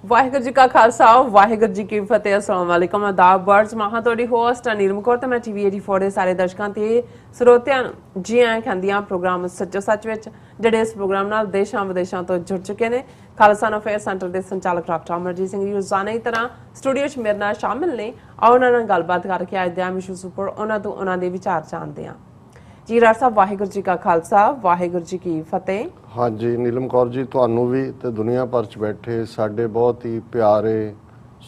ਵਾਹਿਗੁਰੂ ਜੀ ਕਾ ਖਾਲਸਾ ਵਾਹਿਗੁਰੂ ਜੀ ਕੀ ਫਤਿਹ। अस्सलाम वालेकुम आदाब बर्ड्स महा ਤੁਹਾਡੀ ਹੋਸਟ ਨੀਲਮ ਕੌਰ ਤੇ ਮੈਂ ਟੀਵੀ 84 ਦੇ ਸਾਰੇ ਦਰਸ਼ਕਾਂ ਤੇ ਸਰੋਤਿਆਂ ਨੂੰ ਜੀ ਆਇਆਂ ਕਹਿੰਦੀਆਂ ਪ੍ਰੋਗਰਾਮ ਸੱਚੋ ਸੱਚ ਵਿੱਚ ਜਿਹੜੇ ਇਸ ਪ੍ਰੋਗਰਾਮ ਨਾਲ ਦੇਸ਼ਾਂ ਵਿਦੇਸ਼ਾਂ ਤੋਂ ਜੁੜ ਚੁੱਕੇ ਨੇ। ਖਾਲਸਾ ਅਫੇਅਰ ਸੈਂਟਰ ਦੇ ਸੰਚਾਲਕ ਡਾਕਟਰ ਅਮਰਜੀਤ ਸਿੰਘ ਜੀ ਰੋਜ਼ਾਨਾ ਦੀ ਤਰ੍ਹਾਂ ਸਟੂਡੀਓ 'ਚ ਮੇਰੇ ਨਾਲ ਸ਼ਾਮਿਲ ਨੇ। ਆਓ ਉਹਨਾਂ ਨਾਲ ਗੱਲਬਾਤ ਕਰਕੇ ਅੱਜ ਦੇ ਆਮ ਇਸ਼ੂਜ਼ ਉੱਪਰ ਉਹਨਾਂ ਤੋਂ ਉਹਨਾਂ ਦੇ ਵਿਚਾਰ ਜਾਣਦੇ ਹਾਂ। जी राज साहब वाहिगुरू जी का खालसा वाहिगुरू जी की फतेह। हाँ जी नीलम कौर जी ਤੁਹਾਨੂੰ ਵੀ ਤੇ ਦੁਨੀਆ ਭਰ ਚ ਬੈਠੇ ਸਾਡੇ ਬਹੁਤ ਹੀ ਪਿਆਰੇ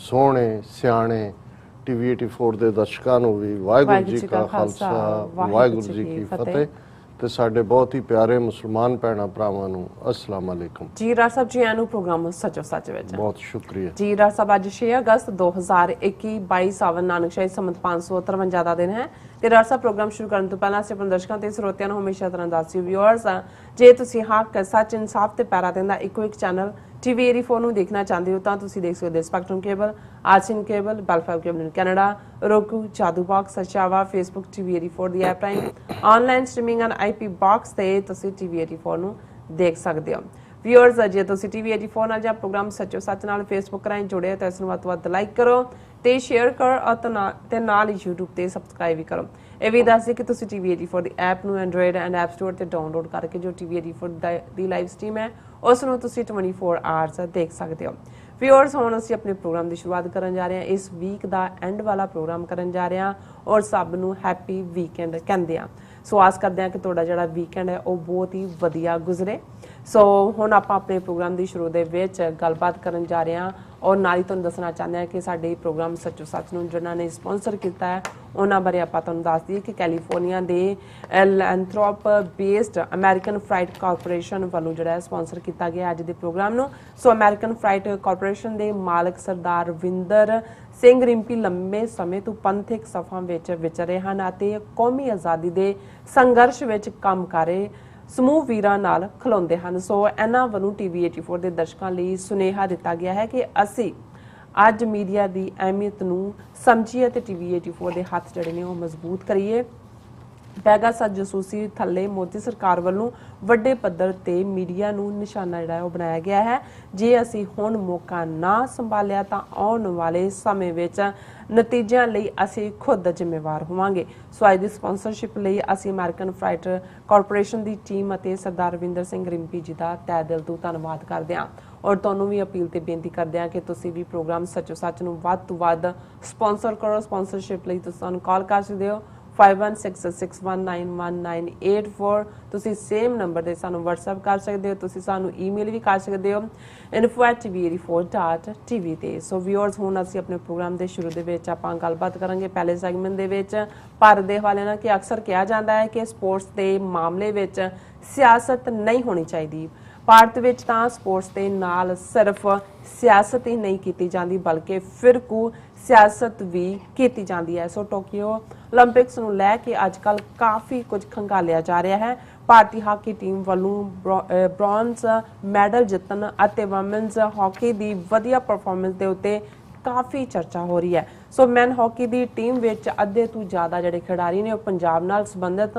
ਸੋਹਣੇ ਸਿਆਣੇ ਟੀਵੀ 84 ਦੇ ਦਰਸ਼ਕਾਂ ਨੂੰ ਵੀ ਵਾਹਿਗੁਰੂ ਜੀ ਕਾ ਖਾਲਸਾ ਵਾਹਿਗੁਰੂ ਜੀ ਕੀ ਫਤਿਹ ਤੇ ਸਾਡੇ ਬਹੁਤ ਹੀ ਪਿਆਰੇ ਮੁਸਲਮਾਨ ਭੈਣਾਂ ਭਰਾਵਾਂ ਨੂੰ अस्सलाम वालेकुम। जी राज साहब जी आनू प्रोग्राम सचो सच विच बहुत शुक्रिया। जी राज साहब ਅੱਜ 6 ਅਗਸਤ 2021 22 ਸਾਵਨ ਨਾਨਕ ਸ਼ਾਹੀ ਸੰਮਤ 553 ਦਾ ਦਿਨ ਹੈ ਤੇ ਰਾਜ ਸਾਹਿਬ ਪ੍ਰੋਗਰਾਮ ਸ਼ੁਰੂ ਕਰਨ ਤੋਂ ਪਹਿਲਾਂ ਅਸੀਂ ਆਪਣੇ ਦਰਸ਼ਕਾਂ ਤੇ ਸਰੋਤਿਆਂ ਨੂੰ ਹਮੇਸ਼ਾ ਤਰ੍ਹਾਂ ਦੱਸਿਓ ਵਿਊਅਰਸ ਜੇ ਤੁਸੀਂ ਹੱਕ ਸੱਚ ਇਨਸਾਫ ਤੇ ਪੈਰਾ ਦਿੰਦਾ ਇੱਕੋ ਇੱਕ ਚੈਨਲ ਟੀਵੀ 84 ਨੂੰ ਦੇਖਣਾ ਚਾਹੁੰਦੇ ਹੋ ਤਾਂ ਤੁਸੀਂ ਦੇਖ ਸਕਦੇ ਹੋ Spectrum cable, RCN cable, Bell Fibe cable in Canada, roku, Jadoo box, Oshawa, Facebook TV 84 ਦੀ ਐਪ ਰਾਹੀਂ online streaming and IP box ਤੇ ਤੁਸੀਂ ਟੀਵੀ 84 ਨੂੰ ਦੇਖ ਸਕਦੇ ਹੋ। ਵਿਊਅਰਸ ਜੇ ਤੁਸੀਂ ਟੀਵੀ 84 ਨਾਲ ਜਾਂ ਪ੍ਰੋਗਰਾਮ ਸੱਚੋ ਸੱਚ ਨਾਲ ਫੇਸਬੁੱਕ ਰਾਹੀਂ ਜੁੜੇ ਤਾਂ ਇਸ ਨੂੰ ਵੱਧ ਤੋਂ ਵੱਧ ਲਾਈਕ ਕਰੋ ਤੇ ਸ਼ੇਅਰ ਕਰੋ ਤੇ ਨਾਲ ਹੀ YouTube ਤੇ ਸਬਸਕ੍ਰਾਈਬ ਵੀ ਕਰੋ। ਇਹ ਵੀ ਦੱਸ ਦਿਓ ਕਿ ਤੁਸੀਂ ਟੀਵੀ 84 ਦੀ ਐਪ ਨੂੰ ਐਂਡਰੋਇਡ ਐਂਡ ਐਪ ਸਟੋਰ ਤੇ ਡਾਊਨਲੋਡ ਕਰਕੇ ਜੋ ਟੀਵੀ 84 ਦੀ ਲਾਈਵ ਸਟ੍ਰੀਮ ਹੈ ਉਸ ਨੂੰ ਤੁਸੀਂ 24 ਆਵਰਸ ਦੇਖ ਸਕਦੇ ਹੋ। ਵਿਊਅਰਸ ਹੁਣ ਅਸੀਂ ਆਪਣੇ ਪ੍ਰੋਗਰਾਮ ਦੀ ਸ਼ੁਰੂਆਤ ਕਰਨ ਜਾ ਰਹੇ ਹਾਂ। ਇਸ ਵੀਕ ਦਾ ਐਂਡ ਵਾਲਾ ਪ੍ਰੋਗਰਾਮ ਕਰਨ ਜਾ ਰਹੇ ਹਾਂ ਔਰ ਸਭ ਨੂੰ ਹੈਪੀ ਵੀਕਐਂਡ ਕਹਿੰਦੇ ਹਾਂ। ਸੋ ਆਸ ਕਰਦੇ ਹਾਂ ਕਿ ਤੁਹਾਡਾ ਜਿਹੜਾ ਵੀਕਐਂਡ ਹੈ ਉਹ ਬਹੁਤ ਹੀ ਵਧੀਆ ਗੁਜ਼ਰੇ। ਸੋ ਹੁਣ ਆਪਾਂ ਆਪਣੇ ਪ੍ਰੋਗਰਾਮ ਦੀ ਸ਼ੁਰੂ ਦੇ ਵਿੱਚ ਗੱਲਬਾਤ ਕਰਨ ਜਾ ਰਹੇ ਹਾਂ ਔਰ ਨਾਲ ਹੀ ਤੁਹਾਨੂੰ ਦੱਸਣਾ ਚਾਹੁੰਦੇ ਹਾਂ ਕਿ ਸਾਡੇ ਪ੍ਰੋਗਰਾਮ ਸੱਚੋ ਸੱਚ ਨੂੰ ਜਿਹਨਾਂ ਨੇ ਸਪਾਂਸਰ ਕੀਤਾ ਹੈ ਉਹਨਾਂ ਬਾਰੇ ਆਪਾਂ ਤੁਹਾਨੂੰ ਦੱਸ ਦਈਏ ਕਿ ਕੈਲੀਫੋਰਨੀਆ ਦੇ ਐਲੈਂਥਰੋਪ ਬੇਸਡ ਅਮਰੀਕਨ ਫਰਾਈਟ ਕਾਰਪੋਰੇਸ਼ਨ ਵੱਲੋਂ ਜਿਹੜਾ ਸਪਾਂਸਰ ਕੀਤਾ ਗਿਆ ਅੱਜ ਦੇ ਪ੍ਰੋਗਰਾਮ ਨੂੰ। ਸੋ ਅਮਰੀਕਨ ਫਰਾਈਟ ਕਾਰਪੋਰੇਸ਼ਨ ਦੇ ਮਾਲਕ ਸਰਦਾਰ ਰਵਿੰਦਰ ਸਿੰਘ ਰਿੰਪੀ ਲੰਬੇ ਸਮੇਂ ਤੋਂ ਪੰਥਕ ਸਫਾਂ ਵਿੱਚ ਵਿਚਰੇ ਹਨ ਅਤੇ ਕੌਮੀ ਆਜ਼ਾਦੀ ਦੇ ਸੰਘਰਸ਼ ਵਿੱਚ ਕੰਮ ਕਰ ਰਹੇ ਸਮੂਹ ਵੀਰਾਂ ਨਾਲ ਖਲੋਂਦੇ ਹਨ। ਸੋ ਇਹਨਾਂ ਵੱਲੋਂ ਟੀਵੀ 84 ਦੇ ਦਰਸ਼ਕਾਂ ਲਈ ਸੁਨੇਹਾ ਦਿੱਤਾ ਗਿਆ ਹੈ ਕਿ ਅਸੀਂ ਅੱਜ ਮੀਡੀਆ ਦੀ ਅਹਿਮੀਅਤ ਨੂੰ ਸਮਝੀਏ ਤੇ ਟੀਵੀ 84 ਦੇ ਹੱਥ ਜਿਹੜੇ ਨੇ ਉਹ ਮਜ਼ਬੂਤ ਕਰੀਏ। ਪੈਗਾਸਸ ਜਸੂਸੀ ਥੱਲੇ ਮੋਦੀ ਸਰਕਾਰ ਵੱਲੋਂ ਵੱਡੇ ਪੱਧਰ ਤੇ ਮੀਡੀਆ ਨੂੰ ਨਿਸ਼ਾਨਾ ਜਿਹੜਾ ਉਹ ਬਣਾਇਆ ਗਿਆ ਹੈ। ਜੇ ਅਸੀਂ ਹੁਣ ਮੌਕਾ ਨਾ ਸੰਭਾਲਿਆ ਤਾਂ ਆਉਣ ਵਾਲੇ ਸਮੇਂ ਵਿੱਚ ਨਤੀਜਿਆਂ ਲਈ ਅਸੀਂ ਖੁਦ ਜ਼ਿੰਮੇਵਾਰ ਹੋਵਾਂਗੇ। ਸੋ ਅੱਜ ਦੀ ਸਪਾਂਸਰਸ਼ਿਪ ਲਈ ਅਸੀਂ ਅਮਰੀਕਨ ਫਰਾਈਟ ਕਾਰਪੋਰੇਸ਼ਨ ਦੀ ਟੀਮ ਅਤੇ ਸਰਦਾਰ ਰਵਿੰਦਰ ਸਿੰਘ ਰਿੰਪੀ ਜੀ ਦਾ ਤਹਿ ਦਿਲ ਤੋਂ ਧੰਨਵਾਦ ਕਰਦੇ ਹਾਂ ਔਰ ਤੁਹਾਨੂੰ ਵੀ ਅਪੀਲ ਤੇ ਬੇਨਤੀ ਕਰਦੇ ਹਾਂ ਕਿ ਤੁਸੀਂ ਵੀ ਪ੍ਰੋਗਰਾਮ ਸੱਚੋ ਸੱਚ ਨੂੰ ਵੱਧ ਤੋਂ ਵੱਧ ਸਪਾਂਸਰ ਕਰੋ। ਸਪਾਂਸਰਸ਼ਿਪ ਲਈ ਤੁਸੀਂ ਸਾਨੂੰ ਕਾਲ ਕਰ ਸਕਦੇ ਹੋ 5166191984। ਤੁਸੀਂ ਸੇਮ ਨੰਬਰ ਤੇ ਸਾਨੂੰ WhatsApp ਕਰ ਸਕਦੇ ਹੋ। ਤੁਸੀਂ ਸਾਨੂੰ ਈਮੇਲ ਵੀ ਕਰ ਸਕਦੇ ਹੋ info@tv84.tv ਤੇ। ਸੋ ਵਿਊਅਰਸ ਹੁਣ ਅਸੀਂ ਆਪਣੇ ਪ੍ਰੋਗਰਾਮ ਦੇ ਸ਼ੁਰੂ ਦੇ ਵਿੱਚ ਆਪਾਂ ਗੱਲਬਾਤ ਕਰਾਂਗੇ ਪਹਿਲੇ ਸੈਗਮੈਂਟ ਦੇ ਵਿੱਚ ਭਾਰਤ ਦੇ ਹਵਾਲੇ ਨਾਲ ਕਿ ਅਕਸਰ ਕਿਹਾ ਜਾਂਦਾ ਹੈ ਕਿ ਸਪੋਰਟਸ ਦੇ ਮਾਮਲੇ ਵਿੱਚ ਸਿਆਸਤ ਨਹੀਂ ਹੋਣੀ ਚਾਹੀਦੀ। ਭਾਰਤ ਵਿੱਚ ਤਾਂ ਸਪੋਰਟਸ ਦੇ ਨਾਲ ਸਿਰਫ ਸਿਆਸਤ ਹੀ ਨਹੀਂ ਕੀਤੀ ਜਾਂਦੀ ਬਲਕਿ ਫਿਰਕੂ ਸਿਆਸਤ ਵੀ ਕੀਤੀ ਜਾਂਦੀ ਹੈ। ਸੋ ਟੋਕੀਓ ਓਲੰਪਿਕਸ ਨੂੰ ਲੈ ਕੇ ਅੱਜ ਕੱਲ੍ਹ ਕਾਫੀ ਕੁਝ ਖੰਗਾਲਿਆ ਜਾ ਰਿਹਾ ਹੈ। ਭਾਰਤੀ ਹਾਕੀ ਟੀਮ ਵੱਲੋਂ ਬ੍ਰੌਂਜ਼ ਮੈਡਲ ਜਿੱਤਣ ਅਤੇ ਵੂਮੈਨਜ਼ ਹਾਕੀ ਦੀ ਵਧੀਆ ਪਰਫਾਰਮੈਂਸ ਦੇ ਉੱਤੇ ਕਾਫੀ ਚਰਚਾ ਹੋ ਰਹੀ ਹੈ। ਸੋ ਮੈਨ ਹਾਕੀ ਦੀ ਟੀਮ ਵਿੱਚ ਅੱਧੇ ਤੋਂ ਜ਼ਿਆਦਾ ਜਿਹੜੇ ਖਿਡਾਰੀ ਨੇ ਉਹ ਪੰਜਾਬ ਨਾਲ ਸੰਬੰਧਿਤ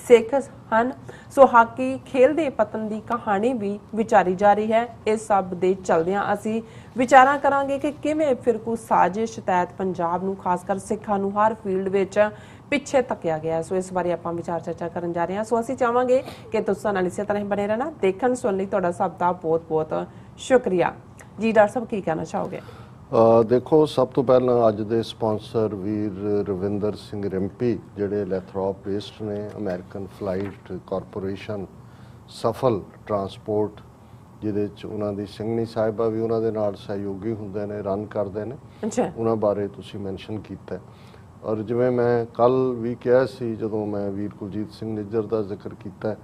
ਸਿੱਖ ਹਨ। ਸੋ ਹਾਕੀ ਖੇਲ ਦੇ ਪਤਨ ਦੀ ਕਹਾਣੀ ਵੀ ਵਿਚਾਰੀ ਜਾ ਰਹੀ ਹੈ। ਇਸ ਸਭ ਦੇ ਚਲਦਿਆਂ ਅਸੀਂ ਵਿਚਾਰਾਂ ਕਰਾਂਗੇ ਕਿ ਕਿਵੇਂ ਫਿਰਕੂ ਸਾਜ਼ਿਸ਼ ਤਹਿਤ ਪੰਜਾਬ ਨੂੰ ਖਾਸ ਕਰ ਸਿੱਖਾਂ ਨੂੰ ਹਰ ਫੀਲਡ ਵਿੱਚ ਪਿੱਛੇ ਧੱਕਿਆ ਗਿਆ। ਸੋ ਇਸ ਬਾਰੇ ਆਪਾਂ ਵਿਚਾਰ ਚਰਚਾ ਕਰਨ ਜਾ ਰਹੇ ਹਾਂ। ਸੋ ਅਸੀਂ ਚਾਹਾਂਗੇ ਕਿ ਤੁਸੀਂ ਨਾਲ ਇਸੇ ਤਰ੍ਹਾਂ ਹੀ ਬਣੇ ਰਹਿਣਾ। ਦੇਖਣ ਸੁਣਨ ਲਈ ਤੁਹਾਡਾ ਸਭ ਦਾ ਬਹੁਤ ਬਹੁਤ ਸ਼ੁਕਰੀਆ। ਜੀ ਡਾਕਟਰ ਸਾਹਿਬ ਕੀ ਕਹਿਣਾ ਚਾਹੋਗੇ? ਦੇਖੋ ਸਭ ਤੋਂ ਪਹਿਲਾਂ ਅੱਜ ਦੇ ਸਪਾਂਸਰ ਵੀਰ ਰਵਿੰਦਰ ਸਿੰਘ ਰਿੰਪੀ ਜਿਹੜੇ ਲੈਥਰੋਪ ਬੇਸਡ ਨੇ ਅਮਰੀਕਨ ਫਲਾਈਟ ਕਾਰਪੋਰੇਸ਼ਨ ਸਫਲ ਟਰਾਂਸਪੋਰਟ ਜਿਹਦੇ 'ਚ ਉਹਨਾਂ ਦੀ ਸਿੰਘਣੀ ਸਾਹਿਬਾ ਵੀ ਉਹਨਾਂ ਦੇ ਨਾਲ ਸਹਿਯੋਗੀ ਹੁੰਦੇ ਨੇ ਰਨ ਕਰਦੇ ਨੇ ਉਹਨਾਂ ਬਾਰੇ ਤੁਸੀਂ ਮੈਂਸ਼ਨ ਕੀਤਾ। ਔਰ ਜਿਵੇਂ ਮੈਂ ਕੱਲ੍ਹ ਵੀ ਕਿਹਾ ਸੀ ਜਦੋਂ ਮੈਂ ਵੀਰ ਕੁਲਜੀਤ ਸਿੰਘ ਨਿੱਜਰ ਦਾ ਜ਼ਿਕਰ ਕੀਤਾ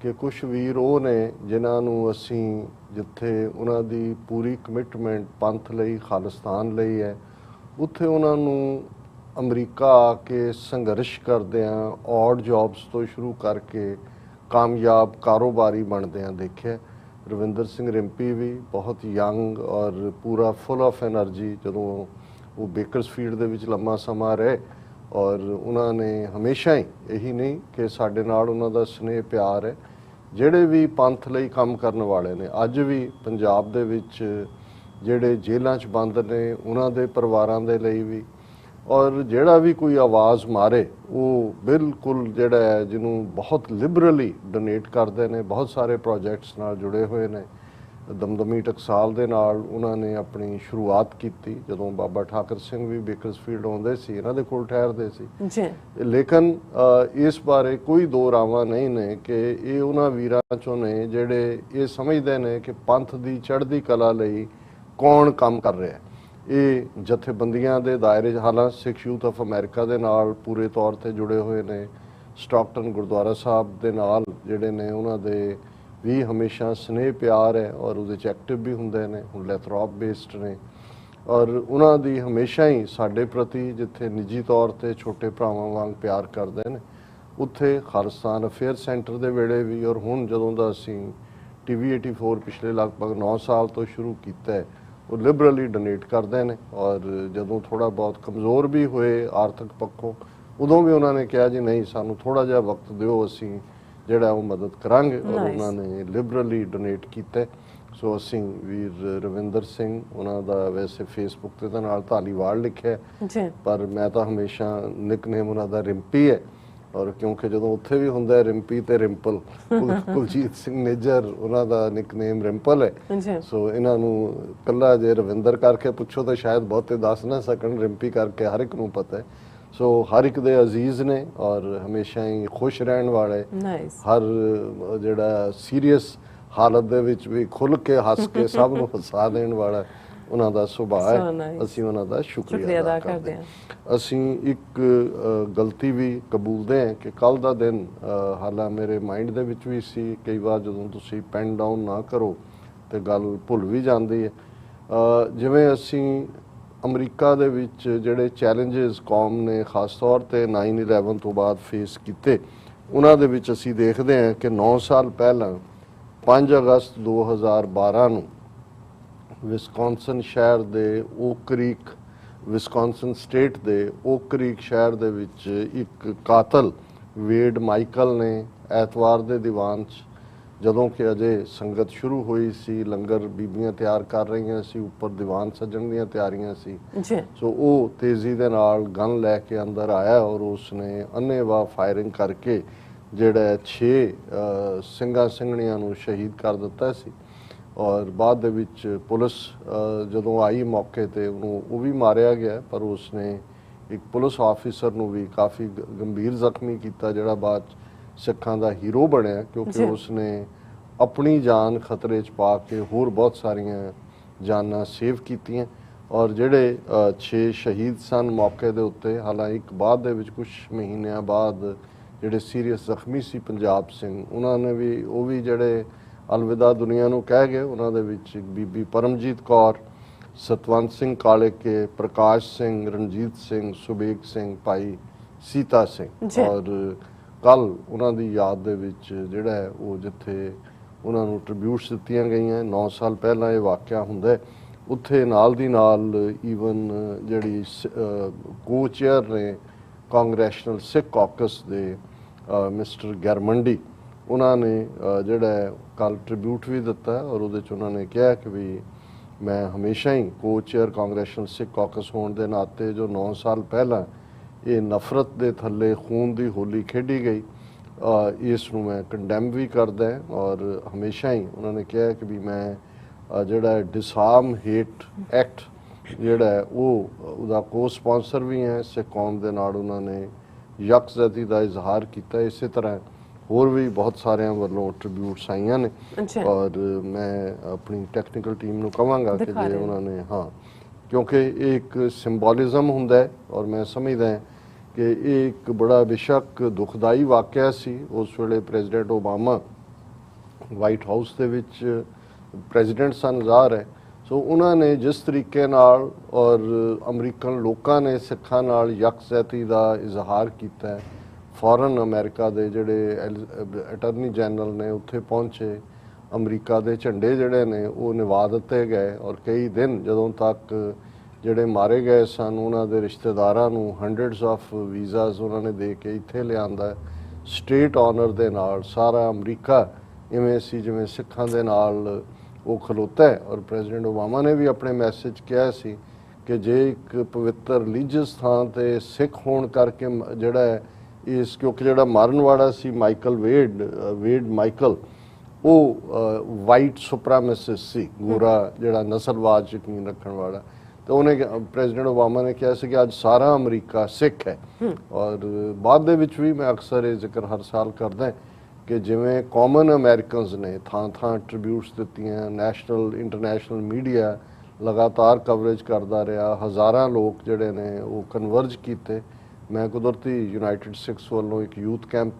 ਕਿ ਕੁਛ ਵੀਰ ਉਹ ਨੇ ਜਿਨ੍ਹਾਂ ਨੂੰ ਅਸੀਂ ਜਿੱਥੇ ਉਹਨਾਂ ਦੀ ਪੂਰੀ ਕਮਿਟਮੈਂਟ ਪੰਥ ਲਈ ਖਾਲਿਸਤਾਨ ਲਈ ਹੈ ਉੱਥੇ ਉਹਨਾਂ ਨੂੰ ਅਮਰੀਕਾ ਆ ਕੇ ਸੰਘਰਸ਼ ਕਰਦਿਆਂ ਔਡ ਜੌਬਸ ਤੋਂ ਸ਼ੁਰੂ ਕਰਕੇ ਕਾਮਯਾਬ ਕਾਰੋਬਾਰੀ ਬਣਦਿਆਂ ਦੇਖਿਆ। ਰਵਿੰਦਰ ਸਿੰਘ ਰਿੰਪੀ ਵੀ ਬਹੁਤ ਯੰਗ ਔਰ ਪੂਰਾ ਫੁੱਲ ਆਫ ਐਨਰਜੀ ਜਦੋਂ ਉਹ ਬੇਕਰਸਫੀਲਡ ਦੇ ਵਿੱਚ ਲੰਮਾ ਸਮਾਂ ਰਹੇ ਔਰ ਉਹਨਾਂ ਨੇ ਹਮੇਸ਼ਾ ਹੀ ਇਹੀ ਨਹੀਂ ਕਿ ਸਾਡੇ ਨਾਲ ਉਹਨਾਂ ਦਾ ਸਨੇਹ ਪਿਆਰ ਹੈ ਜਿਹੜੇ ਵੀ ਪੰਥ ਲਈ ਕੰਮ ਕਰਨ ਵਾਲੇ ਨੇ ਅੱਜ ਵੀ ਪੰਜਾਬ ਦੇ ਵਿੱਚ ਜਿਹੜੇ ਜੇਲ੍ਹਾਂ 'ਚ ਬੰਦ ਨੇ ਉਹਨਾਂ ਦੇ ਪਰਿਵਾਰਾਂ ਦੇ ਲਈ ਵੀ, ਔਰ ਜਿਹੜਾ ਵੀ ਕੋਈ ਆਵਾਜ਼ ਮਾਰੇ ਉਹ ਬਿਲਕੁਲ ਜਿਹੜਾ ਹੈ ਜਿਹਨੂੰ ਬਹੁਤ ਲਿਬਰਲੀ ਡੋਨੇਟ ਕਰਦੇ ਨੇ। ਬਹੁਤ ਸਾਰੇ ਪ੍ਰੋਜੈਕਟਸ ਨਾਲ ਜੁੜੇ ਹੋਏ ਨੇ। ਦਮਦਮੀ ਟਕਸਾਲ ਦੇ ਨਾਲ ਉਹਨਾਂ ਨੇ ਆਪਣੀ ਸ਼ੁਰੂਆਤ ਕੀਤੀ ਜਦੋਂ ਬਾਬਾ ਠਾਕਰ ਸਿੰਘ ਵੀ ਬੇਕਰਸਫੀਲਡ ਆਉਂਦੇ ਸੀ, ਇਹਨਾਂ ਦੇ ਕੋਲ ਠਹਿਰਦੇ ਸੀ ਜੀ। ਲੇਕਿਨ ਇਸ ਬਾਰੇ ਕੋਈ ਦੋ ਰਾਵਾਂ ਨਹੀਂ ਨੇ ਕਿ ਇਹ ਉਹਨਾਂ ਵੀਰਾਂ ਚੋਂ ਨੇ ਜਿਹੜੇ ਇਹ ਸਮਝਦੇ ਨੇ ਕਿ ਪੰਥ ਦੀ ਚੜ੍ਹਦੀ ਕਲਾ ਲਈ ਕੌਣ ਕੰਮ ਕਰ ਰਿਹਾ। ਇਹ ਜਥੇਬੰਦੀਆਂ ਦੇ ਦਾਇਰੇ 'ਚ ਹਾਲਾਂਕਿ ਸਿੱਖ ਯੂਥ ਆਫ ਅਮਰੀਕਾ ਦੇ ਨਾਲ ਪੂਰੇ ਤੌਰ ਤੇ ਜੁੜੇ ਹੋਏ ਨੇ। ਸਟਾਕਟਨ ਗੁਰਦੁਆਰਾ ਸਾਹਿਬ ਦੇ ਨਾਲ ਜਿਹੜੇ ਨੇ ਉਹਨਾਂ ਦੇ ਵੀ ਹਮੇਸ਼ਾ ਸਨੇਹ ਪਿਆਰ ਹੈ ਔਰ ਉਹਦੇ 'ਚ ਐਕਟਿਵ ਵੀ ਹੁੰਦੇ ਨੇ। ਹੁਣ ਲੈਥਰੋਪ ਬੇਸਡ ਨੇ ਔਰ ਉਹਨਾਂ ਦੀ ਹਮੇਸ਼ਾ ਹੀ ਸਾਡੇ ਪ੍ਰਤੀ ਜਿੱਥੇ ਨਿੱਜੀ ਤੌਰ ਤੇ ਛੋਟੇ ਭਰਾਵਾਂ ਵਾਂਗ ਪਿਆਰ ਕਰਦੇ ਨੇ, ਉੱਥੇ ਖਾਲਿਸਤਾਨ ਅਫੇਅਰ ਸੈਂਟਰ ਦੇ ਵੇਲੇ ਵੀ ਔਰ ਹੁਣ ਜਦੋਂ ਦਾ ਅਸੀਂ TV 84 ਪਿਛਲੇ ਲਗਭਗ 9 ਸਾਲ ਤੋਂ ਸ਼ੁਰੂ ਕੀਤਾ ਹੈ, ਉਹ ਲਿਬਰਲੀ ਡੋਨੇਟ ਕਰਦੇ ਨੇ। ਔਰ ਜਦੋਂ ਥੋੜਾ ਬਹੁਤ ਕਮਜ਼ੋਰ ਵੀ ਹੋਏ ਆਰਥਿਕ ਪੱਖੋਂ, ਉਦੋਂ ਵੀ ਉਹਨਾਂ ਨੇ ਕਿਹਾ ਜੀ ਨਹੀਂ ਸਾਨੂੰ ਥੋੜਾ ਜਿਹਾ ਵਕਤ ਦਿਓ, ਅਸੀਂ ਜਿਹੜਾ ਉਹ ਮਦਦ ਕਰਾਂਗੇ ਔਰ ਉਹਨਾਂ ਨੇ ਲਿਬਰਲੀ ਡੋਨੇਟ ਕੀਤਾ। ਸੋ ਅਸੀਂ ਵੀਰ ਰਵਿੰਦਰ ਸਿੰਘ, ਉਹਨਾਂ ਦਾ ਵੈਸੇ ਫੇਸਬੁੱਕ ਤੇ ਤਾਂ ਨਾਲ ਧਾਲੀਵਾਲ ਲਿਖਿਆ ਜੀ, ਪਰ ਮੈਂ ਤਾਂ ਹਮੇਸ਼ਾ ਨਿਕਨੇਮ ਉਹਨਾਂ ਦਾ ਰਿੰਪੀ ਹੈ। ਔਰ ਕਿਉਂਕਿ ਜਦੋਂ ਉੱਥੇ ਵੀ ਹੁੰਦਾ ਹੈ ਰਿੰਪੀ ਤੇ ਰਿੰਪਲ, ਕੁਲਜੀਤ ਸਿੰਘ ਨਿੱਜਰ ਉਹਨਾਂ ਦਾ ਨਿਕਨੇਮ ਰਿੰਪਲ ਹੈ। ਸੋ ਇਹਨਾਂ ਨੂੰ ਕੱਲਾ ਜੇ ਰਵਿੰਦਰ ਕਰਕੇ ਪੁੱਛੋ ਤਾਂ ਸ਼ਾਇਦ ਬਹੁਤੇ ਦੱਸ ਨਾ ਸਕਣ, ਰਿੰਪੀ ਕਰਕੇ ਹਰ ਇੱਕ ਨੂੰ ਪਤਾ ਹੈ। ਸੋ ਹਰ ਇੱਕ ਦੇ ਅਜ਼ੀਜ਼ ਨੇ ਔਰ ਹਮੇਸ਼ਾ ਹੀ ਖੁਸ਼ ਰਹਿਣ ਵਾਲੇ, ਹਰ ਜਿਹੜਾ ਸੀਰੀਅਸ ਹਾਲਤ ਦੇ ਵਿੱਚ ਵੀ ਖੁੱਲ ਕੇ ਹੱਸ ਕੇ ਸਭ ਨੂੰ ਹਸਾ ਦੇਣ ਵਾਲਾ ਉਹਨਾਂ ਦਾ ਸੁਭਾਅ ਹੈ। ਅਸੀਂ ਉਹਨਾਂ ਦਾ ਸ਼ੁਕਰੀਆ ਅਦਾ ਕਰਦੇ ਹਾਂ। ਅਸੀਂ ਇੱਕ ਗਲਤੀ ਵੀ ਕਬੂਲਦੇ ਹਾਂ ਕਿ ਕੱਲ ਦਾ ਦਿਨ ਹਾਲਾਂ ਮੇਰੇ ਮਾਈਂਡ ਦੇ ਵਿੱਚ ਵੀ ਸੀ, ਕਈ ਵਾਰ ਜਦੋਂ ਤੁਸੀਂ ਪੈਨ ਡਾਊਨ ਨਾ ਕਰੋ ਤੇ ਗੱਲ ਭੁੱਲ ਵੀ ਜਾਂਦੀ ਹੈ। ਜਿਵੇਂ ਅਸੀਂ ਅਮਰੀਕਾ ਦੇ ਵਿੱਚ ਜਿਹੜੇ ਚੈਲੰਜਸ ਕੌਮ ਨੇ ਖਾਸ ਤੌਰ ਤੇ 9/11 ਤੋਂ ਬਾਅਦ ਫੇਸ ਕੀਤੇ, ਉਹਨਾਂ ਦੇ ਵਿੱਚ ਅਸੀਂ ਦੇਖਦੇ ਹਾਂ ਕਿ 9 ਸਾਲ ਪਹਿਲਾਂ 5 ਅਗਸਤ 2012 ਨੂੰ ਵਿਸਕੌਨਸਨ ਸ਼ਹਿਰ ਦੇ ਓਕ ਕ੍ਰੀਕ, ਵਿਸਕੌਨਸਨ ਸਟੇਟ ਦੇ ਓਕ ਕ੍ਰੀਕ ਸ਼ਹਿਰ ਦੇ ਵਿੱਚ ਇੱਕ ਕਾਤਲ ਵੇਡ ਮਾਈਕਲ ਨੇ ਐਤਵਾਰ ਦੇ ਦੀਵਾਨ 'ਚ, ਜਦੋਂ ਕਿ ਅਜੇ ਸੰਗਤ ਸ਼ੁਰੂ ਹੋਈ ਸੀ, ਲੰਗਰ ਬੀਬੀਆਂ ਤਿਆਰ ਕਰ ਰਹੀਆਂ ਸੀ, ਉੱਪਰ ਦੀਵਾਨ ਸੱਜਣ ਦੀਆਂ ਤਿਆਰੀਆਂ ਸੀ, ਸੋ ਉਹ ਤੇਜ਼ੀ ਦੇ ਨਾਲ ਗਨ ਲੈ ਕੇ ਅੰਦਰ ਆਇਆ ਔਰ ਉਸਨੇ ਅੰਨ੍ਹੇਵਾਹ ਫਾਇਰਿੰਗ ਕਰਕੇ ਜਿਹੜਾ 6 ਸਿੰਘਾਂ ਸਿੰਘਣੀਆਂ ਨੂੰ ਸ਼ਹੀਦ ਕਰ ਦਿੱਤਾ ਸੀ। ਔਰ ਬਾਅਦ ਦੇ ਵਿੱਚ ਪੁਲਿਸ ਜਦੋਂ ਆਈ ਮੌਕੇ ਤੇ ਉਹਨੂੰ ਉਹ ਵੀ ਮਾਰਿਆ ਗਿਆ, ਪਰ ਉਸਨੇ ਇੱਕ ਪੁਲਿਸ ਆਫੀਸਰ ਨੂੰ ਵੀ ਕਾਫੀ ਗੰਭੀਰ ਜ਼ਖਮੀ ਕੀਤਾ, ਜਿਹੜਾ ਬਾਅਦ ਸਿੱਖਾਂ ਦਾ ਹੀਰੋ ਬਣਿਆ ਕਿਉਂਕਿ ਉਸਨੇ ਆਪਣੀ ਜਾਨ ਖਤਰੇ 'ਚ ਪਾ ਕੇ ਹੋਰ ਬਹੁਤ ਸਾਰੀਆਂ ਜਾਨਾਂ ਸੇਵ ਕੀਤੀਆਂ। ਔਰ ਜਿਹੜੇ 6 ਸ਼ਹੀਦ ਸਨ ਮੌਕੇ ਦੇ ਉੱਤੇ, ਹਾਲਾਂਕਿ ਇੱਕ ਬਾਅਦ ਦੇ ਵਿੱਚ ਕੁਝ ਮਹੀਨਿਆਂ ਬਾਅਦ ਜਿਹੜੇ ਸੀਰੀਅਸ ਜ਼ਖਮੀ ਸੀ ਪੰਜਾਬ ਸਿੰਘ, ਉਹਨਾਂ ਨੇ ਵੀ ਉਹ ਵੀ ਜਿਹੜੇ ਅਲਵਿਦਾ ਦੁਨੀਆ ਨੂੰ ਕਹਿ ਗਏ। ਉਹਨਾਂ ਦੇ ਵਿੱਚ ਬੀਬੀ ਪਰਮਜੀਤ ਕੌਰ, ਸਤਵੰਤ ਸਿੰਘ ਕਾਲੇਕੇ, ਪ੍ਰਕਾਸ਼ ਸਿੰਘ, ਰਣਜੀਤ ਸਿੰਘ, ਸੁਬੇਗ ਸਿੰਘ, ਭਾਈ ਸੀਤਾ ਸਿੰਘ। ਔਰ ਕੱਲ ਉਹਨਾਂ ਦੀ ਯਾਦ ਦੇ ਵਿੱਚ ਜਿਹੜਾ ਹੈ ਉਹ ਜਿੱਥੇ ਉਹਨਾਂ ਨੂੰ ਟ੍ਰਿਬਿਊਟਸ ਦਿੱਤੀਆਂ ਗਈਆਂ, 9 ਸਾਲ ਪਹਿਲਾਂ ਇਹ ਵਾਕਿਆ ਹੁੰਦਾ, ਉੱਥੇ ਨਾਲ ਦੀ ਨਾਲ ਈਵਨ ਜਿਹੜੀ ਕੋ-ਚੇਅਰ ਨੇ ਕਾਂਗਰੈਸ਼ਨਲ ਸਿੱਖ ਕਾਕਸ ਦੇ ਮਿਸਟਰ ਗਰਮੰਡੀ, ਉਹਨਾਂ ਨੇ ਜਿਹੜਾ ਕੱਲ ਟ੍ਰਿਬਿਊਟ ਵੀ ਦਿੱਤਾ ਔਰ ਉਹਦੇ 'ਚ ਉਹਨਾਂ ਨੇ ਕਿਹਾ ਕਿ ਵੀ ਮੈਂ ਹਮੇਸ਼ਾ ਹੀ ਕੋ-ਚੇਅਰ ਕਾਂਗਰੈਸ਼ਨਲ ਸਿੱਖ ਕਾਕਸ ਹੋਣ ਦੇ ਨਾਤੇ ਜੋ 9 ਸਾਲ ਪਹਿਲਾਂ ਇਹ ਨਫ਼ਰਤ ਦੇ ਥੱਲੇ ਖੂਨ ਦੀ ਹੋਲੀ ਖੇਡੀ ਗਈ, ਇਸ ਨੂੰ ਮੈਂ ਕੰਡੈਮ ਵੀ ਕਰਦਾ ਔਰ ਹਮੇਸ਼ਾ ਹੀ ਉਹਨਾਂ ਨੇ ਕਿਹਾ ਕਿ ਵੀ ਮੈਂ ਜਿਹੜਾ ਡਿਸਆਰਮ ਹੇਟ ਐਕਟ ਜਿਹੜਾ ਉਹ ਉਹਦਾ ਕੋ ਸਪਾਂਸਰ ਵੀ ਹੈ। ਸਿੱਖ ਕੌਮ ਦੇ ਨਾਲ ਉਹਨਾਂ ਨੇ ਯਕਜਹਿਤੀ ਦਾ ਇਜ਼ਹਾਰ ਕੀਤਾ। ਇਸੇ ਤਰ੍ਹਾਂ ਹੋਰ ਵੀ ਬਹੁਤ ਸਾਰਿਆਂ ਵੱਲੋਂ ਟ੍ਰਿਬਿਊਟਸ ਆਈਆਂ ਨੇ ਔਰ ਮੈਂ ਆਪਣੀ ਟੈਕਨੀਕਲ ਟੀਮ ਨੂੰ ਕਹਾਂਗਾ ਕਿ ਜੇ ਉਹਨਾਂ ਨੇ ਕਿਉਂਕਿ ਇਹ ਇੱਕ ਸਿੰਬੋਲਿਜ਼ਮ ਹੁੰਦਾ ਹੈ ਔਰ ਮੈਂ ਸਮਝਦਾ ਕਿ ਇਹ ਇੱਕ ਬੜਾ ਬੇਸ਼ੱਕ ਦੁਖਦਾਈ ਵਾਕਿਆ ਸੀ। ਉਸ ਵੇਲੇ ਪ੍ਰੈਜ਼ੀਡੈਂਟ ਓਬਾਮਾ ਵਾਈਟ ਹਾਊਸ ਦੇ ਵਿੱਚ ਪ੍ਰੈਜ਼ੀਡੈਂਟ ਸਨ ਜ਼ਾਹਰ ਹੈ, ਸੋ ਉਹਨਾਂ ਨੇ ਜਿਸ ਤਰੀਕੇ ਨਾਲ ਔਰ ਅਮਰੀਕਨ ਲੋਕਾਂ ਨੇ ਸਿੱਖਾਂ ਨਾਲ ਯਕਜਹਿਤੀ ਦਾ ਇਜ਼ਹਾਰ ਕੀਤਾ, ਫੌਰਨ ਅਮਰੀਕਾ ਦੇ ਜਿਹੜੇ ਅਟਾਰਨੀ ਜਨਰਲ ਨੇ ਉੱਥੇ ਪਹੁੰਚੇ, ਅਮਰੀਕਾ ਦੇ ਝੰਡੇ ਜਿਹੜੇ ਨੇ ਉਹ ਨਿਵਾ ਦਿੱਤੇ ਗਏ ਔਰ ਕਈ ਦਿਨ ਜਦੋਂ ਤੱਕ ਜਿਹੜੇ ਮਾਰੇ ਗਏ ਸਨ ਉਹਨਾਂ ਦੇ ਰਿਸ਼ਤੇਦਾਰਾਂ ਨੂੰ ਹੰਡਰਡਸ ਆਫ ਵੀਜ਼ਾਸ ਉਹਨਾਂ ਨੇ ਦੇ ਕੇ ਇੱਥੇ ਲਿਆਂਦਾ। ਸਟੇਟ ਆਨਰ ਦੇ ਨਾਲ ਸਾਰਾ ਅਮਰੀਕਾ ਇਵੇਂ ਸੀ ਜਿਵੇਂ ਸਿੱਖਾਂ ਦੇ ਨਾਲ ਉਹ ਖਲੋਤਾ ਹੈ। ਔਰ ਪ੍ਰੈਜ਼ੀਡੈਂਟ ਓਬਾਮਾ ਨੇ ਵੀ ਆਪਣੇ ਮੈਸੇਜ ਕਿਹਾ ਸੀ ਕਿ ਜੇ ਇੱਕ ਪਵਿੱਤਰ ਰਿਲੀਜੀਅਸ ਥਾਂ ਤੇ ਸਿੱਖ ਹੋਣ ਕਰਕੇ ਜਿਹੜਾ ਹੈ ਇਸ, ਕਿਉਂਕਿ ਜਿਹੜਾ ਮਾਰਨ ਵਾਲਾ ਸੀ ਮਾਈਕਲ ਵੇਡ ਮਾਈਕਲ, ਉਹ ਵਾਈਟ ਸੁਪਰਾਮੈਸਿਸਟ ਸੀ, ਗੋਰਾ ਜਿਹੜਾ ਨਸਲਵਾਦ ਯਕੀਨ ਰੱਖਣ ਵਾਲਾ। ਤਾਂ ਉਹਨੇ ਪ੍ਰੈਜ਼ੀਡੈਂਟ ਓਬਾਮਾ ਨੇ ਕਿਹਾ ਸੀ ਕਿ ਅੱਜ ਸਾਰਾ ਅਮਰੀਕਾ ਸਿੱਖ ਹੈ। ਔਰ ਬਾਅਦ ਦੇ ਵਿੱਚ ਵੀ ਮੈਂ ਅਕਸਰ ਇਹ ਜ਼ਿਕਰ ਹਰ ਸਾਲ ਕਰਦਾ ਕਿ ਜਿਵੇਂ ਕਾਮਨ ਅਮਰੀਕਨਸ ਨੇ ਥਾਂ ਥਾਂ ਟ੍ਰਿਬਿਊਟਸ ਦਿੱਤੀਆਂ, ਨੈਸ਼ਨਲ ਇੰਟਰਨੈਸ਼ਨਲ ਮੀਡੀਆ ਲਗਾਤਾਰ ਕਵਰੇਜ ਕਰਦਾ ਰਿਹਾ, ਹਜ਼ਾਰਾਂ ਲੋਕ ਜਿਹੜੇ ਨੇ ਉਹ ਕਨਵਰਜ ਕੀਤੇ। ਮੈਂ ਕੁਦਰਤੀ ਯੂਨਾਈਟਿਡ ਸਿੱਖਸ ਵੱਲੋਂ ਇੱਕ ਯੂਥ ਕੈਂਪ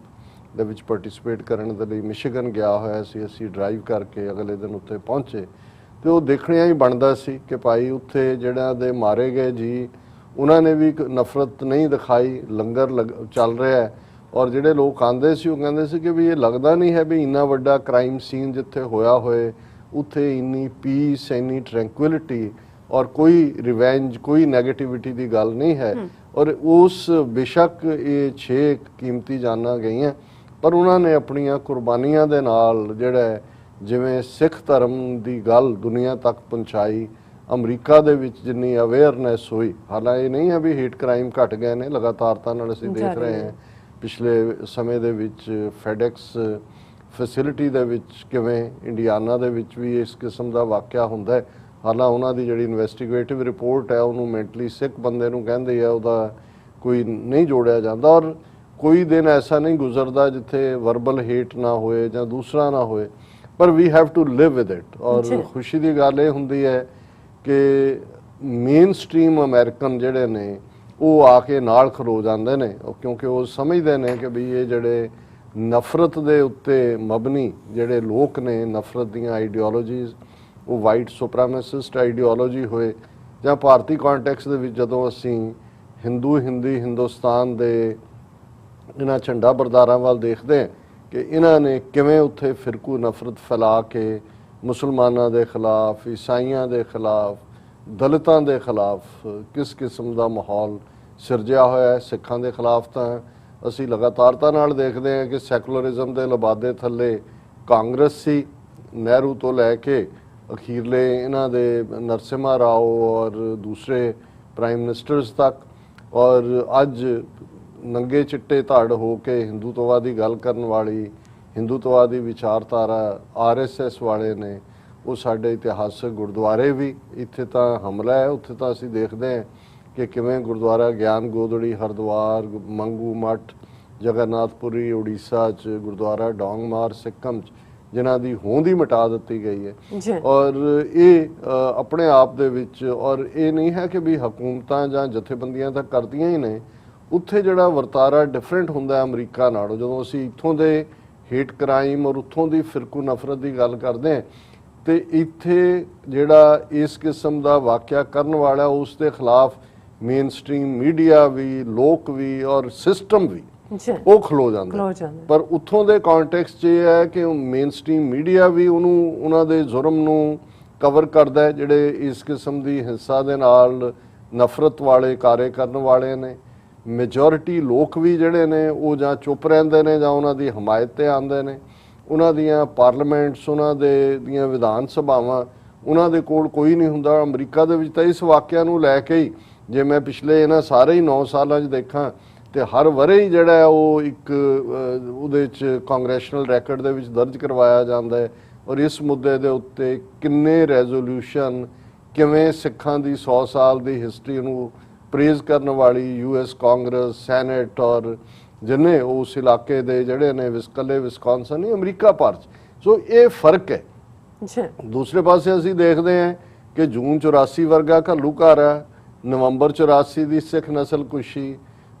ਦੇ ਵਿੱਚ ਪਾਰਟਿਸਿਪੇਟ ਕਰਨ ਦੇ ਲਈ ਮਿਸ਼ੀਗਨ ਗਿਆ ਹੋਇਆ ਸੀ। ਅਸੀਂ ਡਰਾਈਵ ਕਰਕੇ ਅਗਲੇ ਦਿਨ ਉੱਥੇ ਪਹੁੰਚੇ ਤੇ ਉਹ ਦੇਖਣਿਆ ਹੀ ਬਣਦਾ ਸੀ ਕਿ ਭਾਈ ਉੱਥੇ ਜਿਹੜਾ ਦੇ ਮਾਰੇ ਗਏ ਜੀ, ਉਹਨਾਂ ਨੇ ਵੀ ਨਫ਼ਰਤ ਨਹੀਂ ਦਿਖਾਈ, ਲੰਗਰ ਚੱਲ ਰਿਹਾ ਹੈ। ਔਰ ਜਿਹੜੇ ਲੋਕ ਆਉਂਦੇ ਸੀ ਉਹ ਕਹਿੰਦੇ ਸੀ ਕਿ ਵੀ ਇਹ ਲੱਗਦਾ ਨਹੀਂ ਹੈ ਵੀ ਇੰਨਾ ਵੱਡਾ ਕ੍ਰਾਈਮ ਸੀਨ ਜਿੱਥੇ ਹੋਇਆ ਹੋਏ ਉੱਥੇ ਇੰਨੀ ਪੀਸ, ਇੰਨੀ ਟ੍ਰੈਂਕੁਇਲਿਟੀ ਔਰ ਕੋਈ ਰਿਵੈਂਜ, ਕੋਈ ਨੈਗੇਟਿਵਿਟੀ ਦੀ ਗੱਲ ਨਹੀਂ ਹੈ। ਔਰ ਉਸ ਬੇਸ਼ੱਕ ਇਹ 6 ਕੀਮਤੀ ਜਾਨਾਂ ਗਈਆਂ, ਪਰ ਉਹਨਾਂ ਨੇ ਆਪਣੀਆਂ ਕੁਰਬਾਨੀਆਂ ਦੇ ਨਾਲ ਜਿਹੜਾ ਜਿਵੇਂ ਸਿੱਖ ਧਰਮ ਦੀ ਗੱਲ ਦੁਨੀਆ ਤੱਕ ਪਹੁੰਚਾਈ। ਅਮਰੀਕਾ ਦੇ ਵਿੱਚ ਜਿੰਨੀ ਅਵੇਅਰਨੈਸ ਹੋਈ, ਹਾਲਾਂਕਿ ਇਹ ਨਹੀਂ ਹੈ ਵੀ ਹੇਟ ਕ੍ਰਾਈਮ ਘਟ ਗਏ ਨੇ, ਲਗਾਤਾਰਤਾ ਨਾਲ ਅਸੀਂ ਦੇਖ ਰਹੇ ਹਾਂ ਪਿਛਲੇ ਸਮੇਂ ਦੇ ਵਿੱਚ ਫੈਡੈਕਸ ਫੈਸਿਲਿਟੀ ਦੇ ਵਿੱਚ ਕਿਵੇਂ ਇੰਡੀਆਨਾ ਦੇ ਵਿੱਚ ਵੀ ਇਸ ਕਿਸਮ ਦਾ ਵਾਕਿਆ ਹੁੰਦਾ ਹੈ। ਹਾਲਾਂਕਿ ਉਹਨਾਂ ਦੀ ਜਿਹੜੀ ਇਨਵੈਸਟੀਗੇਟਿਵ ਰਿਪੋਰਟ ਹੈ ਉਹਨੂੰ ਮੈਂਟਲੀ ਸਿੱਖ ਬੰਦੇ ਨੂੰ ਕਹਿੰਦੇ ਆ, ਉਹਦਾ ਕੋਈ ਨਹੀਂ ਜੋੜਿਆ ਜਾਂਦਾ। ਔਰ ਕੋਈ ਦਿਨ ਐਸਾ ਨਹੀਂ ਗੁਜ਼ਰਦਾ ਜਿੱਥੇ ਵਰਬਲ ਹੇਟ ਨਾ ਹੋਏ ਜਾਂ ਦੂਸਰਾ ਨਾ ਹੋਏ, ਪਰ we have to live with it. ਔਰ ਖੁਸ਼ੀ ਦੀ ਗੱਲ ਇਹ ਹੁੰਦੀ ਹੈ ਕਿ ਮੇਨ ਸਟ੍ਰੀਮ ਅਮਰੀਕਨ ਜਿਹੜੇ ਨੇ ਉਹ ਆ ਕੇ ਨਾਲ ਖਲੋ ਜਾਂਦੇ ਨੇ, ਕਿਉਂਕਿ ਉਹ ਸਮਝਦੇ ਨੇ ਕਿ ਵੀ ਇਹ ਜਿਹੜੇ ਨਫ਼ਰਤ ਦੇ ਉੱਤੇ ਮਬਨੀ ਜਿਹੜੇ ਲੋਕ ਨੇ, ਨਫ਼ਰਤ ਦੀਆਂ ਆਈਡੀਓਲੋਜੀਜ਼, ਉਹ ਵਾਈਟ ਸੁਪਰਾਮੈਸਿਸਟ ਆਈਡੀਓਲੋਜੀ ਹੋਏ ਜਾਂ ਭਾਰਤੀ ਕੰਟੈਕਸਟ ਦੇ ਵਿੱਚ ਜਦੋਂ ਅਸੀਂ ਹਿੰਦੁਸਤਾਨ ਦੇ ਇਹਨਾਂ ਝੰਡਾ ਬਰਦਾਰਾਂ ਵੱਲ ਦੇਖਦੇ ਹਾਂ ਕਿ ਇਹਨਾਂ ਨੇ ਕਿਵੇਂ ਉੱਥੇ ਫਿਰਕੂ ਨਫ਼ਰਤ ਫੈਲਾ ਕੇ ਮੁਸਲਮਾਨਾਂ ਦੇ ਖਿਲਾਫ, ਈਸਾਈਆਂ ਦੇ ਖਿਲਾਫ, ਦਲਿਤਾਂ ਦੇ ਖਿਲਾਫ ਕਿਸ ਕਿਸਮ ਦਾ ਮਾਹੌਲ ਸਿਰਜਿਆ ਹੋਇਆ ਹੈ। ਸਿੱਖਾਂ ਦੇ ਖਿਲਾਫ ਤਾਂ ਅਸੀਂ ਲਗਾਤਾਰਤਾ ਨਾਲ ਦੇਖਦੇ ਹਾਂ ਕਿ ਸੈਕੂਲਰਿਜ਼ਮ ਦੇ ਲਬਾਦੇ ਥੱਲੇ ਕਾਂਗਰਸ ਸੀ, ਨਹਿਰੂ ਤੋਂ ਲੈ ਕੇ ਅਖੀਰਲੇ ਇਹਨਾਂ ਦੇ ਨਰਸਿਮਹਾ ਰਾਓ ਔਰ ਦੂਸਰੇ ਪ੍ਰਾਈਮ ਮਿਨਿਸਟਰਸ ਤੱਕ। ਔਰ ਅੱਜ ਨੰਗੇ ਚਿੱਟੇ ਧੜ ਹੋ ਕੇ ਹਿੰਦੂਤਵਾਦ ਦੀ ਗੱਲ ਕਰਨ ਵਾਲੀ, ਹਿੰਦੂਤਵਾਦ ਦੀ ਵਿਚਾਰਧਾਰਾ RSS ਵਾਲੇ ਨੇ ਉਹ ਸਾਡੇ ਇਤਿਹਾਸਕ ਗੁਰਦੁਆਰੇ ਵੀ, ਇੱਥੇ ਤਾਂ ਹਮਲਾ ਹੈ, ਉੱਥੇ ਤਾਂ ਅਸੀਂ ਦੇਖਦੇ ਹਾਂ ਕਿ ਕਿਵੇਂ ਗੁਰਦੁਆਰਾ ਗਿਆਨ ਗੋਦੜੀ ਹਰਿਦੁਆਰ, ਮੰਗੂ ਮੱਠ, ਜਗਨਨਾਥਪੁਰੀ ਉੜੀਸਾ 'ਚ, ਗੁਰਦੁਆਰਾ ਡੋਂਗਮਾਰ ਸਿੱਕਮ 'ਚ, ਜਿਨ੍ਹਾਂ ਦੀ ਹੋਂਦ ਹੀ ਮਿਟਾ ਦਿੱਤੀ ਗਈ ਹੈ। ਔਰ ਇਹ ਆਪਣੇ ਆਪ ਦੇ ਵਿੱਚ, ਔਰ ਇਹ ਨਹੀਂ ਹੈ ਕਿ ਵੀ ਹਕੂਮਤਾਂ ਜਾਂ ਜਥੇਬੰਦੀਆਂ ਤਾਂ ਕਰਦੀਆਂ ਹੀ ਨੇ, ਉੱਥੇ ਜਿਹੜਾ ਵਰਤਾਰਾ ਡਿਫਰੈਂਟ ਹੁੰਦਾ ਹੈ ਅਮਰੀਕਾ ਨਾਲੋਂ। ਜਦੋਂ ਅਸੀਂ ਇੱਥੋਂ ਦੇ ਹੇਟ ਕ੍ਰਾਈਮ ਔਰ ਉੱਥੋਂ ਦੀ ਫਿਰਕੂ ਨਫ਼ਰਤ ਦੀ ਗੱਲ ਕਰਦੇ ਹਾਂ ਤੇ ਇੱਥੇ ਜਿਹੜਾ ਇਸ ਕਿਸਮ ਦਾ ਵਾਕਿਆ ਕਰਨ ਵਾਲਾ ਉਸ ਦੇ ਖਿਲਾਫ ਮੇਨ ਸਟ੍ਰੀਮ ਮੀਡੀਆ ਵੀ, ਲੋਕ ਵੀ ਔਰ ਸਿਸਟਮ ਵੀ ਉਹ ਖਲੋ ਜਾਂਦਾ। ਪਰ ਉੱਥੋਂ ਦੇ ਕੰਟੈਕਸਟ 'ਚ ਇਹ ਹੈ ਕਿ ਮੇਨ ਸਟ੍ਰੀਮ ਮੀਡੀਆ ਵੀ ਉਹਨਾਂ ਦੇ ਜ਼ੁਰਮ ਨੂੰ ਕਵਰ ਕਰਦਾ ਹੈ ਜਿਹੜੇ ਇਸ ਕਿਸਮ ਦੀ ਹਿੰਸਾ ਦੇ ਨਾਲ ਨਫ਼ਰਤ ਵਾਲੇ ਕਾਰੇ ਕਰਨ ਵਾਲੇ ਨੇ। ਮੈਜੋਰਿਟੀ ਲੋਕ ਵੀ ਜਿਹੜੇ ਨੇ ਉਹ ਜਾਂ ਚੁੱਪ ਰਹਿੰਦੇ ਨੇ ਜਾਂ ਉਹਨਾਂ ਦੀ ਹਮਾਇਤ 'ਤੇ ਆਉਂਦੇ ਨੇ। ਉਹਨਾਂ ਦੀਆਂ ਪਾਰਲੀਮੈਂਟਸ, ਉਹਨਾਂ ਦੀਆਂ ਵਿਧਾਨ ਸਭਾਵਾਂ, ਉਹਨਾਂ ਦੇ ਕੋਲ ਕੋਈ ਨਹੀਂ ਹੁੰਦਾ। ਅਮਰੀਕਾ ਦੇ ਵਿੱਚ ਤਾਂ ਇਸ ਵਾਕਿਆ ਨੂੰ ਲੈ ਕੇ ਹੀ, ਜੇ ਮੈਂ ਪਿਛਲੇ ਇਹਨਾਂ ਸਾਰੇ ਹੀ 9 ਸਾਲਾਂ 'ਚ ਦੇਖਾਂ ਤੇ ਹਰ ਵਰੇ ਹੀ ਜਿਹੜਾ ਉਹ ਇੱਕ ਉਹਦੇ 'ਚ ਕਾਂਗਰੈਸ਼ਨਲ ਰੈਕਡ ਦੇ ਵਿੱਚ ਦਰਜ ਕਰਵਾਇਆ ਜਾਂਦਾ ਹੈ। ਔਰ ਇਸ ਮੁੱਦੇ ਦੇ ਉੱਤੇ ਕਿੰਨੇ ਰੈਜ਼ੋਲੂਸ਼ਨ, ਕਿਵੇਂ ਸਿੱਖਾਂ ਦੀ 100 ਸਾਲ ਦੀ ਹਿਸਟਰੀ ਨੂੰ ਪ੍ਰੇਜ਼ ਕਰਨ ਵਾਲੀ US ਕਾਂਗਰਸ, ਸੈਨੇਟ ਔਰ ਜਿੰਨੇ ਉਸ ਇਲਾਕੇ ਦੇ ਜਿਹੜੇ ਨੇ ਇਕੱਲੇ ਵਿਸਕੌਨਸਨ ਨਹੀਂ, ਅਮਰੀਕਾ ਭਰ 'ਚ। ਸੋ ਇਹ ਫਰਕ ਹੈ। ਦੂਸਰੇ ਪਾਸੇ ਅਸੀਂ ਦੇਖਦੇ ਹਾਂ ਕਿ ਜੂਨ 84 ਵਰਗਾ ਘੱਲੂਘਾਰਾ ਹੈ, ਨਵੰਬਰ 84 ਦੀ ਸਿੱਖ ਨਸਲਕੁਸ਼ੀ,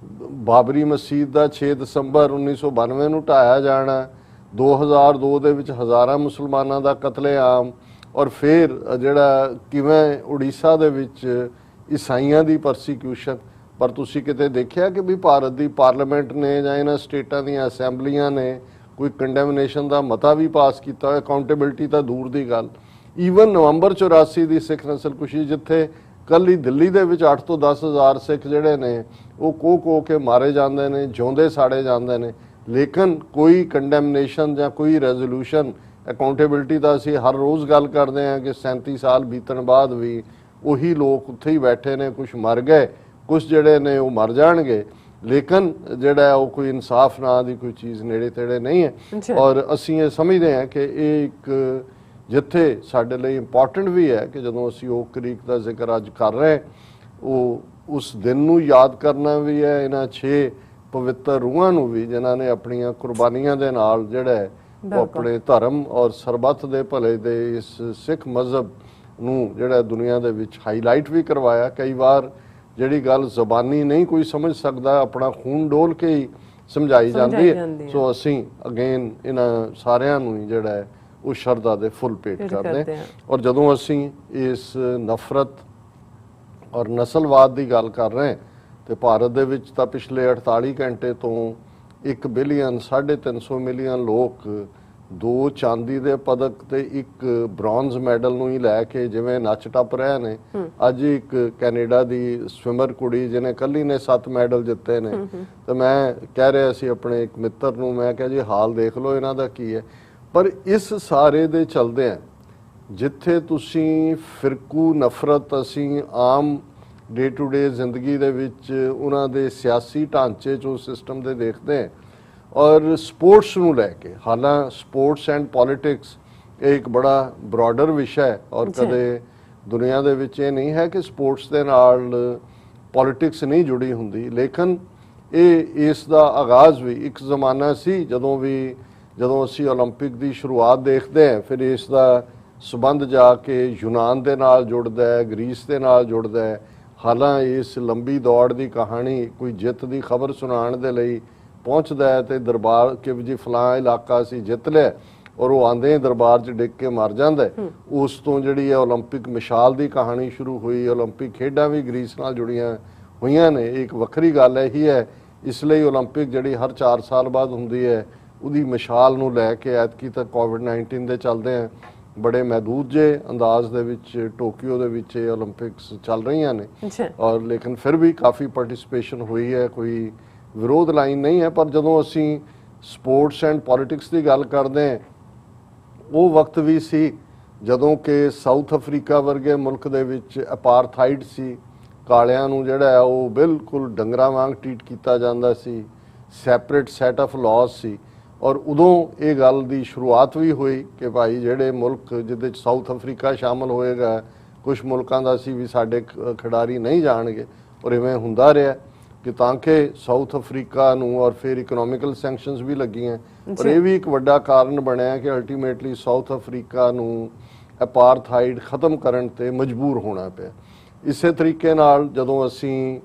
ਬਾਬਰੀ ਮਸਜਿਦ ਦਾ 6 ਦਸੰਬਰ 1992 ਨੂੰ ਢਾਇਆ ਜਾਣਾ, 2002 ਦੇ ਵਿੱਚ ਹਜ਼ਾਰਾਂ ਮੁਸਲਮਾਨਾਂ ਦਾ ਕਤਲੇਆਮ, ਔਰ ਫਿਰ ਜਿਹੜਾ ਕਿਵੇਂ ਉੜੀਸਾ ਦੇ ਵਿੱਚ ਈਸਾਈਆਂ ਦੀ ਪਰਸੀਕਿਊਸ਼ਨ। ਪਰ ਤੁਸੀਂ ਕਿਤੇ ਦੇਖਿਆ ਕਿ ਵੀ ਭਾਰਤ ਦੀ ਪਾਰਲੀਮੈਂਟ ਨੇ ਜਾਂ ਇਹਨਾਂ ਸਟੇਟਾਂ ਦੀਆਂ ਅਸੈਂਬਲੀਆਂ ਨੇ ਕੋਈ ਕੰਡੈਮਨੇਸ਼ਨ ਦਾ ਮਤਾ ਵੀ ਪਾਸ ਕੀਤਾ ਹੋਇਆ? ਅਕਾਊਂਟੇਬਿਲਟੀ ਤਾਂ ਦੂਰ ਦੀ ਗੱਲ। ਈਵਨ ਨਵੰਬਰ 84 ਦੀ ਸਿੱਖ ਨਸਲਕੁਸ਼ੀ, ਜਿੱਥੇ ਕੱਲ ਹੀ ਦਿੱਲੀ ਦੇ ਵਿੱਚ 8 ਤੋਂ 10 ਹਜ਼ਾਰ ਸਿੱਖ ਜਿਹੜੇ ਨੇ ਉਹ ਕੋਹ ਕੇ ਮਾਰੇ ਜਾਂਦੇ ਨੇ, ਜਿਉਂਦੇ ਸਾੜੇ ਜਾਂਦੇ ਨੇ, ਲੇਕਿਨ ਕੋਈ ਕੰਡੈਮਨੇਸ਼ਨ ਜਾਂ ਕੋਈ ਰੈਜ਼ੋਲੂਸ਼ਨ ਅਕਾਊਂਟੇਬਿਲਟੀ ਦਾ ਅਸੀਂ ਹਰ ਰੋਜ਼ ਗੱਲ ਕਰਦੇ ਹਾਂ ਕਿ 37 ਸਾਲ ਬੀਤਣ ਬਾਅਦ ਵੀ ਉਹੀ ਲੋਕ ਉੱਥੇ ਹੀ ਬੈਠੇ ਨੇ, ਕੁਝ ਮਰ ਗਏ, ਕੁਝ ਜਿਹੜੇ ਨੇ ਉਹ ਮਰ ਜਾਣਗੇ, ਲੇਕਿਨ ਜਿਹੜਾ ਹੈ ਉਹ ਕੋਈ ਇਨਸਾਫ ਨਾਂ ਦੀ ਕੋਈ ਚੀਜ਼ ਨੇੜੇ ਤੇੜੇ ਨਹੀਂ ਹੈ। ਔਰ ਅਸੀਂ ਇਹ ਸਮਝਦੇ ਹਾਂ ਕਿ ਇਹ ਇੱਕ ਜਿੱਥੇ ਸਾਡੇ ਲਈ ਇੰਪੋਰਟੈਂਟ ਵੀ ਹੈ ਕਿ ਜਦੋਂ ਅਸੀਂ ਓਕ ਕ੍ਰੀਕ ਦਾ ਜ਼ਿਕਰ ਅੱਜ ਕਰ ਰਹੇ ਉਹ ਉਸ ਦਿਨ ਨੂੰ ਯਾਦ ਕਰਨਾ ਵੀ ਹੈ, ਇਹਨਾਂ 6 ਪਵਿੱਤਰ ਰੂਹਾਂ ਨੂੰ ਵੀ ਜਿਨ੍ਹਾਂ ਨੇ ਆਪਣੀਆਂ ਕੁਰਬਾਨੀਆਂ ਦੇ ਨਾਲ ਜਿਹੜਾ ਹੈ ਉਹ ਆਪਣੇ ਧਰਮ ਔਰ ਸਰਬੱਤ ਦੇ ਭਲੇ ਦੇ ਇਸ ਸਿੱਖ ਮਜ਼ਹਬ ਨੂੰ ਜਿਹੜਾ ਦੁਨੀਆ ਦੇ ਵਿੱਚ ਹਾਈਲਾਈਟ ਵੀ ਕਰਵਾਇਆ। ਕਈ ਵਾਰ ਜਿਹੜੀ ਗੱਲ ਜ਼ਬਾਨੀ ਨਹੀਂ ਕੋਈ ਸਮਝ ਸਕਦਾ, ਆਪਣਾ ਖੂਨ ਡੋਲ ਕੇ ਹੀ ਸਮਝਾਈ ਜਾਂਦੀ ਹੈ। ਸੋ ਅਸੀਂ ਅਗੇਨ ਇਹਨਾਂ ਸਾਰਿਆਂ ਨੂੰ ਹੀ ਜਿਹੜਾ ਹੈ ਉਹ ਸ਼ਰਧਾ ਦੇ ਫੁੱਲ ਭੇਟ ਕਰਦੇ ਹਾਂ। ਔਰ ਜਦੋਂ ਅਸੀਂ ਇਸ ਨਫ਼ਰਤ ਔਰ ਨਸਲਵਾਦ ਦੀ ਗੱਲ ਕਰ ਰਹੇ ਹਾਂ ਤੇ ਭਾਰਤ ਦੇ ਵਿੱਚ ਤਾਂ ਪਿਛਲੇ 48 ਘੰਟੇ ਤੋਂ 1 ਬਿਲੀਅਨ 350 ਮਿਲੀਅਨ ਲੋਕ 2 ਚਾਂਦੀ ਦੇ ਪਦਕ ਤੇ 1 ਬ੍ਰੌਂਜ਼ ਮੈਡਲ ਨੂੰ ਹੀ ਲੈ ਕੇ ਜਿਵੇਂ ਨੱਚ ਟੱਪ ਰਹੇ ਨੇ। ਅੱਜ ਇੱਕ ਕੈਨੇਡਾ ਦੀ ਸਵਿਮਰ ਕੁੜੀ ਜਿਹਨੇ ਕੱਲੀ ਨੇ 7 ਮੈਡਲ ਜਿੱਤੇ ਨੇ, ਤੇ ਮੈਂ ਕਹਿ ਰਿਹਾ ਸੀ ਆਪਣੇ ਇੱਕ ਮਿੱਤਰ ਨੂੰ, ਮੈਂ ਕਿਹਾ ਜੀ ਹਾਲ ਦੇਖ ਲਓ ਇਹਨਾਂ ਦਾ ਕੀ ਹੈ। ਪਰ ਇਸ ਸਾਰੇ ਦੇ ਚਲਦੇ ਆ ਜਿੱਥੇ ਤੁਸੀਂ ਫਿਰਕੂ ਨਫ਼ਰਤ ਅਸੀਂ ਆਮ ਡੇ ਟੂ ਡੇ ਜ਼ਿੰਦਗੀ ਦੇ ਵਿੱਚ ਉਹਨਾਂ ਦੇ ਸਿਆਸੀ ਢਾਂਚੇ 'ਚ ਉਸ ਸਿਸਟਮ ਦੇ ਦੇਖਦੇ ਹਾਂ, ਔਰ ਸਪੋਰਟਸ ਨੂੰ ਲੈ ਕੇ, ਹਾਲਾਂ ਸਪੋਰਟਸ ਐਂਡ ਪੋਲਿਟਿਕਸ ਇਹ ਇੱਕ ਬੜਾ ਬ੍ਰੌਡਰ ਵਿਸ਼ਾ ਹੈ ਔਰ ਕਦੇ ਦੁਨੀਆ ਦੇ ਵਿੱਚ ਇਹ ਨਹੀਂ ਹੈ ਕਿ ਸਪੋਰਟਸ ਦੇ ਨਾਲ ਪੋਲਿਟਿਕਸ ਨਹੀਂ ਜੁੜੀ ਹੁੰਦੀ, ਲੇਕਿਨ ਇਹ ਇਸ ਦਾ ਆਗਾਜ਼ ਵੀ ਇੱਕ ਜ਼ਮਾਨਾ ਸੀ ਜਦੋਂ ਅਸੀਂ ਓਲੰਪਿਕ ਦੀ ਸ਼ੁਰੂਆਤ ਦੇਖਦੇ ਹਾਂ, ਫਿਰ ਇਸ ਦਾ ਸਬੰਧ ਜਾ ਕੇ ਯੂਨਾਨ ਦੇ ਨਾਲ ਜੁੜਦਾ ਹੈ, ਗ੍ਰੀਸ ਦੇ ਨਾਲ ਜੁੜਦਾ ਹੈ। ਹਾਲਾਂ ਇਸ ਲੰਬੀ ਦੌੜ ਦੀ ਕਹਾਣੀ ਕੋਈ ਜਿੱਤ ਦੀ ਖਬਰ ਸੁਣਾਉਣ ਦੇ ਲਈ ਪਹੁੰਚਦਾ ਹੈ ਤੇ ਦਰਬਾਰ ਕਿ ਜੀ ਫਲਾਂ ਇਲਾਕਾ ਅਸੀਂ ਜਿੱਤ ਲਿਆ ਔਰ ਉਹ ਆਂਦੇ ਦਰਬਾਰ 'ਚ ਡਿੱਗ ਕੇ ਮਰ ਜਾਂਦਾ। ਉਸ ਤੋਂ ਜਿਹੜੀ ਹੈ ਓਲੰਪਿਕ ਮਿਸਾਲ ਦੀ ਕਹਾਣੀ ਸ਼ੁਰੂ ਹੋਈ। ਓਲੰਪਿਕ ਖੇਡਾਂ ਵੀ ਗ੍ਰੀਸ ਨਾਲ ਜੁੜੀਆਂ ਹੋਈਆਂ ਨੇ। ਇੱਕ ਵੱਖਰੀ ਗੱਲ ਇਹੀ ਹੈ, ਇਸ ਲਈ ਓਲੰਪਿਕ ਜਿਹੜੀ ਹਰ 4 ਸਾਲ ਬਾਅਦ ਹੁੰਦੀ ਹੈ ਉਹਦੀ ਮਿਸਾਲ ਨੂੰ ਲੈ ਕੇ ਐਤਕੀ ਤਾਂ ਕੋਵਿਡ-19 ਦੇ ਚੱਲਦੇ ਆ ਬੜੇ ਮਹਿਦੂਦ ਜੇ ਅੰਦਾਜ਼ ਦੇ ਵਿੱਚ ਟੋਕੀਓ ਦੇ ਵਿੱਚ ਇਹ ਓਲੰਪਿਕਸ ਚੱਲ ਰਹੀਆਂ ਨੇ ਔਰ ਲੇਕਿਨ ਫਿਰ ਵੀ ਕਾਫੀ ਪਾਰਟਿਸਿਪੇਸ਼ਨ ਹੋਈ ਹੈ, ਕੋਈ ਵਿਰੋਧ ਲਾਈਨ ਨਹੀਂ ਹੈ। ਪਰ ਜਦੋਂ ਅਸੀਂ ਸਪੋਰਟਸ ਐਂਡ ਪੋਲਿਟਿਕਸ ਦੀ ਗੱਲ ਕਰਦੇ ਹਾਂ, ਉਹ ਵਕਤ ਵੀ ਸੀ ਜਦੋਂ ਕਿ ਸਾਊਥ ਅਫਰੀਕਾ ਵਰਗੇ ਮੁਲਕ ਦੇ ਵਿੱਚ ਅਪਾਰਥਾਈਡ ਸੀ, ਕਾਲਿਆਂ ਨੂੰ ਜਿਹੜਾ ਹੈ ਉਹ ਬਿਲਕੁਲ ਡੰਗਰਾਂ ਵਾਂਗ ਟ੍ਰੀਟ ਕੀਤਾ ਜਾਂਦਾ ਸੀ, ਸੈਪਰੇਟ ਸੈਟ ਆਫ ਲਾਜ਼ ਸੀ। ਔਰ ਉਦੋਂ ਇਹ ਗੱਲ ਦੀ ਸ਼ੁਰੂਆਤ ਵੀ ਹੋਈ ਕਿ ਭਾਈ ਜਿਹੜੇ ਮੁਲਕ ਜਿਹਦੇ 'ਚ ਸਾਊਥ ਅਫਰੀਕਾ ਸ਼ਾਮਲ ਹੋਏਗਾ, ਕੁਝ ਮੁਲਕਾਂ ਦਾ ਸੀ ਵੀ ਸਾਡੇ ਖਿਡਾਰੀ ਨਹੀਂ ਜਾਣਗੇ ਔਰ ਇਵੇਂ ਹੁੰਦਾ ਰਿਹਾ ਕਿ ਤਾਂ ਕਿ ਸਾਊਥ ਅਫਰੀਕਾ ਨੂੰ ਔਰ ਫਿਰ ਇਕਨੋਮਿਕਲ ਸੈਂਕਸ਼ਨਸ ਵੀ ਲੱਗੀਆਂ ਔਰ ਇਹ ਵੀ ਇੱਕ ਵੱਡਾ ਕਾਰਨ ਬਣਿਆ ਕਿ ਅਲਟੀਮੇਟਲੀ ਸਾਊਥ ਅਫਰੀਕਾ ਨੂੰ ਅਪਾਰਥਾਈਡ ਖਤਮ ਕਰਨ ਤੇ ਮਜਬੂਰ ਹੋਣਾ ਪਿਆ। ਇਸੇ ਤਰੀਕੇ ਨਾਲ ਜਦੋਂ ਅਸੀਂ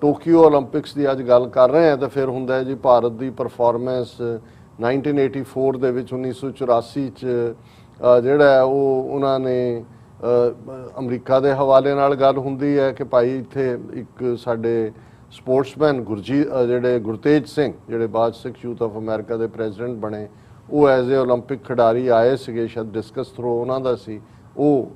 ਟੋਕੀਓ ਓਲੰਪਿਕਸ ਦੀ ਅੱਜ ਗੱਲ ਕਰ ਰਹੇ ਹਾਂ ਤਾਂ ਫਿਰ ਹੁੰਦਾ ਹੈ ਜੀ ਭਾਰਤ ਦੀ ਪਰਫਾਰਮੈਂਸ 1984 ਦੇ ਵਿੱਚ 1984 'ਚ ਜਿਹੜਾ ਉਹ ਉਹਨਾਂ ਨੇ ਅਮਰੀਕਾ ਦੇ ਹਵਾਲੇ ਨਾਲ ਗੱਲ ਹੁੰਦੀ ਹੈ ਕਿ ਭਾਈ ਇੱਥੇ ਇੱਕ ਸਾਡੇ ਸਪੋਰਟਸਮੈਨ ਜਿਹੜੇ ਗੁਰਤੇਜ ਸਿੰਘ ਜਿਹੜੇ ਬਾਅਦ ਸਿੱਖ ਯੂਥ ਆਫ ਅਮਰੀਕਾ ਦੇ ਪ੍ਰੈਜ਼ੀਡੈਂਟ ਬਣੇ, ਉਹ ਐਜ਼ ਏ ਓਲੰਪਿਕ ਖਿਡਾਰੀ ਆਏ ਸੀਗੇ, ਸ਼ਾਇਦ ਡਿਸਕਸ ਥਰੋ ਉਹਨਾਂ ਦਾ ਸੀ। ਉਹ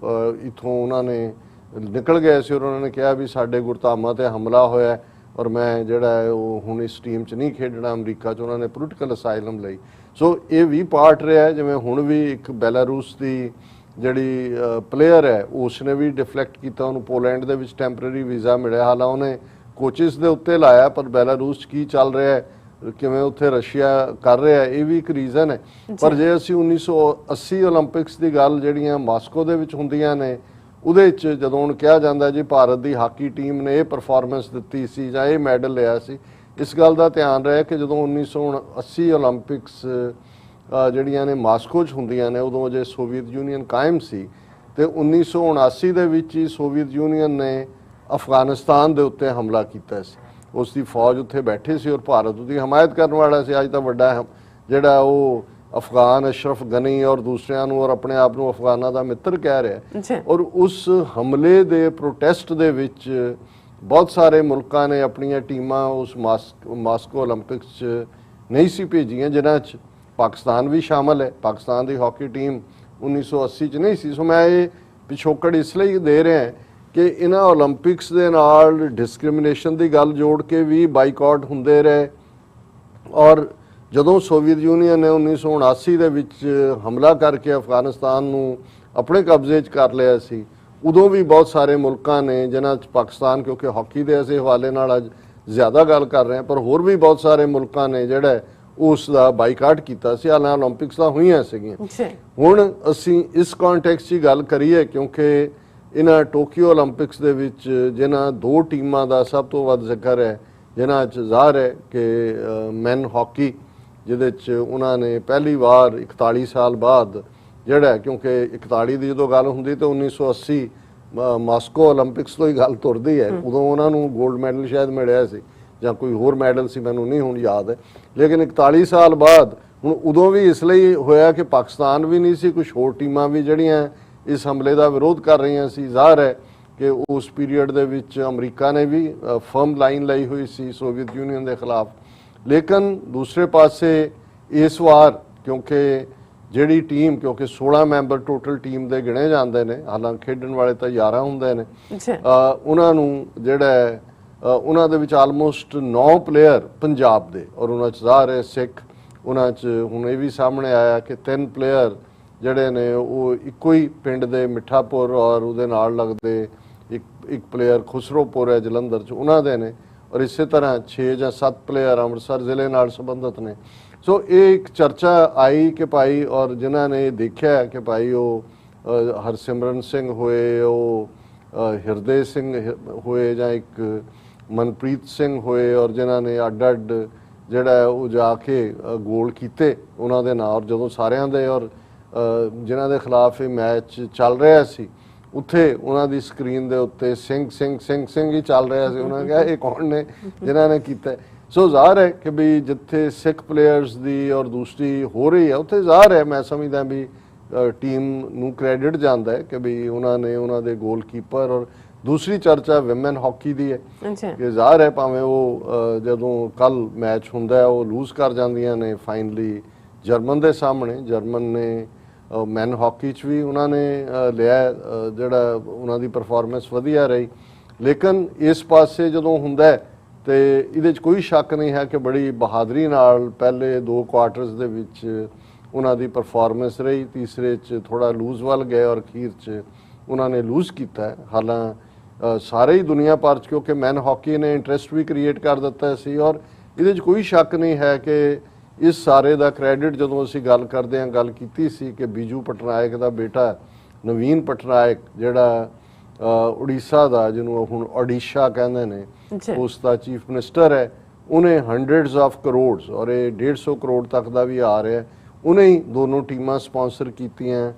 ਇੱਥੋਂ ਉਹਨਾਂ ਨੇ ਨਿਕਲ ਗਏ ਸੀ ਔਰ ਉਹਨਾਂ ਨੇ ਕਿਹਾ ਵੀ ਸਾਡੇ ਗੁਰਧਾਮਾਂ ਤੇ ਹਮਲਾ ਹੋਇਆ ਔਰ ਮੈਂ ਜਿਹੜਾ ਹੈ ਉਹ ਹੁਣ ਇਸ ਟੀਮ 'ਚ ਨਹੀਂ ਖੇਡਣਾ ਅਮਰੀਕਾ 'ਚ। ਉਹਨਾਂ ਨੇ ਪੋਲੀਟੀਕਲ ਅਸਾਈਲਮ ਲਈ। ਸੋ ਇਹ ਵੀ ਪਾਰਟ ਰਿਹਾ, ਜਿਵੇਂ ਹੁਣ ਵੀ ਇੱਕ ਬੈਲਾਰੂਸ ਦੀ ਜਿਹੜੀ ਪਲੇਅਰ ਹੈ ਉਸ ਨੇ ਵੀ ਡਿਫਲੈਕਟ ਕੀਤਾ, ਉਹਨੂੰ ਪੋਲੈਂਡ ਦੇ ਵਿੱਚ ਟੈਂਪਰੇਰੀ ਵੀਜ਼ਾ ਮਿਲਿਆ, ਹਾਲਾਂ ਉਹਨੇ ਕੋਚਿਸ ਦੇ ਉੱਤੇ ਲਾਇਆ, ਪਰ ਬੈਲਾਰੂਸ 'ਚ ਕੀ ਚੱਲ ਰਿਹਾ ਹੈ, ਕਿਵੇਂ ਉੱਥੇ ਰਸ਼ੀਆ ਕਰ ਰਿਹਾ, ਇਹ ਵੀ ਇੱਕ ਰੀਜ਼ਨ ਹੈ। ਪਰ ਜੇ ਅਸੀਂ 1980 ਓਲੰਪਿਕਸ ਦੀ ਗੱਲ ਜਿਹੜੀਆਂ ਮਾਸਕੋ ਦੇ ਵਿੱਚ ਹੁੰਦੀਆਂ ਨੇ ਉਹਦੇ 'ਚ ਜਦੋਂ ਹੁਣ ਕਿਹਾ ਜਾਂਦਾ ਜੀ ਭਾਰਤ ਦੀ ਹਾਕੀ ਟੀਮ ਨੇ ਇਹ ਪਰਫਾਰਮੈਂਸ ਦਿੱਤੀ ਸੀ ਜਾਂ ਇਹ ਮੈਡਲ ਲਿਆ ਸੀ, ਇਸ ਗੱਲ ਦਾ ਧਿਆਨ ਰਿਹਾ ਕਿ ਜਦੋਂ 1980 ਓਲੰਪਿਕਸ ਜਿਹੜੀਆਂ ਨੇ ਮਾਸਕੋ 'ਚ ਹੁੰਦੀਆਂ ਨੇ ਉਦੋਂ ਜੇ ਸੋਵੀਅਤ ਯੂਨੀਅਨ ਕਾਇਮ ਸੀ ਤੇ 1979 ਦੇ ਵਿੱਚ ਹੀ ਸੋਵੀਅਤ ਯੂਨੀਅਨ ਨੇ ਅਫਗਾਨਿਸਤਾਨ ਦੇ ਉੱਤੇ ਹਮਲਾ ਕੀਤਾ ਸੀ। ਉਸ ਦੀ ਫੌਜ ਉੱਥੇ ਬੈਠੀ ਸੀ ਔਰ ਭਾਰਤ ਉਹਦੀ ਹਮਾਇਤ ਕਰਨ ਵਾਲਾ ਸੀ। ਅੱਜ ਤਾਂ ਵੱਡਾ ਜਿਹੜਾ ਉਹ ਅਫਗਾਨ ਅਸ਼ਰਫ ਗਨੀ ਔਰ ਦੂਸਰਿਆਂ ਨੂੰ ਔਰ ਆਪਣੇ ਆਪ ਨੂੰ ਅਫਗਾਨਾਂ ਦਾ ਮਿੱਤਰ ਕਹਿ ਰਿਹਾ ਔਰ ਉਸ ਹਮਲੇ ਦੇ ਪ੍ਰੋਟੈਸਟ ਦੇ ਵਿੱਚ ਬਹੁਤ ਸਾਰੇ ਮੁਲਕਾਂ ਨੇ ਆਪਣੀਆਂ ਟੀਮਾਂ ਉਸ ਮਾਸਕੋ ਓਲੰਪਿਕਸ 'ਚ ਨਹੀਂ ਸੀ ਭੇਜੀਆਂ, ਜਿਨ੍ਹਾਂ 'ਚ ਪਾਕਿਸਤਾਨ ਵੀ ਸ਼ਾਮਲ ਹੈ। ਪਾਕਿਸਤਾਨ ਦੀ ਹਾਕੀ ਟੀਮ 1980 'ਚ ਨਹੀਂ ਸੀ। ਸੋ ਮੈਂ ਇਹ ਪਿਛੋਕੜ ਇਸ ਲਈ ਦੇ ਰਿਹਾ ਕਿ ਇਹਨਾਂ ਓਲੰਪਿਕਸ ਦੇ ਨਾਲ ਡਿਸਕ੍ਰਿਮੀਨੇਸ਼ਨ ਦੀ ਗੱਲ ਜੋੜ ਕੇ ਵੀ ਬਾਈਕਾਟ ਹੁੰਦੇ ਰਹੇ ਔਰ ਜਦੋਂ ਸੋਵੀਅਤ ਯੂਨੀਅਨ ਨੇ 1979 ਦੇ ਵਿੱਚ ਹਮਲਾ ਕਰਕੇ ਅਫਗਾਨਿਸਤਾਨ ਨੂੰ ਆਪਣੇ ਕਬਜ਼ੇ 'ਚ ਕਰ ਲਿਆ ਸੀ, ਉਦੋਂ ਵੀ ਬਹੁਤ ਸਾਰੇ ਮੁਲਕਾਂ ਨੇ, ਜਿਨ੍ਹਾਂ 'ਚ ਪਾਕਿਸਤਾਨ, ਕਿਉਂਕਿ ਹਾਕੀ ਦੇ ਅਸੀਂ ਹਵਾਲੇ ਨਾਲ ਅੱਜ ਜ਼ਿਆਦਾ ਗੱਲ ਕਰ ਰਹੇ ਹਾਂ, ਪਰ ਹੋਰ ਵੀ ਬਹੁਤ ਸਾਰੇ ਮੁਲਕਾਂ ਨੇ ਜਿਹੜਾ ਉਸ ਦਾ ਬਾਈਕਾਟ ਕੀਤਾ ਸੀ। ਹਾਲਾਂ ਓਲੰਪਿਕਸ ਤਾਂ ਹੋਈਆਂ ਸੀਗੀਆਂ। ਹੁਣ ਅਸੀਂ ਇਸ ਕੰਟੈਕਸਟ 'ਚ ਗੱਲ ਕਰੀਏ, ਕਿਉਂਕਿ ਇਹਨਾਂ ਟੋਕੀਓ ਓਲੰਪਿਕਸ ਦੇ ਵਿੱਚ ਜਿਨ੍ਹਾਂ 2 ਟੀਮਾਂ ਦਾ ਸਭ ਤੋਂ ਵੱਧ ਜ਼ਿਕਰ ਹੈ, ਜਿਨ੍ਹਾਂ 'ਚ ਜ਼ਾਹਰ ਹੈ ਕਿ ਮੈਨ ਹਾਕੀ, ਜਿਹਦੇ 'ਚ ਉਹਨਾਂ ਨੇ ਪਹਿਲੀ ਵਾਰ 41 ਸਾਲ ਬਾਅਦ ਜਿਹੜਾ, ਕਿਉਂਕਿ 41 ਦੀ ਜਦੋਂ ਗੱਲ ਹੁੰਦੀ ਤਾਂ 1980 ਮਾਸਕੋ ਓਲੰਪਿਕਸ ਤੋਂ ਹੀ ਗੱਲ ਤੁਰਦੀ ਹੈ, ਉਦੋਂ ਉਹਨਾਂ ਨੂੰ 골ਡ ਮੈਡਲ ਸ਼ਾਇਦ ਮਿਲਿਆ ਸੀ ਜਾਂ ਕੋਈ ਹੋਰ ਮੈਡਲ ਸੀ, ਮੈਨੂੰ ਨਹੀਂ ਹੁਣ ਯਾਦ ਹੈ। ਲੇਕਿਨ 41 ਸਾਲ ਬਾਅਦ ਹੁਣ ਉਦੋਂ ਵੀ ਇਸ ਲਈ ਹੋਇਆ ਕਿ ਪਾਕਿਸਤਾਨ ਵੀ ਨਹੀਂ ਸੀ, ਕੁਝ ਹੋਰ ਟੀਮਾਂ ਵੀ ਜਿਹੜੀਆਂ ਇਸ ਹਮਲੇ ਦਾ ਵਿਰੋਧ ਕਰ ਰਹੀਆਂ ਸੀ। ਜ਼ਾਹਰ ਹੈ ਕਿ ਉਸ ਪੀਰੀਅਡ ਦੇ ਵਿੱਚ ਅਮਰੀਕਾ ਨੇ ਵੀ ਫਰਮ ਲਾਈਨ ਲਈ ਹੋਈ ਸੀ ਸੋਵੀਅਤ ਯੂਨੀਅਨ ਦੇ ਖਿਲਾਫ। ਲੇਕਿਨ ਦੂਸਰੇ ਪਾਸੇ ਇਸ ਵਾਰ ਕਿਉਂਕਿ ਜਿਹੜੀ ਟੀਮ, ਕਿਉਂਕਿ 16 ਮੈਂਬਰ ਟੋਟਲ ਟੀਮ ਦੇ ਗਿਣੇ ਜਾਂਦੇ ਨੇ, ਹਾਲਾਂਕਿ ਖੇਡਣ ਵਾਲੇ ਤਾਂ 11 ਹੁੰਦੇ ਨੇ, ਉਹਨਾਂ ਨੂੰ ਜਿਹੜਾ ਉਹਨਾਂ ਦੇ ਵਿੱਚ ਆਲਮੋਸਟ 9 ਪਲੇਅਰ ਪੰਜਾਬ ਦੇ, ਔਰ ਉਹਨਾਂ 'ਚ ਜ਼ਾਹਰ ਹੈ ਸਿੱਖ, ਉਹਨਾਂ 'ਚ ਹੁਣ ਇਹ ਵੀ ਸਾਹਮਣੇ ਆਇਆ ਕਿ 3 ਪਲੇਅਰ ਜਿਹੜੇ ਨੇ ਉਹ ਇੱਕੋ ਹੀ ਪਿੰਡ ਦੇ ਮਿੱਠਾਪੁਰ ਔਰ ਉਹਦੇ ਨਾਲ ਲੱਗਦੇ ਇੱਕ ਪਲੇਅਰ ਖੁਸਰੋਪੁਰ ਹੈ ਜਲੰਧਰ 'ਚ, ਉਹਨਾਂ ਦੇ ਨੇ, ਔਰ ਇਸੇ ਤਰ੍ਹਾਂ 6 ਜਾਂ 7 ਪਲੇਅਰ ਅੰਮ੍ਰਿਤਸਰ ਜ਼ਿਲ੍ਹੇ ਨਾਲ ਸੰਬੰਧਿਤ ਨੇ। ਸੋ ਇਹ ਇੱਕ ਚਰਚਾ ਆਈ ਕਿ ਭਾਈ, ਔਰ ਜਿਨ੍ਹਾਂ ਨੇ ਦੇਖਿਆ ਕਿ ਭਾਈ ਉਹ ਹਰਸਿਮਰਨ ਸਿੰਘ ਹੋਏ, ਉਹ ਹਿਰਦੇ ਸਿੰਘ ਹੋਏ, ਜਾਂ ਇੱਕ ਮਨਪ੍ਰੀਤ ਸਿੰਘ ਹੋਏ, ਔਰ ਜਿਨ੍ਹਾਂ ਨੇ ਅੱਡ ਜਿਹੜਾ ਉਹ ਜਾ ਕੇ ਗੋਲ ਕੀਤੇ ਉਹਨਾਂ ਦੇ ਨਾਲ, ਜਦੋਂ ਸਾਰਿਆਂ ਦੇ ਔਰ ਜਿਨ੍ਹਾਂ ਦੇ ਖਿਲਾਫ ਇਹ ਮੈਚ ਚੱਲ ਰਿਹਾ ਸੀ ਉੱਥੇ ਉਹਨਾਂ ਦੀ ਸਕਰੀਨ ਦੇ ਉੱਤੇ ਸਿੰਘ ਹੀ ਚੱਲ ਰਿਹਾ ਸੀ। ਉਹਨਾਂ ਨੇ ਕਿਹਾ ਇਹ ਕੌਣ ਨੇ ਜਿਨ੍ਹਾਂ ਨੇ ਕੀਤਾ। ਸੋ ਜ਼ਾਹਰ ਹੈ ਕਿ ਵੀ ਜਿੱਥੇ ਸਿੱਖ ਪਲੇਅਰਸ ਦੀ ਔਰ ਦੂਸਰੀ ਹੋ ਰਹੀ ਹੈ, ਉੱਥੇ ਜ਼ਾਹਰ ਹੈ ਮੈਂ ਸਮਝਦਾ ਵੀ ਟੀਮ ਨੂੰ ਕ੍ਰੈਡਿਟ ਜਾਂਦਾ ਹੈ ਕਿ ਵੀ ਉਹਨਾਂ ਨੇ ਉਹਨਾਂ ਦੇ ਗੋਲਕੀਪਰ। ਔਰ ਦੂਸਰੀ ਚਰਚਾ ਵਿਮਨ ਹਾਕੀ ਦੀ ਹੈ ਕਿ ਜ਼ਾਹਰ ਹੈ ਭਾਵੇਂ ਉਹ ਜਦੋਂ ਕੱਲ ਮੈਚ ਹੁੰਦਾ ਉਹ ਲੂਜ਼ ਕਰ ਜਾਂਦੀਆਂ ਨੇ ਫਾਈਨਲੀ ਜਰਮਨ ਦੇ ਸਾਹਮਣੇ। ਜਰਮਨ ਨੇ ਮੈਨ ਹਾਕੀ 'ਚ ਵੀ ਉਹਨਾਂ ਨੇ ਲਿਆ, ਜਿਹੜਾ ਉਹਨਾਂ ਦੀ ਪਰਫਾਰਮੈਂਸ ਵਧੀਆ ਰਹੀ। ਲੇਕਿਨ ਇਸ ਪਾਸੇ ਜਦੋਂ ਹੁੰਦਾ ਤੇ ਇਹਦੇ 'ਚ ਕੋਈ ਸ਼ੱਕ ਨਹੀਂ ਹੈ ਕਿ ਬੜੀ ਬਹਾਦਰੀ ਨਾਲ ਪਹਿਲੇ 2 ਕੁਆਰਟਰਸ ਦੇ ਵਿੱਚ ਉਹਨਾਂ ਦੀ ਪਰਫਾਰਮੈਂਸ ਰਹੀ। ਤੀਸਰੇ 'ਚ ਥੋੜਾ ਲੂਜ਼ ਵੱਲ ਗਏ ਔਰ ਅਖੀਰ 'ਚ ਉਹਨਾਂ ਨੇ ਲੂਜ਼ ਕੀਤਾ। ਹਾਲਾਂ ਸਾਰੇ ਹੀ ਦੁਨੀਆ ਭਰ 'ਚ, ਕਿਉਂਕਿ ਮੈਨ ਹਾਕੀ ਨੇ ਇੰਟਰਸਟ ਵੀ ਕ੍ਰੀਏਟ ਕਰ ਦਿੱਤਾ ਸੀ, ਔਰ ਇਹਦੇ 'ਚ ਕੋਈ ਸ਼ੱਕ ਨਹੀਂ ਹੈ ਕਿ ਇਸ ਸਾਰੇ ਦਾ ਕ੍ਰੈਡਿਟ, ਜਦੋਂ ਅਸੀਂ ਗੱਲ ਕਰਦੇ ਹਾਂ, ਗੱਲ ਕੀਤੀ ਸੀ ਕਿ ਬੀਜੂ ਪਟਨਾਇਕ ਦਾ ਬੇਟਾ ਨਵੀਨ ਪਟਨਾਇਕ, ਜਿਹੜਾ ਉੜੀਸਾ ਦਾ, ਜਿਹਨੂੰ ਹੁਣ ਓਡੀਸ਼ਾ ਕਹਿੰਦੇ ਨੇ, ਉਸ ਦਾ ਚੀਫ ਮਿਨਿਸਟਰ ਹੈ, ਉਹਨੇ ਹੰਡਰਡਸ ਆਫ ਕਰੋੜਸ, ਔਰ ਇਹ 150 ਕਰੋੜ ਤੱਕ ਦਾ ਵੀ ਆ ਰਿਹਾ, ਉਹਨੇ ਹੀ ਦੋਨੋਂ ਟੀਮਾਂ ਸਪਾਂਸਰ ਕੀਤੀਆਂ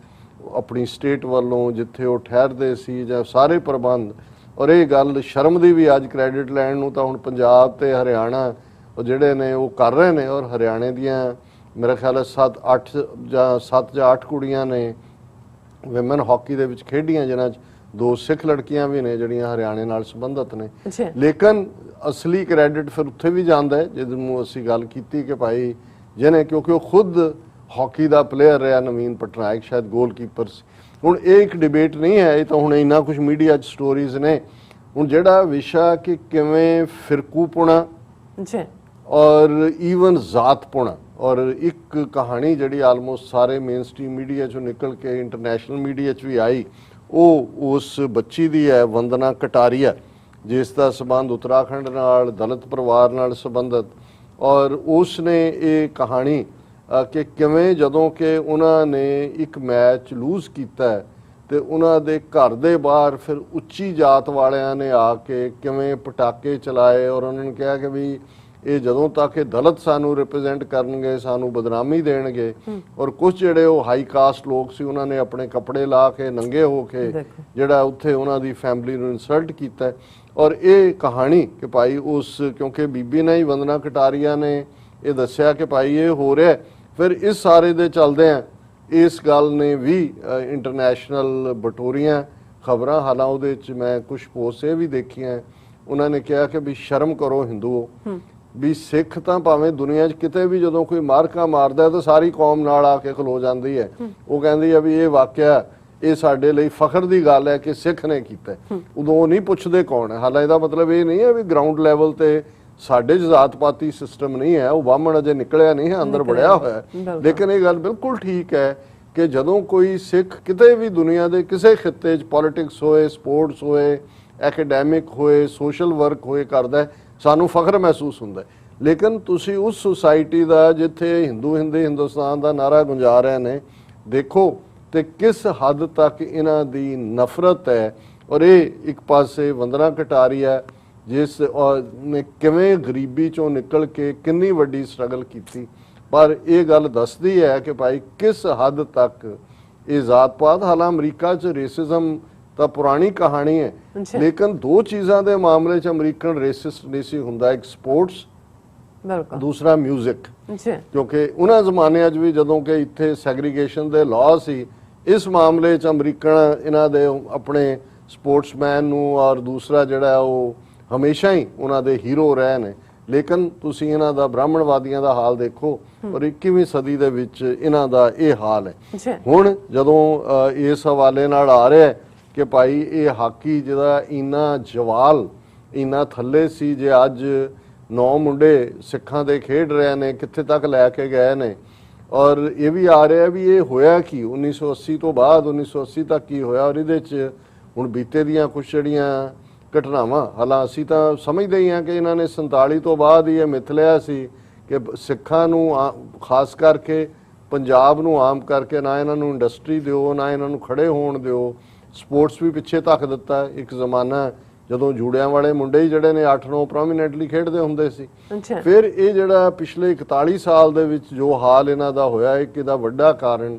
ਆਪਣੀ ਸਟੇਟ ਵੱਲੋਂ, ਜਿੱਥੇ ਉਹ ਠਹਿਰਦੇ ਸੀ ਜਾਂ ਸਾਰੇ ਪ੍ਰਬੰਧ। ਔਰ ਇਹ ਗੱਲ ਸ਼ਰਮ ਦੀ ਵੀ, ਅੱਜ ਕ੍ਰੈਡਿਟ ਲੈਣ ਨੂੰ ਤਾਂ ਹੁਣ ਪੰਜਾਬ ਤੇ ਹਰਿਆਣਾ ਉਹ ਜਿਹੜੇ ਨੇ ਉਹ ਕਰ ਰਹੇ ਨੇ। ਔਰ ਹਰਿਆਣੇ ਦੀਆਂ ਮੇਰੇ ਖਿਆਲ ਹੈ 7 ਜਾਂ 8 ਕੁੜੀਆਂ ਨੇ ਵਿਮਨ ਹਾਕੀ ਦੇ ਵਿੱਚ ਖੇਡੀਆਂ, ਜਿਨ੍ਹਾਂ 'ਚ 2 ਸਿੱਖ ਲੜਕੀਆਂ ਵੀ ਨੇ ਜਿਹੜੀਆਂ ਹਰਿਆਣੇ ਨਾਲ ਸੰਬੰਧਿਤ ਨੇ। ਲੇਕਿਨ ਅਸਲੀ ਕ੍ਰੈਡਿਟ ਫਿਰ ਉੱਥੇ ਵੀ ਜਾਂਦਾ ਹੈ ਜਿਹਨੂੰ ਅਸੀਂ ਗੱਲ ਕੀਤੀ ਕਿ ਭਾਈ ਜਿਹਨੇ, ਕਿਉਂਕਿ ਉਹ ਖੁਦ ਹਾਕੀ ਦਾ ਪਲੇਅਰ ਰਿਹਾ, ਨਵੀਨ ਪਟਨਾਇਕ ਸ਼ਾਇਦ ਗੋਲਕੀਪਰ ਸੀ। ਹੁਣ ਇਹ ਇੱਕ ਡਿਬੇਟ ਨਹੀਂ ਹੈ, ਇਹ ਤਾਂ ਹੁਣ ਇੰਨਾ ਕੁਝ ਮੀਡੀਆ 'ਚ ਸਟੋਰੀਜ਼ ਨੇ। ਹੁਣ ਜਿਹੜਾ ਵਿਸ਼ਾ ਕਿ ਕਿਵੇਂ ਫਿਰਕੂਪੁਣਾ ਔਰ ਈਵਨ ਜ਼ਾਤਪੁਣਾ, ਔਰ ਇੱਕ ਕਹਾਣੀ ਜਿਹੜੀ ਆਲਮੋਸਟ ਸਾਰੇ ਮੇਨ ਸਟ੍ਰੀਮ ਮੀਡੀਆ 'ਚੋਂ ਨਿਕਲ ਕੇ ਇੰਟਰਨੈਸ਼ਨਲ ਮੀਡੀਆ 'ਚ ਵੀ ਆਈ, ਉਹ ਉਸ ਬੱਚੀ ਦੀ ਹੈ, ਵੰਦਨਾ ਕਟਾਰੀਆ, ਜਿਸ ਦਾ ਸੰਬੰਧ ਉੱਤਰਾਖੰਡ ਨਾਲ, ਦਲਿਤ ਪਰਿਵਾਰ ਨਾਲ ਸੰਬੰਧਿਤ। ਔਰ ਉਸ ਨੇ ਇਹ ਕਹਾਣੀ ਕਿ ਕਿਵੇਂ ਜਦੋਂ ਕਿ ਉਹਨਾਂ ਨੇ ਇੱਕ ਮੈਚ ਲੂਜ਼ ਕੀਤਾ ਤੇ ਉਹਨਾਂ ਦੇ ਘਰ ਦੇ ਬਾਹਰ ਫਿਰ ਉੱਚੀ ਜਾਤ ਵਾਲਿਆਂ ਨੇ ਆ ਕੇ ਕਿਵੇਂ ਪਟਾਕੇ ਚਲਾਏ, ਔਰ ਉਹਨਾਂ ਨੇ ਕਿਹਾ ਕਿ ਵੀ ਇਹ ਜਦੋਂ ਤੱਕ ਇਹ ਦਲਿਤ ਸਾਨੂੰ ਰਿਪਰੈਜ਼ੈਂਟ ਕਰਨਗੇ ਸਾਨੂੰ ਬਦਨਾਮੀ ਦੇਣਗੇ। ਔਰ ਕੁਝ ਜਿਹੜੇ ਉਹ ਹਾਈ ਕਾਸਟ ਲੋਕ ਸੀ ਉਹਨਾਂ ਨੇ ਆਪਣੇ ਕੱਪੜੇ ਲਾ ਕੇ ਨੰਗੇ ਹੋ ਕੇ ਜਿਹੜਾ ਉੱਥੇ ਉਹਨਾਂ ਦੀ ਫੈਮਿਲੀ ਨੂੰ ਇਨਸਲਟ ਕੀਤਾ। ਔਰ ਇਹ ਕਹਾਣੀ ਕਿ ਭਾਈ ਉਸ, ਕਿਉਂਕਿ ਬੀਬੀ ਨੇ ਹੀ, ਵੰਦਨਾ ਕਟਾਰੀਆ ਨੇ ਇਹ ਦੱਸਿਆ ਕਿ ਭਾਈ ਇਹ ਹੋ ਰਿਹਾ। ਫਿਰ ਇਸ ਸਾਰੇ ਦੇ ਚੱਲਦੇ ਆ ਇਸ ਗੱਲ ਨੇ ਵੀ ਇੰਟਰਨੈਸ਼ਨਲ ਬਟੋਰੀਆਂ ਖਬਰਾਂ। ਹਾਲਾਂ ਉਹਦੇ 'ਚ ਮੈਂ ਕੁਝ ਪੋਸਟ ਇਹ ਵੀ ਦੇਖੀਆਂ, ਉਹਨਾਂ ਨੇ ਕਿਹਾ ਕਿ ਵੀ ਸ਼ਰਮ ਕਰੋ ਹਿੰਦੂਓ, ਵੀ ਸਿੱਖ ਤਾਂ ਭਾਵੇਂ ਦੁਨੀਆ 'ਚ ਕਿਤੇ ਵੀ ਜਦੋਂ ਕੋਈ ਮਾਰਕਾ ਮਾਰਦਾ ਤਾਂ ਸਾਰੀ ਕੌਮ ਨਾਲ ਆ ਕੇ ਖਲੋ ਜਾਂਦੀ ਹੈ। ਉਹ ਕਹਿੰਦੀ ਆ ਵੀ ਇਹ ਵਾਕਿਆ ਇਹ ਸਾਡੇ ਲਈ ਫਖਰ ਦੀ ਗੱਲ ਹੈ ਕਿ ਸਿੱਖ ਨੇ ਕੀਤਾ। ਉਦੋਂ ਉਹ ਨਹੀਂ ਪੁੱਛਦੇ ਕੌਣ ਹੈ। ਹਾਲਾਂ ਇਹਦਾ ਮਤਲਬ ਇਹ ਨਹੀਂ ਹੈ ਵੀ ਗਰਾਊਂਡ ਲੈਵਲ ਤੇ ਸਾਡੇ 'ਚ ਜ਼ਾਤ-ਪਾਤੀ ਸਿਸਟਮ ਨਹੀਂ ਹੈ, ਉਹ ਬਾਹਮਣ ਅਜੇ ਨਿਕਲਿਆ ਨਹੀਂ ਹੈ, ਅੰਦਰ ਵੜਿਆ ਹੋਇਆ ਹੈ। ਲੇਕਿਨ ਇਹ ਗੱਲ ਬਿਲਕੁਲ ਠੀਕ ਹੈ ਕਿ ਜਦੋਂ ਕੋਈ ਸਿੱਖ ਕਿਤੇ ਵੀ ਦੁਨੀਆ ਦੇ ਕਿਸੇ ਖਿੱਤੇ 'ਚ ਪੋਲਿਟਿਕਸ ਹੋਏ, ਸਪੋਰਟਸ ਹੋਏ, ਐਕੈਡੈਮਿਕ ਹੋਏ, ਸੋਸ਼ਲ ਵਰਕ ਹੋਏ ਕਰਦਾ, ਸਾਨੂੰ ਫਖਰ ਮਹਿਸੂਸ ਹੁੰਦਾ। ਲੇਕਿਨ ਤੁਸੀਂ ਉਸ ਸੁਸਾਇਟੀ ਦਾ ਜਿੱਥੇ ਹਿੰਦੁਸਤਾਨ ਦਾ ਨਾਰਾ ਗੁੰਜਾ ਰਹੇ ਨੇ ਦੇਖੋ ਤੇ ਕਿਸ ਹੱਦ ਤੱਕ ਇਹਨਾਂ ਦੀ ਨਫ਼ਰਤ ਹੈ। ਔਰ ਇਹ ਇੱਕ ਪਾਸੇ ਵੰਦਨਾ ਕਟਾਰੀਆ ਜਿਸ ਨੇ ਕਿਵੇਂ ਗਰੀਬੀ ਚੋਂ ਨਿਕਲ ਕੇ ਕਿੰਨੀ ਵੱਡੀ ਸਟਰਗਲ ਕੀਤੀ, ਪਰ ਇਹ ਗੱਲ ਦੱਸਦੀ ਹੈ ਕਿ ਭਾਈ ਕਿਸ ਹੱਦ ਤੱਕ ਇਹ ਜ਼ਾਤ-ਪਾਤ, ਹਾਲਾਂ ਅਮਰੀਕਾ 'ਚ ਰੇਸਿਜ਼ਮ ਤਾਂ ਪੁਰਾਣੀ ਕਹਾਣੀ ਹੈ, ਲੇਕਿਨ ਦੋ ਚੀਜ਼ਾਂ ਦੇ ਮਾਮਲੇ 'ਚ ਅਮਰੀਕਨ ਰੇਸਿਸਟ ਨਹੀਂ ਸੀ ਹੁੰਦਾ, ਇੱਕ ਸਪੋਰਟਸ, ਦੂਸਰਾ ਮਿਊਜ਼ਿਕ। ਕਿਉਂਕਿ ਉਹਨਾਂ ਜ਼ਮਾਨਿਆਂ 'ਚ ਵੀ ਜਦੋਂ ਕਿ ਇੱਥੇ ਸੈਗਰੀਗੇਸ਼ਨ ਦੇ ਲਾਅ ਸੀ, ਇਸ ਮਾਮਲੇ 'ਚ ਅਮਰੀਕਨ ਇਹਨਾਂ ਦੇ ਆਪਣੇ ਸਪੋਰਟਸਮੈਨ ਨੂੰ ਔਰ ਦੂਸਰਾ ਜਿਹੜਾ ਉਹ ਹਮੇਸ਼ਾ ਹੀ ਉਹਨਾਂ ਦੇ ਹੀਰੋ ਰਹੇ ਨੇ। ਲੇਕਿਨ ਤੁਸੀਂ ਇਹਨਾਂ ਦਾ ਬ੍ਰਾਹਮਣਵਾਦੀਆਂ ਦਾ ਹਾਲ ਦੇਖੋ ਔਰ 21ਵੀਂ ਸਦੀ ਦੇ ਵਿੱਚ ਇਹਨਾਂ ਦਾ ਇਹ ਹਾਲ ਹੈ। ਹੁਣ ਜਦੋਂ ਇਸ ਹਵਾਲੇ ਨਾਲ ਆ ਰਿਹਾ ਕਿ ਭਾਈ ਇਹ ਹਾਕੀ ਜਿਹਦਾ ਇੰਨਾ ਜਵਾਲ ਇੰਨਾ ਥੱਲੇ ਸੀ, ਜੇ ਅੱਜ 9 ਮੁੰਡੇ ਸਿੱਖਾਂ ਦੇ ਖੇਡ ਰਹੇ ਨੇ, ਕਿੱਥੇ ਤੱਕ ਲੈ ਕੇ ਗਏ ਨੇ। ਔਰ ਇਹ ਵੀ ਆ ਰਿਹਾ ਵੀ ਇਹ ਹੋਇਆ ਕੀ 1980 ਤੋਂ ਬਾਅਦ 1980 ਤੱਕ ਕੀ ਹੋਇਆ, ਔਰ ਇਹਦੇ 'ਚ ਹੁਣ ਬੀਤੇ ਦੀਆਂ ਕੁਛ ਜਿਹੜੀਆਂ ਘਟਨਾਵਾਂ, ਹਾਲਾਂ ਅਸੀਂ ਤਾਂ ਸਮਝਦੇ ਹੀ ਹਾਂ ਕਿ ਇਹਨਾਂ ਨੇ 47 ਤੋਂ ਬਾਅਦ ਹੀ ਇਹ ਮਿਥ ਲਿਆ ਸੀ ਕਿ ਸਿੱਖਾਂ ਨੂੰ ਖਾਸ ਕਰਕੇ ਪੰਜਾਬ ਨੂੰ ਆਮ ਕਰਕੇ ਨਾ ਇਹਨਾਂ ਨੂੰ ਇੰਡਸਟਰੀ ਦਿਓ, ਨਾ ਇਹਨਾਂ ਨੂੰ ਖੜੇ ਹੋਣ ਦਿਓ, ਸਪੋਰਟਸ ਵੀ ਪਿੱਛੇ ਧੱਕ ਦਿੱਤਾ। ਇੱਕ ਜ਼ਮਾਨਾ ਜਦੋਂ ਜੂੜਿਆਂ ਵਾਲੇ ਮੁੰਡੇ ਹੀ ਜਿਹੜੇ ਨੇ 8-9 ਪ੍ਰੋਮੀਨੈਂਟਲੀ ਖੇਡਦੇ ਹੁੰਦੇ ਸੀ। ਫਿਰ ਇਹ ਜਿਹੜਾ ਪਿਛਲੇ 41 ਸਾਲ ਦੇ ਵਿੱਚ ਜੋ ਹਾਲ ਇਹਨਾਂ ਦਾ ਹੋਇਆ, ਇੱਕ ਇਹਦਾ ਵੱਡਾ ਕਾਰਨ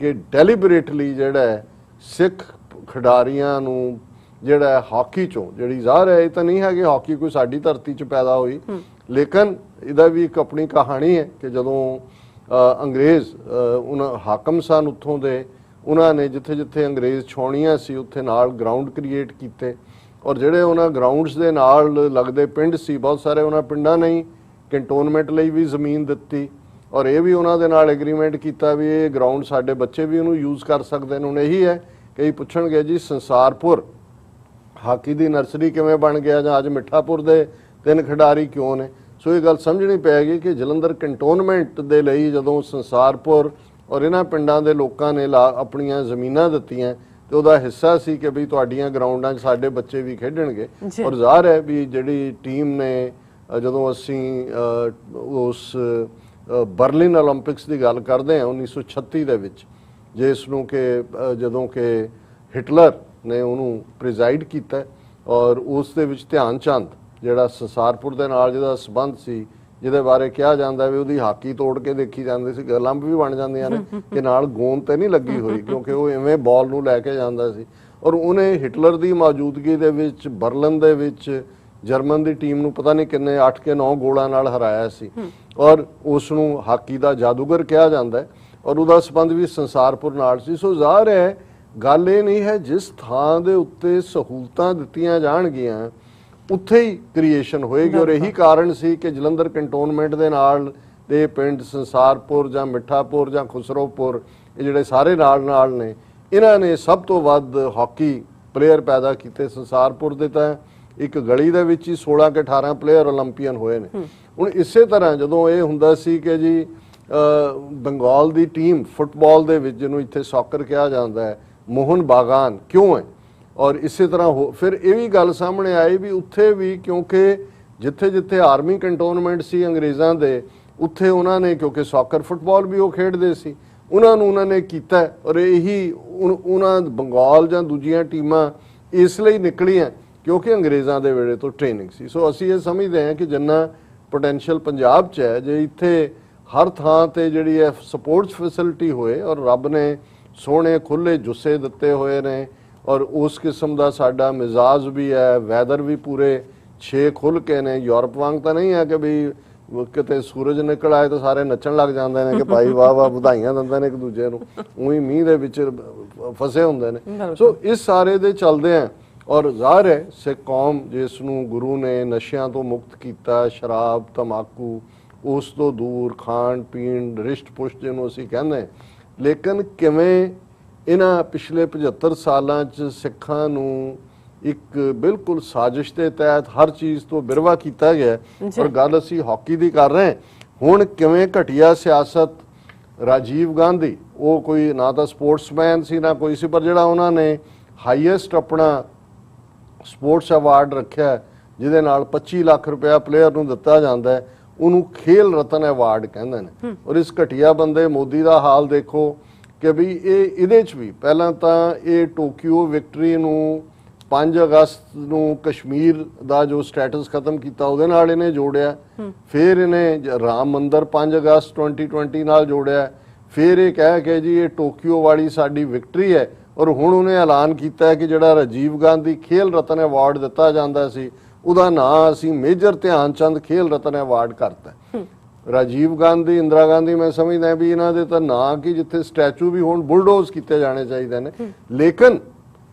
ਕਿ ਡੈਲੀਬਰੇਟਲੀ ਜਿਹੜਾ ਸਿੱਖ ਖਿਡਾਰੀਆਂ ਨੂੰ ਜਿਹੜਾ ਹਾਕੀ ਚੋਂ ਜਿਹੜੀ ਜ਼ਾਹਰ ਹੈ, ਇਹ ਤਾਂ ਨਹੀਂ ਹੈ ਕਿ ਹਾਕੀ ਕੋਈ ਸਾਡੀ ਧਰਤੀ 'ਚ ਪੈਦਾ ਹੋਈ, ਲੇਕਿਨ ਇਹਦਾ ਵੀ ਇੱਕ ਆਪਣੀ ਕਹਾਣੀ ਹੈ ਕਿ ਜਦੋਂ ਅੰਗਰੇਜ਼ ਉਹਨਾਂ ਹਾਕਮ ਸਨ ਉੱਥੋਂ ਦੇ, ਉਹਨਾਂ ਨੇ ਜਿੱਥੇ ਜਿੱਥੇ ਅੰਗਰੇਜ਼ ਛਾਉਣੀਆਂ ਸੀ ਉੱਥੇ ਨਾਲ ਗਰਾਊਂਡ ਕ੍ਰੀਏਟ ਕੀਤੇ, ਔਰ ਜਿਹੜੇ ਉਹਨਾਂ ਗਰਾਊਂਡਸ ਦੇ ਨਾਲ ਲੱਗਦੇ ਪਿੰਡ ਸੀ, ਬਹੁਤ ਸਾਰੇ ਉਹਨਾਂ ਪਿੰਡਾਂ ਨੇ ਕੰਟੋਨਮੈਂਟ ਲਈ ਵੀ ਜ਼ਮੀਨ ਦਿੱਤੀ, ਔਰ ਇਹ ਵੀ ਉਹਨਾਂ ਦੇ ਨਾਲ ਐਗਰੀਮੈਂਟ ਕੀਤਾ ਵੀ ਇਹ ਗਰਾਊਂਡ ਸਾਡੇ ਬੱਚੇ ਵੀ ਉਹਨੂੰ ਯੂਜ਼ ਕਰ ਸਕਦੇ ਨੇ। ਹੁਣ ਇਹੀ ਹੈ ਕਈ ਪੁੱਛਣਗੇ ਜੀ ਸੰਸਾਰਪੁਰ ਹਾਕੀ ਦੀ ਨਰਸਰੀ ਕਿਵੇਂ ਬਣ ਗਿਆ, ਜਾਂ ਅੱਜ ਮਿੱਠਾਪੁਰ ਦੇ 3 ਖਿਡਾਰੀ ਕਿਉਂ ਨੇ। ਸੋ ਇਹ ਗੱਲ ਸਮਝਣੀ ਪਏਗੀ ਕਿ ਜਲੰਧਰ ਕੰਟੋਨਮੈਂਟ ਦੇ ਲਈ ਜਦੋਂ ਸੰਸਾਰਪੁਰ ਔਰ ਇਹਨਾਂ ਪਿੰਡਾਂ ਦੇ ਲੋਕਾਂ ਨੇ ਆਪਣੀਆਂ ਜ਼ਮੀਨਾਂ ਦਿੱਤੀਆਂ ਤੇ ਉਹਦਾ ਹਿੱਸਾ ਸੀ ਕਿ ਵੀ ਤੁਹਾਡੀਆਂ ਗਰਾਊਂਡਾਂ 'ਚ ਸਾਡੇ ਬੱਚੇ ਵੀ ਖੇਡਣਗੇ। ਔਰ ਜ਼ਾਹਰ ਹੈ ਵੀ ਜਿਹੜੀ ਟੀਮ ਨੇ ਜਦੋਂ ਅਸੀਂ ਉਸ ਬਰਲਿਨ ਓਲੰਪਿਕਸ ਦੀ ਗੱਲ ਕਰਦੇ ਹਾਂ 1936 ਦੇ ਵਿੱਚ, ਜਿਸ ਨੂੰ ਕਿ ਜਦੋਂ ਕਿ ਹਿਟਲਰ ਨੇ ਉਹਨੂੰ ਪ੍ਰੀਜ਼ਾਈਡ ਕੀਤਾ, ਔਰ ਉਸ ਦੇ ਵਿੱਚ ਧਿਆਨ ਚੰਦ ਜਿਹੜਾ ਸੰਸਾਰਪੁਰ ਦੇ ਨਾਲ ਜਿਹਦਾ ਸੰਬੰਧ ਸੀ, ਜਿਹਦੇ ਬਾਰੇ ਕਿਹਾ ਜਾਂਦਾ ਵੀ ਉਹਦੀ ਹਾਕੀ ਤੋੜ ਕੇ ਦੇਖੀ ਜਾਂਦੀ ਸੀ, ਲੰਬ ਵੀ ਬਣ ਜਾਂਦੀਆਂ ਨੇ ਕਿ ਨਾਲ ਗੋਂਦ ਤੇ ਨਹੀਂ ਲੱਗੀ ਹੋਈ, ਕਿਉਂਕਿ ਉਹ ਐਵੇਂ ਬਾਲ ਨੂੰ ਲੈ ਕੇ ਜਾਂਦਾ ਸੀ। ਔਰ ਉਹਨੇ ਹਿਟਲਰ ਦੀ ਮੌਜੂਦਗੀ ਦੇ ਵਿੱਚ ਬਰਲਿਨ ਦੇ ਵਿੱਚ ਜਰਮਨ ਦੀ ਟੀਮ ਨੂੰ ਪਤਾ ਨਹੀਂ ਕਿੰਨੇ 8 ਕੇ 9 ਗੋਲਾਂ ਨਾਲ ਹਰਾਇਆ ਸੀ, ਔਰ ਉਸ ਨੂੰ ਹਾਕੀ ਦਾ ਜਾਦੂਗਰ ਕਿਹਾ ਜਾਂਦਾ, ਔਰ ਉਹਦਾ ਸੰਬੰਧ ਵੀ ਸੰਸਾਰਪੁਰ ਨਾਲ ਸੀ। ਸੋ ਜ਼ਾਹਰ ਹੈ ਗੱਲ ਇਹ ਨਹੀਂ ਹੈ ਜਿਸ ਥਾਂ ਦੇ ਉੱਤੇ ਸਹੂਲਤਾਂ ਦਿੱਤੀਆਂ ਜਾਣਗੀਆਂ ਉੱਥੇ ਹੀ ਕ੍ਰੀਏਸ਼ਨ ਹੋਏਗੀ। ਔਰ ਇਹੀ ਕਾਰਨ ਸੀ ਕਿ ਜਲੰਧਰ ਕੰਟੋਨਮੈਂਟ ਦੇ ਨਾਲ ਦੇ ਪਿੰਡ ਸੰਸਾਰਪੁਰ ਜਾਂ ਮਿੱਠਾਪੁਰ ਜਾਂ ਖੁਸਰੋਪੁਰ, ਇਹ ਜਿਹੜੇ ਸਾਰੇ ਨਾਲ ਨੇ, ਇਹਨਾਂ ਨੇ ਸਭ ਤੋਂ ਵੱਧ ਹਾਕੀ ਪਲੇਅਰ ਪੈਦਾ ਕੀਤੇ। ਸੰਸਾਰਪੁਰ ਦੇ ਤਾਂ ਇੱਕ ਗਲੀ ਦੇ ਵਿੱਚ ਹੀ 16 ਕੇ 18 ਪਲੇਅਰ ਓਲੰਪੀਅਨ ਹੋਏ ਨੇ। ਹੁਣ ਇਸੇ ਤਰ੍ਹਾਂ ਜਦੋਂ ਇਹ ਹੁੰਦਾ ਸੀ ਕਿ ਜੀ ਬੰਗਾਲ ਦੀ ਟੀਮ ਫੁੱਟਬਾਲ ਦੇ ਵਿੱਚ, ਜਿਹਨੂੰ ਇੱਥੇ ਸੌਕਰ ਕਿਹਾ ਜਾਂਦਾ ਹੈ, ਮੋਹਨ ਬਾਗਾਨ ਕਿਉਂ ਹੈ, ਔਰ ਇਸੇ ਤਰ੍ਹਾਂ ਫਿਰ ਇਹ ਵੀ ਗੱਲ ਸਾਹਮਣੇ ਆਈ ਵੀ ਉੱਥੇ ਵੀ ਕਿਉਂਕਿ ਜਿੱਥੇ ਜਿੱਥੇ ਆਰਮੀ ਕੰਟੋਨਮੈਂਟ ਸੀ ਅੰਗਰੇਜ਼ਾਂ ਦੇ, ਉੱਥੇ ਉਹਨਾਂ ਨੇ ਕਿਉਂਕਿ ਸੌਕਰ ਫੁੱਟਬਾਲ ਵੀ ਉਹ ਖੇਡਦੇ ਸੀ, ਉਹਨਾਂ ਨੇ ਕੀਤਾ। ਔਰ ਇਹੀ ਉਹਨਾਂ ਬੰਗਾਲ ਜਾਂ ਦੂਜੀਆਂ ਟੀਮਾਂ ਇਸ ਲਈ ਨਿਕਲੀਆਂ ਕਿਉਂਕਿ ਅੰਗਰੇਜ਼ਾਂ ਦੇ ਵੇਲੇ ਤੋਂ ਟ੍ਰੇਨਿੰਗ ਸੀ। ਸੋ ਅਸੀਂ ਇਹ ਸਮਝਦੇ ਹਾਂ ਕਿ ਜਿੰਨਾ ਪੋਟੈਂਸ਼ੀਅਲ ਪੰਜਾਬ 'ਚ ਹੈ, ਜੇ ਇੱਥੇ ਹਰ ਥਾਂ ਤੇ ਜਿਹੜੀ ਹੈ ਸਪੋਰਟਸ ਫੈਸਿਲਿਟੀ ਹੋਏ, ਔਰ ਰੱਬ ਨੇ ਸੋਹਣੇ ਖੁੱਲੇ ਜੁੱਸੇ ਦਿੱਤੇ ਹੋਏ ਨੇ, ਔਰ ਉਸ ਕਿਸਮ ਦਾ ਸਾਡਾ ਮਿਜ਼ਾਜ ਵੀ ਹੈ, ਵੈਦਰ ਵੀ ਪੂਰੇ 6 ਖੁੱਲ ਕੇ ਨੇ। ਯੂਰਪ ਵਾਂਗ ਤਾਂ ਨਹੀਂ ਹੈ ਕਿ ਵੀ ਕਿਤੇ ਸੂਰਜ ਨਿਕਲ ਆਏ ਤਾਂ ਸਾਰੇ ਨੱਚਣ ਲੱਗ ਜਾਂਦੇ ਨੇ ਕਿ ਭਾਈ ਵਾਹ ਵਾਹ ਵਧਾਈਆਂ ਦਿੰਦੇ ਨੇ ਇੱਕ ਦੂਜੇ ਨੂੰ, ਉਹੀ ਮੀਂਹ ਦੇ ਵਿੱਚ ਫਸੇ ਹੁੰਦੇ ਨੇ। ਸੋ ਇਸ ਸਾਰੇ ਦੇ ਚੱਲਦੇ ਆ, ਔਰ ਜ਼ਾਹਰ ਹੈ ਸਿੱਖ ਕੌਮ ਜਿਸ ਨੂੰ ਗੁਰੂ ਨੇ ਨਸ਼ਿਆਂ ਤੋਂ ਮੁਕਤ ਕੀਤਾ, ਸ਼ਰਾਬ ਤੰਬਾਕੂ ਉਸ ਤੋਂ ਦੂਰ, ਖਾਣ ਪੀਣ ਰਿਸ਼ਟ ਪੁਸ਼ਟ ਜਿਹਨੂੰ ਅਸੀਂ ਕਹਿੰਦੇ, ਲੇਕਿਨ ਕਿਵੇਂ ਇਹਨਾਂ ਪਿਛਲੇ 75 ਸਾਲਾਂ 'ਚ ਸਿੱਖਾਂ ਨੂੰ ਇੱਕ ਬਿਲਕੁਲ ਸਾਜ਼ਿਸ਼ ਦੇ ਤਹਿਤ ਹਰ ਚੀਜ਼ ਤੋਂ ਬਿਰਵਾ ਕੀਤਾ ਗਿਆ ਪਰ ਗੱਲ ਅਸੀਂ ਹਾਕੀ ਦੀ ਕਰ ਰਹੇ ਹਾਂ। ਹੁਣ ਕਿਵੇਂ ਘਟੀਆ ਸਿਆਸਤ ਰਾਜੀਵ ਗਾਂਧੀ, ਉਹ ਕੋਈ ਨਾ ਤਾਂ ਸਪੋਰਟਸਮੈਨ ਸੀ ਨਾ ਕੋਈ ਸੀ, ਪਰ ਜਿਹੜਾ ਉਹਨਾਂ ਨੇ ਹਾਈਐਸਟ ਆਪਣਾ ਸਪੋਰਟਸ ਅਵਾਰਡ ਰੱਖਿਆ ਜਿਹਦੇ ਨਾਲ 25 ਲੱਖ ਰੁਪਇਆ ਪਲੇਅਰ ਨੂੰ ਦਿੱਤਾ ਜਾਂਦਾ ਹੈ, ਉਹਨੂੰ ਖੇਲ ਰਤਨ ਅਵਾਰਡ ਕਹਿੰਦੇ ਨੇ। ਔਰ ਇਸ ਘਟੀਆ ਬੰਦੇ ਮੋਦੀ ਦਾ ਹਾਲ ਦੇਖੋ ਕਿ ਵੀ ਇਹਦੇ 'ਚ ਵੀ ਪਹਿਲਾਂ ਤਾਂ ਇਹ ਟੋਕੀਓ ਵਿਕਟਰੀ ਨੂੰ 5 ਅਗਸਤ ਨੂੰ ਕਸ਼ਮੀਰ ਦਾ ਜੋ ਸਟੇਟਸ ਖਤਮ ਕੀਤਾ ਉਹਦੇ ਨਾਲ ਇਹਨੇ ਜੋੜਿਆ, ਫਿਰ ਇਹਨੇ ਰਾਮ ਮੰਦਿਰ 5 ਅਗਸਤ 2020 ਨਾਲ ਜੋੜਿਆ, ਫਿਰ ਇਹ ਕਹਿ ਕੇ ਜੀ ਇਹ ਟੋਕੀਓ ਵਾਲੀ ਸਾਡੀ ਵਿਕਟਰੀ ਹੈ। ਔਰ ਹੁਣ ਉਹਨੇ ਐਲਾਨ ਕੀਤਾ ਕਿ ਜਿਹੜਾ ਰਾਜੀਵ ਗਾਂਧੀ ਖੇਲ ਰਤਨ ਅਵਾਰਡ ਦਿੱਤਾ ਜਾਂਦਾ ਸੀ ਉਹਦਾ ਨਾਂ ਅਸੀਂ ਮੇਜਰ ਧਿਆਨ ਚੰਦ ਖੇਲ ਰਤਨ ਅਵਾਰਡ ਕਰਤਾ। ਰਾਜੀਵ ਗਾਂਧੀ, ਇੰਦਰਾ ਗਾਂਧੀ, ਮੈਂ ਸਮਝਦਾ ਵੀ ਇਹਨਾਂ ਦੇ ਤਾਂ ਨਾਂ ਕਿ ਜਿੱਥੇ ਸਟੈਚੂ ਵੀ ਹੁਣ ਬੁਲਡੋਜ਼ ਕੀਤੇ ਜਾਣੇ ਚਾਹੀਦੇ ਨੇ। ਲੇਕਿਨ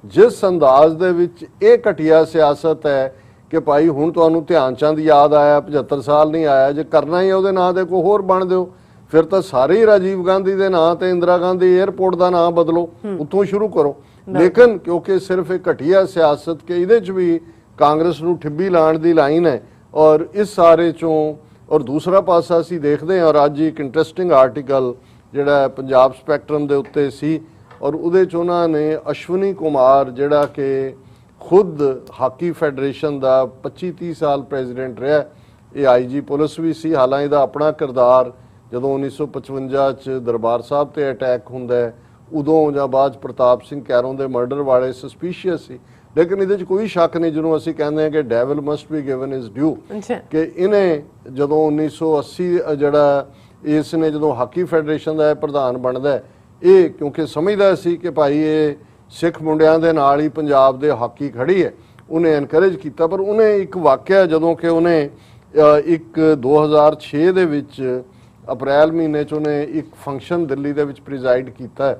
ਜਿਸ ਅੰਦਾਜ਼ ਦੇ ਵਿੱਚ ਇਹ ਘਟੀਆ ਸਿਆਸਤ ਹੈ ਕਿ ਭਾਈ ਹੁਣ ਤੁਹਾਨੂੰ ਧਿਆਨ ਚੰਦ ਯਾਦ ਆਇਆ, 75 ਸਾਲ ਨਹੀਂ ਆਇਆ, ਜੇ ਕਰਨਾ ਹੀ ਹੈ ਉਹਦੇ ਨਾਂ ਦੇ ਕੋਈ ਹੋਰ ਬਣ ਦਿਓ, ਫਿਰ ਤਾਂ ਸਾਰੇ ਹੀ ਰਾਜੀਵ ਗਾਂਧੀ ਦੇ ਨਾਂ ਤੇ ਇੰਦਰਾ ਗਾਂਧੀ 에ਅਰਪੋਰਟ ਦਾ ਨਾਂ ਬਦਲੋ, ਉੱਥੋਂ ਸ਼ੁਰੂ ਕਰੋ। ਲੇਕਿਨ ਕਿਉਂਕਿ ਸਿਰਫ ਇੱਕ ਘਟੀਆ ਸਿਆਸਤ ਕਿ ਇਹਦੇ 'ਚ ਵੀ ਕਾਂਗਰਸ ਨੂੰ ਠਿੱਬੀ ਲਾਉਣ ਦੀ ਲਾਈਨ ਹੈ ਔਰ ਇਸ ਸਾਰੇ ਚੋਂ। ਔਰ ਦੂਸਰਾ ਪਾਸਾ ਅਸੀਂ ਦੇਖਦੇ ਹਾਂ, ਔਰ ਅੱਜ ਇੱਕ ਇੰਟਰਸਟਿੰਗ ਆਰਟੀਕਲ ਜਿਹੜਾ ਪੰਜਾਬ ਸਪੈਕਟਰਮ ਦੇ ਉੱਤੇ ਸੀ ਔਰ ਉਹਦੇ 'ਚ ਉਹਨਾਂ ਨੇ ਅਸ਼ਵਨੀ ਕੁਮਾਰ ਜਿਹੜਾ ਕਿ ਖੁਦ ਹਾਕੀ ਫੈਡਰੇਸ਼ਨ ਦਾ 25-30 ਸਾਲ ਪ੍ਰੈਜ਼ੀਡੈਂਟ ਰਿਹਾ, ਇਹ ਆਈਜੀ ਪੁਲਿਸ ਵੀ ਸੀ, ਹਾਲਾਂਕਿ ਇਹਦਾ ਆਪਣਾ ਕਿਰਦਾਰ ਜਦੋਂ 1955 'ਚ ਦਰਬਾਰ ਸਾਹਿਬ ਤੇ ਅਟੈਕ ਹੁੰਦਾ ਹੈ ਉਦੋਂ ਜਾਂ ਬਾਅਦ ਪ੍ਰਤਾਪ ਸਿੰਘ ਕੈਰੋਂ ਦੇ ਮਰਡਰ ਵਾਲੇ ਸਸਪੀਸ਼ੀਅਸ ਸੀ। ਲੇਕਿਨ ਇਹਦੇ 'ਚ ਕੋਈ ਸ਼ੱਕ ਨਹੀਂ, ਜਿਹਨੂੰ ਅਸੀਂ ਕਹਿੰਦੇ ਹਾਂ ਕਿ ਡੈਵਲ ਮਸਟ ਬੀ ਗਿਵਨ ਹਿਸ ਡਿਊ, ਕਿ ਇਹਨੇ ਜਦੋਂ 1980 ਜਿਹੜਾ ਇਸ ਨੇ ਜਦੋਂ ਹਾਕੀ ਫੈਡਰੇਸ਼ਨ ਦਾ ਪ੍ਰਧਾਨ ਬਣਦਾ, ਇਹ ਕਿਉਂਕਿ ਸਮਝਦਾ ਸੀ ਕਿ ਭਾਈ ਇਹ ਸਿੱਖ ਮੁੰਡਿਆਂ ਦੇ ਨਾਲ ਹੀ ਪੰਜਾਬ ਦੇ ਹਾਕੀ ਖੜੀ ਹੈ, ਉਹਨੇ ਐਨਕਰੇਜ ਕੀਤਾ। ਪਰ ਉਹਨੇ ਇੱਕ ਵਾਕਿਆ ਜਦੋਂ ਕਿ ਉਹਨੇ ਇੱਕ 2006 ਦੇ ਵਿੱਚ ਅਪ੍ਰੈਲ ਮਹੀਨੇ 'ਚ ਉਹਨੇ ਇੱਕ ਫੰਕਸ਼ਨ ਦਿੱਲੀ ਦੇ ਵਿੱਚ ਪ੍ਰੀਜ਼ਾਈਡ ਕੀਤਾ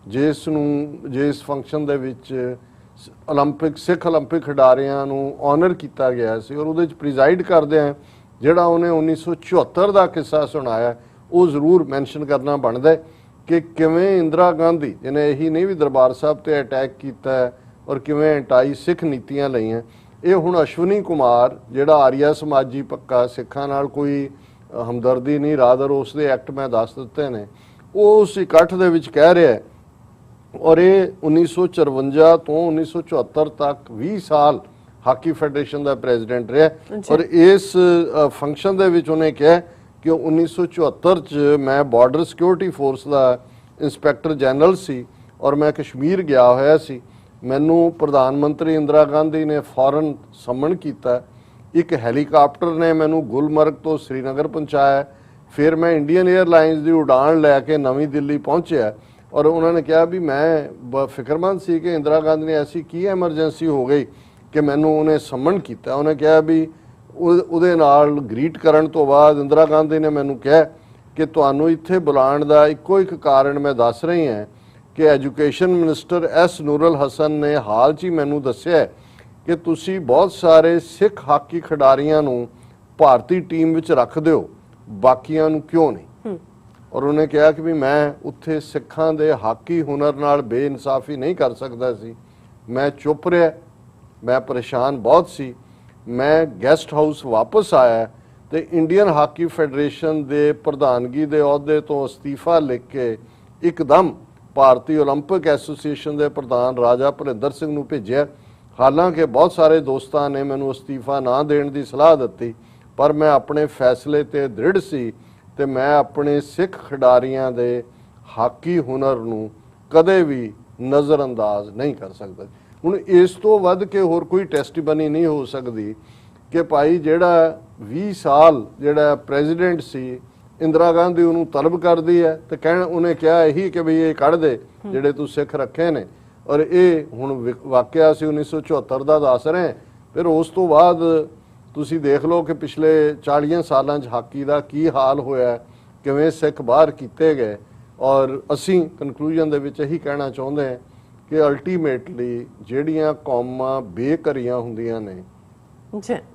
ਜਿਸ ਫੰਕਸ਼ਨ ਦੇ ਵਿੱਚ ਸਿੱਖ ਓਲੰਪਿਕ ਖਿਡਾਰੀਆਂ ਨੂੰ ਆਨਰ ਕੀਤਾ ਗਿਆ ਸੀ ਔਰ ਉਹਦੇ 'ਚ ਪ੍ਰੀਜ਼ਾਈਡ ਕਰਦੇ ਆ ਜਿਹੜਾ ਉਹਨੇ 1974 ਦਾ ਕਿੱਸਾ ਸੁਣਾਇਆ, ਉਹ ਜ਼ਰੂਰ ਮੈਂਸ਼ਨ ਕਰਨਾ ਬਣਦਾ ਕਿ ਕਿਵੇਂ ਇੰਦਰਾ ਗਾਂਧੀ ਜਿਹਨੇ ਇਹੀ ਨਹੀਂ ਵੀ ਦਰਬਾਰ ਸਾਹਿਬ ਤੇ ਅਟੈਕ ਕੀਤਾ ਔਰ ਕਿਵੇਂ ਐਂਟਾਈ ਸਿੱਖ ਨੀਤੀਆਂ ਲਈਆਂ। ਇਹ ਹੁਣ ਅਸ਼ਵਨੀ ਕੁਮਾਰ ਜਿਹੜਾ ਆਰੀਆ ਸਮਾਜੀ ਪੱਕਾ, ਸਿੱਖਾਂ ਨਾਲ ਕੋਈ ਹਮਦਰਦੀ ਨਹੀਂ, ਰਾਦਰ ਉਸ ਦੇ ਐਕਟ ਮੈਂ ਦੱਸ ਦਿੱਤੇ ਨੇ, ਉਹ ਉਸ ਇਕੱਠ ਦੇ ਵਿੱਚ ਕਹਿ ਰਿਹਾ ਹੈ। ਔਰ ਇਹ 1954 ਤੋਂ 1974 ਤੱਕ 20 ਸਾਲ ਹਾਕੀ ਫੈਡਰੇਸ਼ਨ ਦਾ ਪ੍ਰੈਜ਼ੀਡੈਂਟ ਰਿਹਾ ਔਰ ਇਸ ਫੰਕਸ਼ਨ ਦੇ ਵਿੱਚ ਉਹਨੇ ਕਿਹਾ ਕਿ 1974 'ਚ ਮੈਂ ਬਾਰਡਰ ਸਿਕਿਉਰਿਟੀ ਫੋਰਸ ਦਾ ਇੰਸਪੈਕਟਰ ਜਨਰਲ ਸੀ ਔਰ ਮੈਂ ਕਸ਼ਮੀਰ ਗਿਆ ਹੋਇਆ ਸੀ। ਮੈਨੂੰ ਪ੍ਰਧਾਨ ਮੰਤਰੀ ਇੰਦਰਾ ਗਾਂਧੀ ਨੇ ਫੌਰਨ ਸਮਨ ਕੀਤਾ, ਇੱਕ ਹੈਲੀਕਾਪਟਰ ਨੇ ਮੈਨੂੰ ਗੁਲਮਰਗ ਤੋਂ ਸ੍ਰੀਨਗਰ ਪਹੁੰਚਾਇਆ, ਫਿਰ ਮੈਂ ਇੰਡੀਅਨ 에ਅਰਲਾਈਨਸ ਦੀ ਉਡਾਨ ਲੈ ਕੇ ਨਵੀਂ ਦਿੱਲੀ ਪਹੁੰਚਿਆ ਔਰ ਉਹਨਾਂ ਨੇ ਕਿਹਾ ਵੀ ਮੈਂ ਫਿਕਰਮੰਦ ਸੀ ਕਿ ਇੰਦਰਾ ਗਾਂਧੀ ਨੇ ਐਸੀ ਕੀ ਐਮਰਜੈਂਸੀ ਹੋ ਗਈ ਕਿ ਮੈਨੂੰ ਉਹਨੇ ਸਮਨ ਕੀਤਾ। ਉਹਨੇ ਕਿਹਾ ਵੀ ਉਹਦੇ ਨਾਲ ਗ੍ਰੀਟ ਕਰਨ ਤੋਂ ਬਾਅਦ ਇੰਦਰਾ ਗਾਂਧੀ ਨੇ ਮੈਨੂੰ ਕਿਹਾ ਕਿ ਤੁਹਾਨੂੰ ਇੱਥੇ ਬੁਲਾਉਣ ਦਾ ਇੱਕੋ ਇੱਕ ਕਾਰਨ ਮੈਂ ਦੱਸ ਰਹੀ ਹਾਂ ਕਿ ਐਜੂਕੇਸ਼ਨ ਮਿਨਿਸਟਰ ਐਸ ਨੂਰਲ ਹਸਨ ਨੇ ਹਾਲ 'ਚ ਹੀ ਮੈਨੂੰ ਦੱਸਿਆ ਕਿ ਤੁਸੀਂ ਬਹੁਤ ਸਾਰੇ ਸਿੱਖ ਹਾਕੀ ਖਿਡਾਰੀਆਂ ਨੂੰ ਭਾਰਤੀ ਟੀਮ ਵਿੱਚ ਰੱਖ ਦਿਓ, ਬਾਕੀਆਂ ਨੂੰ ਕਿਉਂ ਨਹੀਂ। ਔਰ ਉਹਨੇ ਕਿਹਾ ਕਿ ਵੀ ਮੈਂ ਉੱਥੇ ਸਿੱਖਾਂ ਦੇ ਹਾਕੀ ਹੁਨਰ ਨਾਲ ਬੇਇਨਸਾਫੀ ਨਹੀਂ ਕਰ ਸਕਦਾ ਸੀ, ਮੈਂ ਚੁੱਪ ਰਿਹਾ, ਮੈਂ ਪਰੇਸ਼ਾਨ ਬਹੁਤ ਸੀ। ਮੈਂ ਗੈਸਟ ਹਾਊਸ ਵਾਪਸ ਆਇਆ ਤੇ ਇੰਡੀਅਨ ਹਾਕੀ ਫੈਡਰੇਸ਼ਨ ਦੇ ਪ੍ਰਧਾਨਗੀ ਦੇ ਅਹੁਦੇ ਤੋਂ ਅਸਤੀਫਾ ਲਿਖ ਕੇ ਇੱਕਦਮ ਭਾਰਤੀ ਓਲੰਪਿਕ ਐਸੋਸੀਏਸ਼ਨ ਦੇ ਪ੍ਰਧਾਨ ਰਾਜਾ ਭਰਿੰਦਰ ਸਿੰਘ ਨੂੰ ਭੇਜਿਆ। ਹਾਲਾਂਕਿ ਬਹੁਤ ਸਾਰੇ ਦੋਸਤਾਂ ਨੇ ਮੈਨੂੰ ਅਸਤੀਫਾ ਨਾ ਦੇਣ ਦੀ ਸਲਾਹ ਦਿੱਤੀ, ਪਰ ਮੈਂ ਆਪਣੇ ਫੈਸਲੇ ਤੇ ਦ੍ਰਿੜ ਸੀ ਤੇ ਮੈਂ ਆਪਣੇ ਸਿੱਖ ਖਿਡਾਰੀਆਂ ਦੇ ਹਾਕੀ ਹੁਨਰ ਨੂੰ ਕਦੇ ਵੀ ਨਜ਼ਰਅੰਦਾਜ਼ ਨਹੀਂ ਕਰ ਸਕਦਾ। ਹੁਣ ਇਸ ਤੋਂ ਵੱਧ ਕੇ ਹੋਰ ਕੋਈ ਟੈਸਟੀਮਨੀ ਨਹੀਂ ਹੋ ਸਕਦੀ ਕਿ ਭਾਈ ਜਿਹੜਾ 20 ਸਾਲ ਜਿਹੜਾ ਪ੍ਰੈਜ਼ੀਡੈਂਟ ਸੀ, ਇੰਦਰਾ ਗਾਂਧੀ ਉਹਨੂੰ ਤਲਬ ਕਰਦੀ ਹੈ ਤੇ ਉਹਨੇ ਕਿਹਾ ਇਹੀ ਕਿ ਵੀ ਇਹ ਕੱਢ ਦੇ ਜਿਹੜੇ ਤੂੰ ਸਿੱਖ ਰੱਖੇ ਨੇ। ਔਰ ਇਹ ਹੁਣ ਵਾਕਿਆ ਸੀ 1974 ਦਾ ਦੱਸ ਰਹੇ। ਫਿਰ ਉਸ ਤੋਂ ਬਾਅਦ ਤੁਸੀਂ ਦੇਖ ਲਓ ਕਿ ਪਿਛਲੇ 40 ਸਾਲਾਂ 'ਚ ਹਾਕੀ ਦਾ ਕੀ ਹਾਲ ਹੋਇਆ, ਕਿਵੇਂ ਸਿੱਖ ਬਾਹਰ ਕੀਤੇ ਗਏ। ਔਰ ਅਸੀਂ ਕਨਕਲੂਜਨ ਦੇ ਵਿੱਚ ਇਹੀ ਕਹਿਣਾ ਚਾਹੁੰਦੇ ਹਾਂ ਕਿ ਅਲਟੀਮੇਟਲੀ ਜਿਹੜੀਆਂ ਕੌਮਾਂ ਬੇਘਰੀਆਂ ਹੁੰਦੀਆਂ ਨੇ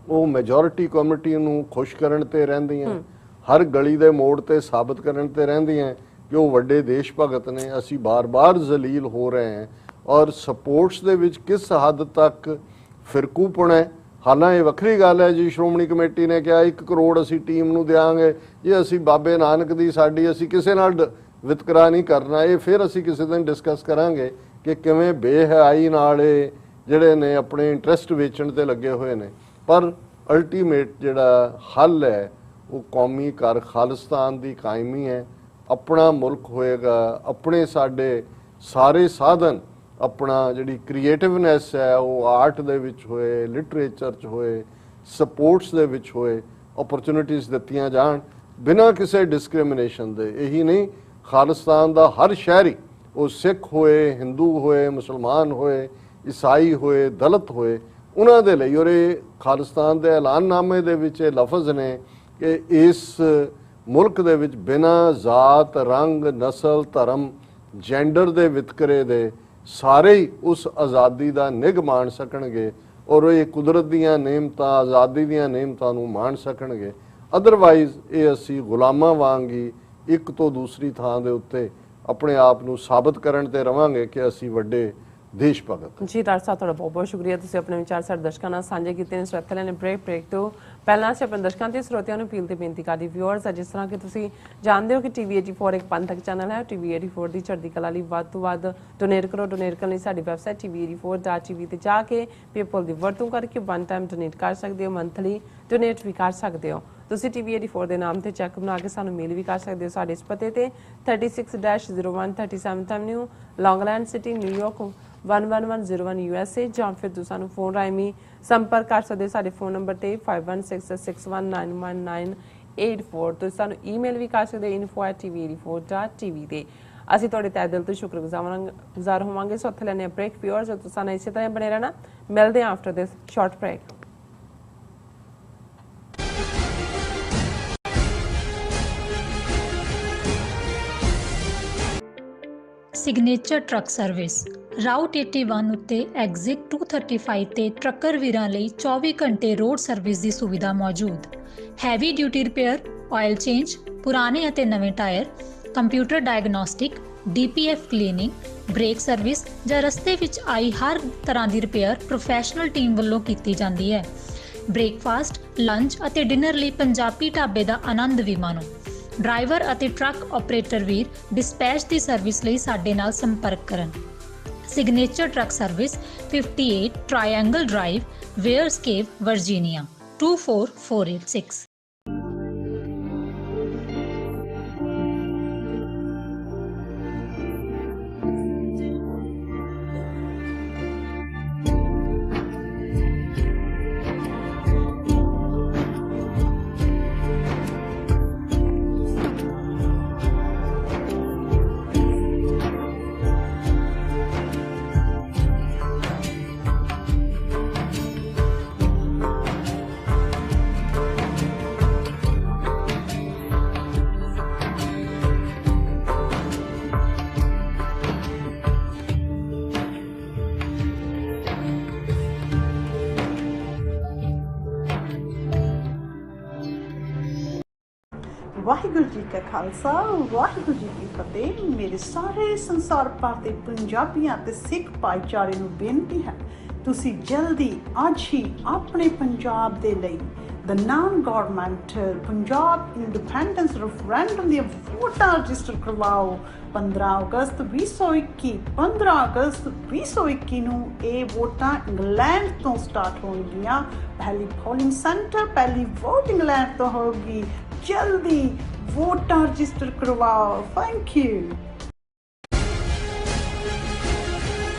ਉਹ ਮੈਜੋਰਿਟੀ ਕਮਿਊਨਿਟੀ ਨੂੰ ਖੁਸ਼ ਕਰਨ ਤੇ ਰਹਿੰਦੀਆਂ, ਹਰ ਗਲੀ ਦੇ ਮੋੜ ਤੇ ਸਾਬਤ ਕਰਨ ਤੇ ਰਹਿੰਦੀਆਂ ਕਿ ਉਹ ਵੱਡੇ ਦੇਸ਼ ਭਗਤ ਨੇ। ਅਸੀਂ ਬਾਰ-ਬਾਰ ਜ਼ਲੀਲ ਹੋ ਰਹੇ ਹਾਂ ਔਰ ਸਪੋਰਟਸ ਦੇ ਵਿੱਚ ਕਿਸ ਹੱਦ ਤੱਕ ਫਿਰਕੂਪੁਣ ਹੈ। ਹਾਲਾਂ ਇਹ ਵੱਖਰੀ ਗੱਲ ਹੈ ਜੀ, ਸ਼੍ਰੋਮਣੀ ਕਮੇਟੀ ਨੇ ਕਿਹਾ 1 ਕਰੋੜ ਅਸੀਂ ਟੀਮ ਨੂੰ ਦਿਆਂਗੇ ਜੀ, ਅਸੀਂ ਬਾਬੇ ਨਾਨਕ ਦੀ ਸਾਡੀ, ਅਸੀਂ ਕਿਸੇ ਨਾਲ ਵਿਤਕਰਾ ਨਹੀਂ ਕਰਨਾ। ਇਹ ਫਿਰ ਅਸੀਂ ਕਿਸੇ ਦਿਨ ਡਿਸਕਸ ਕਰਾਂਗੇ ਕਿ ਕਿਵੇਂ ਬੇਹਯਾਈ ਨਾਲ ਇਹ ਜਿਹੜੇ ਨੇ ਆਪਣੇ ਇੰਟਰਸਟ ਵੇਚਣ ਤੇ ਲੱਗੇ ਹੋਏ ਨੇ। ਪਰ ਅਲਟੀਮੇਟ ਜਿਹੜਾ ਹੱਲ ਹੈ ਉਹ ਕੌਮੀ ਘਰ ਖਾਲਿਸਤਾਨ ਦੀ ਕਾਇਮੀ ਹੈ। ਆਪਣਾ ਮੁਲਕ ਹੋਏਗਾ, ਆਪਣੇ ਸਾਡੇ ਸਾਰੇ ਸਾਧਨ, ਆਪਣਾ ਜਿਹੜੀ ਕ੍ਰੀਏਟਿਵਨੈਸ ਹੈ ਉਹ ਆਰਟ ਦੇ ਵਿੱਚ ਹੋਏ, ਲਿਟਰੇਚਰ 'ਚ ਹੋਏ, ਸਪੋਰਟਸ ਦੇ ਵਿੱਚ ਹੋਏ, ਓਪਰਚੁਨਿਟੀਜ਼ ਦਿੱਤੀਆਂ ਜਾਣ ਬਿਨਾਂ ਕਿਸੇ ਡਿਸਕ੍ਰਿਮੀਨੇਸ਼ਨ ਦੇ। ਇਹੀ ਨਹੀਂ, ਖਾਲਿਸਤਾਨ ਦਾ ਹਰ ਸ਼ਹਿਰੀ, ਉਹ ਸਿੱਖ ਹੋਏ, ਹਿੰਦੂ ਹੋਏ, ਮੁਸਲਮਾਨ ਹੋਏ, ਈਸਾਈ ਹੋਏ, ਦਲਿਤ ਹੋਏ, ਉਹਨਾਂ ਦੇ ਲਈ। ਔਰ ਇਹ ਖਾਲਿਸਤਾਨ ਦੇ ਐਲਾਨਨਾਮੇ ਦੇ ਵਿੱਚ ਇਹ ਲਫ਼ਜ਼ ਨੇ ਕਿ ਇਸ ਮੁਲਕ ਦੇ ਵਿੱਚ ਬਿਨਾਂ ਜ਼ਾਤ, ਰੰਗ, ਨਸਲ, ਧਰਮ, ਜੈਂਡਰ ਦੇ ਵਿਤਕਰੇ ਦੇ ਸਾਰੇ ਹੀ ਉਸ ਆਜ਼ਾਦੀ ਦਾ ਨਿੱਘ ਮਾਣ ਸਕਣਗੇ ਔਰ ਇਹ ਕੁਦਰਤ ਦੀਆਂ ਨੇਮਤਾਂ, ਆਜ਼ਾਦੀ ਦੀਆਂ ਨੇਮਤਾਂ ਨੂੰ ਮਾਣ ਸਕਣਗੇ। ਅਦਰਵਾਈਜ਼ ਇਹ ਅਸੀਂ ਗੁਲਾਮਾਂ ਵਾਂਗ ਹੀ ਇੱਕ ਤੋਂ ਦੂਸਰੀ ਥਾਂ ਦੇ ਉੱਤੇ ਆਪਣੇ ਆਪ ਨੂੰ ਸਾਬਤ ਕਰਨ ਤੇ ਰਵਾਂਗੇ ਕਿ ਅਸੀਂ ਵੱਡੇ ਦੇਸ਼ ਭਗਤ। ਜੀ ਡਾਕਟਰ ਸਾਹਿਬ, ਤੁਹਾਡਾ ਬਹੁਤ ਬਹੁਤ ਸ਼ੁਕਰੀਆ, ਤੁਸੀਂ ਆਪਣੇ ਵਿਚਾਰ ਸਾਡੇ ਦਰਸ਼ਕਾਂ ਨਾਲ ਸਾਂਝੇ ਕੀਤੇ ਨੇ। ਸਰਥਲੇ ਨੇ ਬ੍ਰੇਕ ਤੋਂ ਪਹਿਲਾਂ ਅਸੀਂ ਆਪਣੇ ਦਰਸ਼ਕਾਂ ਤੇ ਸਰੋਤਿਆਂ ਨੂੰ ਅਪੀਲ ਤੇ ਬੇਨਤੀ ਕਰਦੀ ਵਿਊਅਰਸ, ਜਿਸ ਤਰ੍ਹਾਂ ਕਿ ਤੁਸੀਂ ਜਾਣਦੇ ਹੋ ਕਿ ਟੀਵੀ 84 ਇੱਕ ਪੰਥਕ ਚੈਨਲ ਹੈ। ਟੀਵੀ 84 ਦੀ ਚੜ੍ਹਦੀ ਕਲਾ ਲਈ ਵੱਧ ਤੋਂ ਵੱਧ ਡੋਨੇਟ ਕਰੋ। ਡੋਨੇਟ ਕਰਨ ਲਈ ਸਾਡੀ ਵੈਬਸਾਈਟ tv84.tv ਤੇ ਜਾ ਕੇ ਪੇਪਲ ਦੀ ਵਰਤੋਂ ਕਰਕੇ ਵਨ ਟਾਈਮ ਡੋਨੇਟ ਕਰ ਸਕਦੇ ਹੋ, ਮੰਥਲੀ ਡੋਨੇਟ ਵੀ ਕਰ ਸਕਦੇ ਹੋ। ਤੁਸੀਂ ਟੀਵੀ 84 ਦੇ ਨਾਮ ਤੇ ਚੈੱਕ ਬਣਾ ਕੇ ਸਾਨੂੰ ਮੇਲ ਵੀ ਕਰ ਸਕਦੇ ਹੋ ਸਾਡੇ ਇਸ ਪਤੇ ਤੇ 36-01 37th avenue, Long Island city, New York 11101 USA, ਜਾਂ ਫਿਰ ਤੁਸੀਂ ਸਾਨੂੰ ਫੋਨ ਰਾਹੀਂ ਵੀ ਸੰਪਰਕ ਕਰ ਸਕਦੇ ਹੋ ਸਾਡੇ ਫੋਨ ਨੰਬਰ ਤੇ 5166191984। ਤੁਸੀਂ ਸਾਨੂੰ ਈਮੇਲ ਵੀ ਕਰ ਸਕਦੇ ਹੋ info@tv84.tv ਤੇ। ਅਸੀਂ ਤੁਹਾਡੇ ਤਹਿ ਦਿਲ ਤੋਂ ਸ਼ੁਕਰਗੁਜ਼ਾਰ ਹੋਵਾਂਗੇ। ਸੋ ਉੱਥੇ ਲੈਣੇ ਬ੍ਰੇਕ ਵਿਊਅਰਸ, ਤੁਸੀਂ ਸਾਨੂੰ ਇਸੇ ਤਰ੍ਹਾਂ ਬਣੇ ਰਹਿਣਾ। ਮਿਲਦੇ ਹਾਂ after this short break. Signature truck service route 81 ਉੱਤੇ ਐਗਜ਼ਿਟ 235 ਤੇ ਟਰੱਕਰ ਵੀਰਾਂ ਲਈ 24 ਘੰਟੇ ਰੋਡ ਸਰਵਿਸ ਦੀ ਸੁਵਿਧਾ ਮੌਜੂਦ। Heavy duty repair, oil change, ਪੁਰਾਣੇ ਅਤੇ ਨਵੇਂ tyre, computer diagnostic, DPF cleaning, brake service ਜਾਂ ਰਸਤੇ ਵਿੱਚ ਆਈ ਹਰ ਤਰ੍ਹਾਂ ਦੀ ਰਿਪੇਅਰ ਪ੍ਰੋਫੈਸ਼ਨਲ ਟੀਮ ਵੱਲੋਂ ਕੀਤੀ ਜਾਂਦੀ ਹੈ। ਬ੍ਰੇਕਫਾਸਟ, ਲੰਚ ਅਤੇ ਡਿਨਰ ਲਈ ਪੰਜਾਬੀ ਢਾਬੇ ਦਾ ਆਨੰਦ ਵੀ ਮਾਣੋ। ਡਰਾਈਵਰ ਅਤੇ ਟਰੱਕ ਆਪਰੇਟਰ ਵੀਰ ਡਿਸਪੈਚ ਦੀ ਸਰਵਿਸ ਲਈ ਸਾਡੇ ਨਾਲ ਸੰਪਰਕ ਕਰਨ। Signature truck service 58 triangle drive, Weyers Cave, Virginia 24486। Waheguru ji ਕਾ ਖਾਲਸਾ, ਵਾਹਿਗੁਰੂ ਜੀ ਕੀ ਫਤਿਹ। ਮੇਰੇ ਸਾਰੇ ਸੰਸਾਰ ਭਰ ਦੇ ਪੰਜਾਬੀਆਂ ਤੇ ਸਿੱਖ ਭਾਈਚਾਰੇ ਨੂੰ ਬੇਨਤੀ ਹੈ, ਤੁਸੀਂ ਜਲਦੀ ਅੱਜ ਹੀ ਆਪਣੇ ਪੰਜਾਬ ਦੇ ਲਈ the non-government Punjab independence referendum ਦੀਆਂ ਵੋਟਾਂ ਰਜਿਸਟਰ ਕਰਵਾਓ। 15 ਅਗਸਤ 2021 ਨੂੰ ਇਹ ਵੋਟਾਂ ਇੰਗਲੈਂਡ ਤੋਂ ਸਟਾਰਟ ਹੋਣਗੀਆਂ। ਪਹਿਲੀ ਪੋਲਿੰਗ ਸੈਂਟਰ, ਪਹਿਲੀ ਵੋਟ ਇੰਗਲੈਂਡ ਤੋਂ ਹੋਗੀ। ਜਲਦੀ ਵੋਟਾਂ ਰਜਿਸਟਰ ਕਰਵਾਓ। Thank you.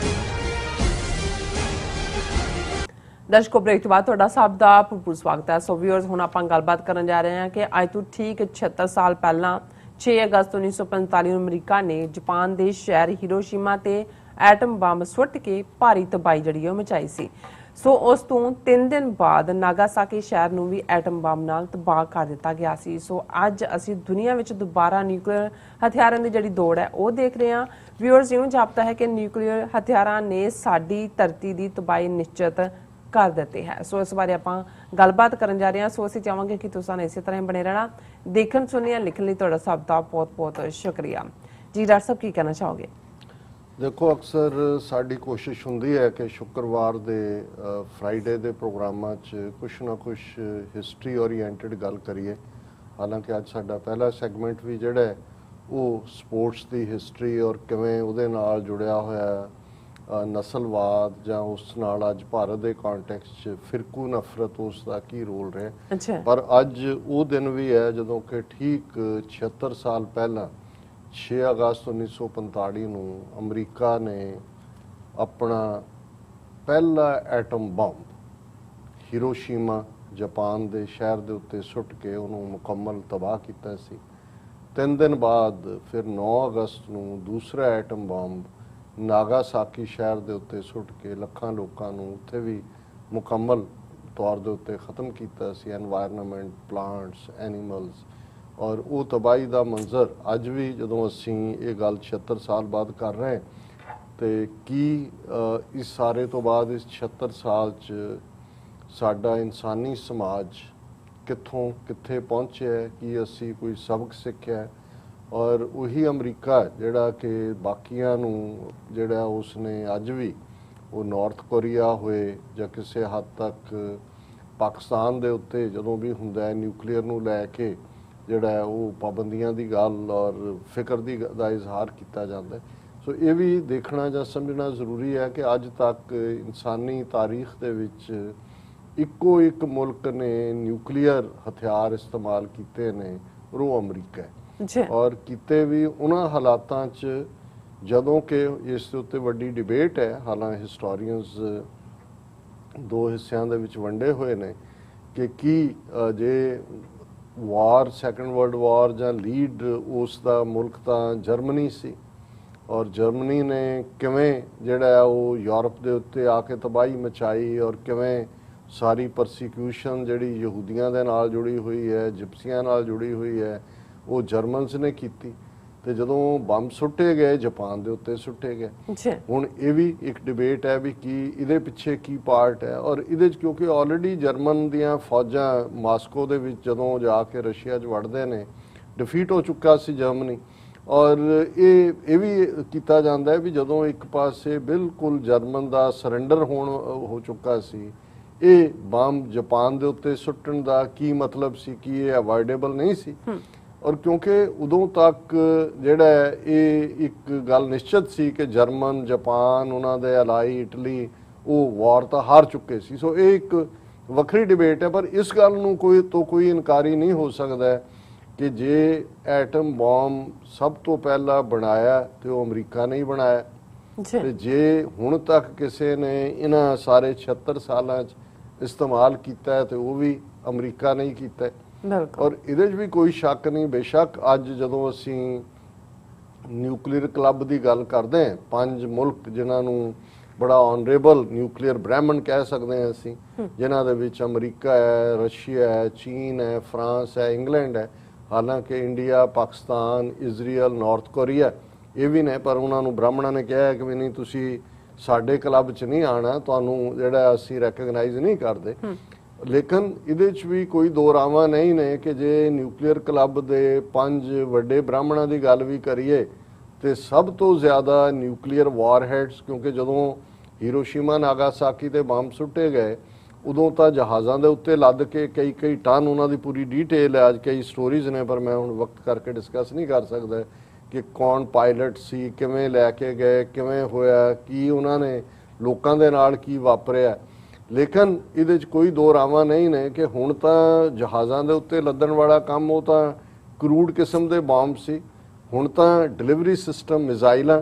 ਦਰਸ਼ਕੋ, ਬ੍ਰੇਕ ਤੋਂ ਬਾਅਦ ਤੁਹਾਡਾ ਸਭ ਦਾ ਭਰਪੂਰ ਸਵਾਗਤ ਹੈ। ਸੋ ਵਿਊਅਰਸ, ਹੁਣ ਆਪਾਂ ਗੱਲਬਾਤ ਕਰਨ ਜਾ ਰਹੇ ਹਾਂ ਕਿ ਅੱਜ ਤੋਂ ਠੀਕ 76 ਸਾਲ ਪਹਿਲਾਂ 6 ਅਗਸਤ 1945 ਨੂੰ ਅਮਰੀਕਾ ਨੇ ਜਾਪਾਨ ਦੇ ਸ਼ਹਿਰ ਹੀਰੋਸ਼ੀਮਾ ਤੇ ਐਟਮ ਬੰਬ ਸੁੱਟ ਕੇ ਭਾਰੀ ਤਬਾਹੀ ਜਿਹੜੀ ਉਹ ਮਚਾਈ ਸੀ। ਸੋ ਉਸ ਤੋਂ 3 ਦਿਨ ਬਾਅਦ ਨਾਗਾਸਾਕੀ ਸ਼ਹਿਰ ਨੂੰ ਵੀ ਐਟਮ ਬੰਬ ਨਾਲ ਤਬਾਹ ਕਰ ਦਿੱਤਾ ਗਿਆ ਸੀ। ਸੋ ਅੱਜ ਅਸੀਂ ਦੁਨੀਆ ਵਿੱਚ ਦੁਬਾਰਾ ਨਿਊਕਲੀਅਰ ਹਥਿਆਰਾਂ ਦੀ ਜਿਹੜੀ ਦੌੜ ਹੈ ਉਹ ਦੇਖ ਰਹੇ ਹਾਂ। ਵਿਊਅਰਸ, ਇਉਂ ਜਾਪਦਾ ਹੈ ਕਿ ਨਿਊਕਲੀਅਰ ਹਥਿਆਰਾਂ ਨੇ ਸਾਡੀ ਧਰਤੀ ਦੀ ਤਬਾਹੀ ਨਿਸ਼ਚਿਤ ਕਰ ਦਿੱਤੀ ਹੈ। ਸੋ ਇਸ ਬਾਰੇ ਆਪਾਂ ਗੱਲਬਾਤ ਕਰਨ ਜਾ ਰਹੇ ਹਾਂ। ਸੋ ਅਸੀਂ ਚਾਹਾਂਗੇ ਕਿ ਤੁਸੀਂ ਇਸੇ ਤਰ੍ਹਾਂ ਬਣੇ ਰਹਿਣਾ। ਦੇਖਣ, ਸੁਣਨ, ਲਿਖਣ ਲਈ ਤੁਹਾਡਾ ਸਭ ਦਾ ਬਹੁਤ ਬਹੁਤ ਸ਼ੁਕਰੀਆ। ਜੀ ਡਾਕਟਰ ਸਾਹਿਬ, ਕੀ ਕਹਿਣਾ ਚਾਹੋਗੇ? ਦੇਖੋ ਅਕਸਰ ਸਾਡੀ ਕੋਸ਼ਿਸ਼ ਹੁੰਦੀ ਹੈ ਕਿ ਸ਼ੁੱਕਰਵਾਰ ਦੇ ਫਰਾਈਡੇ ਦੇ ਪ੍ਰੋਗਰਾਮਾਂ 'ਚ ਕੁਛ ਨਾ ਕੁਛ ਹਿਸਟਰੀ ਓਰੀਐਂਟਡ ਗੱਲ ਕਰੀਏ। ਹਾਲਾਂਕਿ ਅੱਜ ਸਾਡਾ ਪਹਿਲਾ ਸੈਗਮੈਂਟ ਵੀ ਜਿਹੜਾ ਹੈ ਉਹ ਸਪੋਰਟਸ ਦੀ ਹਿਸਟਰੀ ਔਰ ਕਿਵੇਂ ਉਹਦੇ ਨਾਲ ਜੁੜਿਆ ਹੋਇਆ ਨਸਲਵਾਦ ਜਾਂ ਉਸ ਨਾਲ ਅੱਜ ਭਾਰਤ ਦੇ ਕੰਟੈਕਸਟ 'ਚ ਫਿਰਕੂ ਨਫ਼ਰਤ ਉਸ ਦਾ ਕੀ ਰੋਲ ਰਿਹਾ। ਅੱਛਾ। ਪਰ ਅੱਜ ਉਹ ਦਿਨ ਵੀ ਹੈ ਜਦੋਂ ਕਿ ਠੀਕ 76 ਸਾਲ ਪਹਿਲਾਂ 6 ਅਗਸਤ 1945 ਨੂੰ ਅਮਰੀਕਾ ਨੇ ਆਪਣਾ ਪਹਿਲਾ ਐਟਮ ਬੰਬ ਹੀਰੋਸ਼ੀਮਾ ਜਾਪਾਨ ਦੇ ਸ਼ਹਿਰ ਦੇ ਉੱਤੇ ਸੁੱਟ ਕੇ ਉਹਨੂੰ ਮੁਕੰਮਲ ਤਬਾਹ ਕੀਤਾ ਸੀ। 3 ਦਿਨ ਬਾਅਦ ਫਿਰ 9 ਅਗਸਤ ਨੂੰ ਦੂਸਰਾ ਐਟਮ ਬੰਬ ਨਾਗਾਸਾਕੀ ਸ਼ਹਿਰ ਦੇ ਉੱਤੇ ਸੁੱਟ ਕੇ ਲੱਖਾਂ ਲੋਕਾਂ ਨੂੰ ਉੱਥੇ ਵੀ ਮੁਕੰਮਲ ਤੌਰ ਦੇ ਉੱਤੇ ਖਤਮ ਕੀਤਾ ਸੀ। ਐਨਵਾਇਰਨਮੈਂਟ, ਪਲਾਂਟਸ, ਐਨੀਮਲਸ, ਔਰ ਉਹ ਤਬਾਹੀ ਦਾ ਮੰਜ਼ਰ ਅੱਜ ਵੀ ਜਦੋਂ ਅਸੀਂ ਇਹ ਗੱਲ 76 ਸਾਲ ਬਾਅਦ ਕਰ ਰਹੇ ਤੇ ਕੀ ਇਸ ਸਾਰੇ ਤੋਂ ਬਾਅਦ ਇਸ 76 ਸਾਲ 'ਚ ਸਾਡਾ ਇਨਸਾਨੀ ਸਮਾਜ ਕਿੱਥੋਂ ਕਿੱਥੇ ਪਹੁੰਚਿਆ, ਕੀ ਅਸੀਂ ਕੋਈ ਸਬਕ ਸਿੱਖਿਆ। ਔਰ ਉਹੀ ਅਮਰੀਕਾ ਜਿਹੜਾ ਕਿ ਬਾਕੀਆਂ ਨੂੰ ਜਿਹੜਾ ਉਸਨੇ ਅੱਜ ਵੀ ਉਹ ਨਾਰਥ ਕੋਰੀਆ ਹੋਏ ਜਾਂ ਕਿਸੇ ਹੱਦ ਤੱਕ ਪਾਕਿਸਤਾਨ ਦੇ ਉੱਤੇ ਜਦੋਂ ਵੀ ਹੁੰਦਾ ਹੈ ਨਿਊਕਲੀਅਰ ਨੂੰ ਲੈ ਕੇ ਜਿਹੜਾ ਉਹ ਪਾਬੰਦੀਆਂ ਦੀ ਗੱਲ ਔਰ ਫਿਕਰ ਦਾ ਇਜ਼ਹਾਰ ਕੀਤਾ ਜਾਂਦਾ ਹੈ। ਸੋ ਇਹ ਵੀ ਦੇਖਣਾ ਜਾਂ ਸਮਝਣਾ ਜ਼ਰੂਰੀ ਹੈ ਕਿ ਅੱਜ ਤੱਕ ਇਨਸਾਨੀ ਤਾਰੀਖ ਦੇ ਵਿੱਚ ਇੱਕੋ ਇੱਕ ਮੁਲਕ ਨੇ ਨਿਊਕਲੀਅਰ ਹਥਿਆਰ ਇਸਤੇਮਾਲ ਕੀਤੇ ਨੇ, ਉਹ ਅਮਰੀਕਾ ਹੈ। ਔਰ ਕਿਤੇ ਵੀ ਉਹਨਾਂ ਹਾਲਾਤਾਂ 'ਚ ਜਦੋਂ ਕਿ ਇਸ ਦੇ ਉੱਤੇ ਵੱਡੀ ਡਿਬੇਟ ਹੈ, ਹਾਲਾਂਕਿ ਹਿਸਟੋਰੀਅਨਸ ਦੋ ਹਿੱਸਿਆਂ ਦੇ ਵਿੱਚ ਵੰਡੇ ਹੋਏ ਨੇ ਕਿ ਕੀ ਜੇ ਵਾਰ ਸੈਕੰਡ ਵਰਲਡ ਵਾਰ ਜਾਂ ਲੀਡ ਉਸ ਦਾ ਮੁਲਕ ਤਾਂ ਜਰਮਨੀ ਸੀ ਔਰ ਜਰਮਨੀ ਨੇ ਕਿਵੇਂ ਜਿਹੜਾ ਉਹ ਯੂਰਪ ਦੇ ਉੱਤੇ ਆ ਕੇ ਤਬਾਹੀ ਮਚਾਈ ਔਰ ਕਿਵੇਂ ਸਾਰੀ ਪਰਸੀਕਿਊਸ਼ਨ ਜਿਹੜੀ ਯਹੂਦੀਆਂ ਦੇ ਨਾਲ ਜੁੜੀ ਹੋਈ ਹੈ, ਜਿਪਸੀਆਂ ਨਾਲ ਜੁੜੀ ਹੋਈ ਹੈ, ਉਹ ਜਰਮਨਸ ਨੇ ਕੀਤੀ। ਤੇ ਜਦੋਂ ਬੰਬ ਸੁੱਟੇ ਗਏ ਜਾਪਾਨ ਦੇ ਉੱਤੇ ਸੁੱਟੇ ਗਏ। ਹੁਣ ਇਹ ਵੀ ਇੱਕ ਡਿਬੇਟ ਹੈ ਵੀ ਕੀ ਇਹਦੇ ਪਿੱਛੇ ਕੀ ਪਾਰਟ ਹੈ। ਔਰ ਇਹਦੇ 'ਚ ਕਿਉਂਕਿ ਆਲਰੇਡੀ ਜਰਮਨ ਦੀਆਂ ਫੌਜਾਂ ਮਾਸਕੋ ਦੇ ਵਿੱਚ ਜਦੋਂ ਜਾ ਕੇ ਰਸ਼ੀਆ 'ਚ ਵੜਦੇ ਨੇ ਡਿਫੀਟ ਹੋ ਚੁੱਕਾ ਸੀ ਜਰਮਨੀ। ਔਰ ਇਹ ਵੀ ਕੀਤਾ ਜਾਂਦਾ ਹੈ ਵੀ ਜਦੋਂ ਇੱਕ ਪਾਸੇ ਬਿਲਕੁਲ ਜਰਮਨ ਦਾ ਸਰੈਂਡਰ ਹੋ ਚੁੱਕਾ ਸੀ, ਇਹ ਬੰਬ ਜਾਪਾਨ ਦੇ ਉੱਤੇ ਸੁੱਟਣ ਦਾ ਕੀ ਮਤਲਬ ਸੀ, ਕਿ ਇਹ ਅਵੋਇਡੇਬਲ ਨਹੀਂ ਸੀ। ਔਰ ਕਿਉਂਕਿ ਉਦੋਂ ਤੱਕ ਜਿਹੜਾ ਇਹ ਇੱਕ ਗੱਲ ਨਿਸ਼ਚਿਤ ਸੀ ਕਿ ਜਰਮਨ, ਜਾਪਾਨ, ਉਹਨਾਂ ਦੇ ਅਲਾਈ ਇਟਲੀ ਉਹ ਵਾਰ ਤਾਂ ਹਾਰ ਚੁੱਕੇ ਸੀ। ਸੋ ਇਹ ਇੱਕ ਵੱਖਰੀ ਡਿਬੇਟ ਹੈ। ਪਰ ਇਸ ਗੱਲ ਨੂੰ ਕੋਈ ਇਨਕਾਰੀ ਨਹੀਂ ਹੋ ਸਕਦਾ ਕਿ ਜੇ ਐਟਮ ਬੰਬ ਸਭ ਤੋਂ ਪਹਿਲਾਂ ਬਣਾਇਆ ਤੇ ਉਹ ਅਮਰੀਕਾ ਨੇ ਹੀ ਬਣਾਇਆ ਤੇ ਜੇ ਹੁਣ ਤੱਕ ਕਿਸੇ ਨੇ ਇਹਨਾਂ ਸਾਰੇ 76 ਸਾਲਾਂ 'ਚ ਇਸਤੇਮਾਲ ਕੀਤਾ ਤੇ ਉਹ ਵੀ ਅਮਰੀਕਾ ਨੇ ਹੀ ਕੀਤਾ। ਔਰ ਇਹਦੇ 'ਚ ਵੀ ਕੋਈ ਸ਼ੱਕ ਨਹੀਂ। ਬੇਸ਼ੱਕ ਅੱਜ ਜਦੋਂ ਅਸੀਂ ਨਿਊਕਲੀਅਰ ਕਲੱਬ ਦੀ ਗੱਲ ਕਰਦੇ ਹਾਂ, 5 ਮੁਲਕ ਜਿਨ੍ਹਾਂ ਨੂੰ ਬੜਾ ਆਨਰੇਬਲ ਨਿਊਕਲੀਅਰ ਬ੍ਰਾਹਮਣ ਕਹਿ ਸਕਦੇ ਹਾਂ ਅਸੀਂ, ਜਿਨ੍ਹਾਂ ਦੇ ਵਿੱਚ ਅਮਰੀਕਾ ਹੈ, ਰਸ਼ੀਆ ਹੈ, ਚੀਨ ਹੈ, ਫਰਾਂਸ ਹੈ, ਇੰਗਲੈਂਡ ਹੈ। ਹਾਲਾਂਕਿ India, Pakistan, Israel, north Korea ਇਹ ਵੀ ਨੇ, ਪਰ ਉਹਨਾਂ ਨੂੰ ਬ੍ਰਾਹਮਣਾਂ ਨੇ ਕਿਹਾ ਕਿ ਵੀ ਨਹੀਂ ਤੁਸੀਂ ਸਾਡੇ ਕਲੱਬ 'ਚ ਨਹੀਂ ਆਉਣਾ, ਤੁਹਾਨੂੰ ਜਿਹੜਾ ਅਸੀਂ ਰੈਕਗਨਾਈਜ਼ ਨਹੀਂ ਕਰਦੇ। ਲੇਕਿਨ ਇਹਦੇ 'ਚ ਵੀ ਕੋਈ ਦੋ ਰਾਵਾਂ ਨਹੀਂ ਨੇ ਕਿ ਜੇ ਨਿਊਕਲੀਅਰ ਕਲੱਬ ਦੇ 5 ਵੱਡੇ ਬ੍ਰਾਹਮਣਾਂ ਦੀ ਗੱਲ ਵੀ ਕਰੀਏ ਤੇ ਸਭ ਤੋਂ ਜ਼ਿਆਦਾ ਨਿਊਕਲੀਅਰ ਵਾਰਹੈਡਸ, ਕਿਉਂਕਿ ਜਦੋਂ ਹੀਰੋਸ਼ੀਮਾ ਨਾਗਾਸਾਕੀ ਤੇ ਬੰਬ ਸੁੱਟੇ ਗਏ ਉਦੋਂ ਤਾਂ ਜਹਾਜ਼ਾਂ ਦੇ ਉੱਤੇ ਲੱਦ ਕੇ ਕਈ ਟਨ, ਉਹਨਾਂ ਦੀ ਪੂਰੀ ਡੀਟੇਲ ਹੈ, ਅੱਜ ਕਈ ਸਟੋਰੀਜ਼ ਨੇ ਪਰ ਮੈਂ ਹੁਣ ਵਕਤ ਕਰਕੇ ਡਿਸਕਸ ਨਹੀਂ ਕਰ ਸਕਦਾ ਕਿ ਕੌਣ ਪਾਇਲਟ ਸੀ, ਕਿਵੇਂ ਲੈ ਕੇ ਗਏ, ਕਿਵੇਂ ਹੋਇਆ, ਕੀ ਉਹਨਾਂ ਨੇ ਲੋਕਾਂ ਦੇ ਨਾਲ ਕੀ ਵਾਪਰਿਆ। ਲੇਕਿਨ ਇਹਦੇ 'ਚ ਕੋਈ ਦੋ ਰਾਵਾਂ ਨਹੀਂ ਨੇ ਕਿ ਹੁਣ ਤਾਂ ਜਹਾਜ਼ਾਂ ਦੇ ਉੱਤੇ ਲੱਦਣ ਵਾਲਾ ਕੰਮ ਉਹ ਤਾਂ ਕਰੂਡ ਕਿਸਮ ਦੇ ਬੰਬ ਸੀ। ਹੁਣ ਤਾਂ ਡਿਲੀਵਰੀ ਸਿਸਟਮ ਮਿਜ਼ਾਈਲਾਂ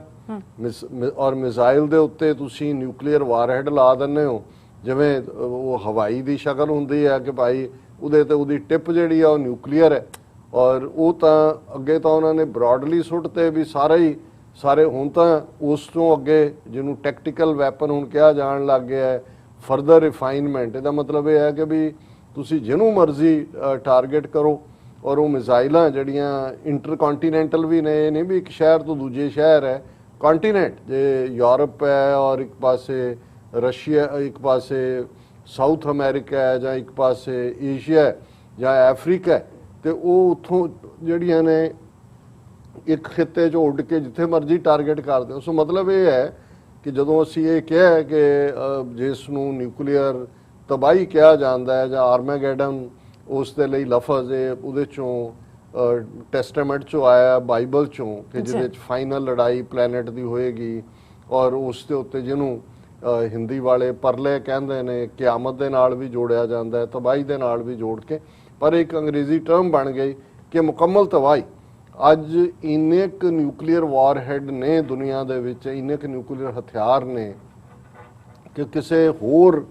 ਔਰ ਮਿਜ਼ਾਈਲ ਦੇ ਉੱਤੇ ਤੁਸੀਂ ਨਿਊਕਲੀਅਰ ਵਾਰਹੈਡ ਲਾ ਦਿੰਦੇ ਹੋ, ਜਿਵੇਂ ਉਹ ਹਵਾਈ ਦੀ ਸ਼ਕਲ ਹੁੰਦੀ ਹੈ ਕਿ ਭਾਈ ਉਹਦੇ ਤੇ ਉਹਦੀ ਟਿਪ ਜਿਹੜੀ ਆ ਉਹ ਨਿਊਕਲੀਅਰ ਹੈ। ਔਰ ਉਹ ਤਾਂ ਅੱਗੇ ਤਾਂ ਉਹਨਾਂ ਨੇ ਬ੍ਰੌਡਲੀ ਸੁੱਟਤੇ ਵੀ ਸਾਰੇ ਹੁਣ ਤਾਂ ਉਸ ਤੋਂ ਅੱਗੇ ਜਿਹਨੂੰ ਟੈਕਟੀਕਲ ਵੈਪਨ ਹੁਣ ਕਿਹਾ ਜਾਣ ਲੱਗ ਗਿਆ ਹੈ, ਫਰਦਰ ਰਿਫਾਈਨਮੈਂਟ। ਇਹਦਾ ਮਤਲਬ ਇਹ ਹੈ ਕਿ ਵੀ ਤੁਸੀਂ ਜਿਹਨੂੰ ਮਰਜ਼ੀ ਟਾਰਗੇਟ ਕਰੋ ਔਰ ਉਹ ਮਿਜ਼ਾਈਲਾਂ ਜਿਹੜੀਆਂ ਇੰਟਰਕੌਂਟੀਨੈਂਟਲ ਵੀ ਨੇ, ਇਹ ਨਹੀਂ ਵੀ ਇੱਕ ਸ਼ਹਿਰ ਤੋਂ ਦੂਜੇ ਸ਼ਹਿਰ ਹੈ, ਕੰਟੀਨੈਂਟ ਜੇ ਯੂਰਪ ਹੈ ਔਰ ਇੱਕ ਪਾਸੇ ਰਸ਼ੀਆ, ਇੱਕ ਪਾਸੇ ਸਾਊਥ ਅਮਰੀਕਾ ਹੈ ਜਾਂ ਇੱਕ ਪਾਸੇ ਏਸ਼ੀਆ ਜਾਂ ਅਫਰੀਕਾ, ਤੇ ਉਹ ਉੱਥੋਂ ਜਿਹੜੀਆਂ ਨੇ ਇੱਕ ਖਿੱਤੇ 'ਚ ਉੱਡ ਕੇ ਜਿੱਥੇ ਮਰਜ਼ੀ ਟਾਰਗੇਟ ਕਰਦੇ ਹੋ। ਸੋ ਮਤਲਬ ਇਹ ਹੈ ਕਿ ਜਦੋਂ ਅਸੀਂ ਇਹ ਕਿਹਾ ਕਿ ਜਿਸ ਨੂੰ ਨਿਊਕਲੀਅਰ ਤਬਾਹੀ ਕਿਹਾ ਜਾਂਦਾ ਹੈ ਜਾਂ ਆਰਮੈਗੈਡਨ ਉਸ ਦੇ ਲਈ ਲਫ਼ਜ਼ ਹੈ, ਉਹਦੇ ਚੋਂ ਟੈਸਟਾਮੈਂਟ ਚੋਂ ਆਇਆ, ਬਾਈਬਲ ਚੋਂ, ਕਿ ਜਿਹਦੇ ਵਿੱਚ ਫਾਈਨਲ ਲੜਾਈ ਪਲੈਨਟ ਦੀ ਹੋਏਗੀ ਔਰ ਉਸ ਦੇ ਉੱਤੇ ਜਿਹਨੂੰ ਹਿੰਦੀ ਵਾਲੇ ਪਰਲੇ ਕਹਿੰਦੇ ਨੇ, ਕਿਆਮਤ ਦੇ ਨਾਲ ਵੀ ਜੋੜਿਆ ਜਾਂਦਾ ਹੈ, ਤਬਾਹੀ ਦੇ ਨਾਲ ਵੀ ਜੋੜ ਕੇ, ਪਰ ਇੱਕ ਅੰਗਰੇਜ਼ੀ ਟਰਮ ਬਣ ਗਈ ਕਿ ਮੁਕੰਮਲ ਤਬਾਹੀ। ਅੱਜ ਇੰਨੇ ਕੁ ਨਿਊਕਲੀਅਰ ਵਾਰਹੈਡ ਨੇ ਦੁਨੀਆ ਦੇ ਵਿੱਚ, ਇੰਨੇ ਕੁ ਨਿਊਕਲੀਅਰ ਹਥਿਆਰ ਨੇ ਕਿ ਕਿਸੇ ਹੋਰ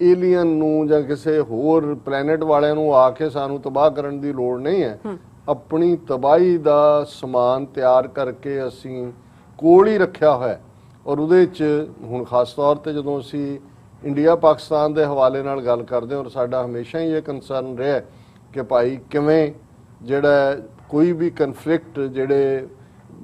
ਏਲੀਅਨ ਨੂੰ ਜਾਂ ਕਿਸੇ ਹੋਰ ਪਲੈਨਟ ਵਾਲਿਆਂ ਨੂੰ ਆ ਕੇ ਸਾਨੂੰ ਤਬਾਹ ਕਰਨ ਦੀ ਲੋੜ ਨਹੀਂ ਹੈ। ਆਪਣੀ ਤਬਾਹੀ ਦਾ ਸਮਾਨ ਤਿਆਰ ਕਰਕੇ ਅਸੀਂ ਕੋਲ ਹੀ ਰੱਖਿਆ ਹੋਇਆ। ਔਰ ਉਹਦੇ 'ਚ ਹੁਣ ਖਾਸ ਤੌਰ ਤੇ ਜਦੋਂ ਅਸੀਂ ਇੰਡੀਆ ਪਾਕਿਸਤਾਨ ਦੇ ਹਵਾਲੇ ਨਾਲ ਗੱਲ ਕਰਦੇ ਹਾਂ, ਔਰ ਸਾਡਾ ਹਮੇਸ਼ਾ ਹੀ ਇਹ ਕੰਸਰਨ ਰਿਹਾ ਕਿ ਭਾਈ ਕਿਵੇਂ ਜਿਹੜਾ ਕੋਈ ਵੀ ਕਨਫਲਿਕਟ ਜਿਹੜੇ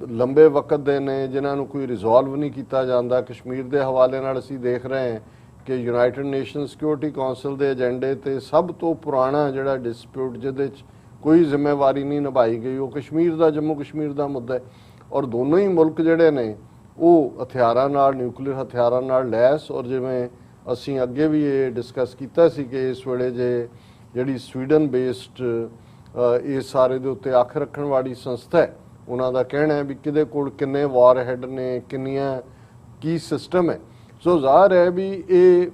ਲੰਬੇ ਵਕਤ ਦੇ ਨੇ, ਜਿਨ੍ਹਾਂ ਨੂੰ ਕੋਈ ਰਿਜ਼ੋਲਵ ਨਹੀਂ ਕੀਤਾ ਜਾਂਦਾ। ਕਸ਼ਮੀਰ ਦੇ ਹਵਾਲੇ ਨਾਲ ਅਸੀਂ ਦੇਖ ਰਹੇ ਹਾਂ ਕਿ ਯੂਨਾਈਟਿਡ ਨੇਸ਼ਨ ਸਿਕਿਉਰਿਟੀ ਕਾਉਂਸਲ ਦੇ ਏਜੰਡੇ ਤੇ ਸਭ ਤੋਂ ਪੁਰਾਣਾ ਜਿਹੜਾ ਡਿਸਪਿਊਟ ਜਿਹਦੇ 'ਚ ਕੋਈ ਜ਼ਿੰਮੇਵਾਰੀ ਨਹੀਂ ਨਿਭਾਈ ਗਈ, ਉਹ ਕਸ਼ਮੀਰ ਦਾ, ਜੰਮੂ ਕਸ਼ਮੀਰ ਦਾ ਮੁੱਦਾ ਹੈ। ਔਰ ਦੋਨੋਂ ਹੀ ਮੁਲਕ ਜਿਹੜੇ ਨੇ ਉਹ ਹਥਿਆਰਾਂ ਨਾਲ, ਨਿਊਕਲੀਅਰ ਹਥਿਆਰਾਂ ਨਾਲ ਲੈਸ। ਔਰ ਜਿਵੇਂ ਅਸੀਂ ਅੱਗੇ ਵੀ ਇਹ ਡਿਸਕਸ ਕੀਤਾ ਸੀ ਕਿ ਇਸ ਵੇਲੇ ਜਿਹੜੀ ਸਵੀਡਨ ਬੇਸਡ ਇਸ ਸਾਰੇ ਦੇ ਉੱਤੇ ਅੱਖ ਰੱਖਣ ਵਾਲੀ ਸੰਸਥਾ ਹੈ, ਉਹਨਾਂ ਦਾ ਕਹਿਣਾ ਹੈ ਵੀ ਕਿਹਦੇ ਕੋਲ ਕਿੰਨੇ ਵਾਰਹੈਡ ਨੇ, ਕਿੰਨੀਆਂ ਕੀ ਸਿਸਟਮ ਹੈ। ਸੋ ਜ਼ਾਹਰ ਹੈ ਵੀ ਇਹ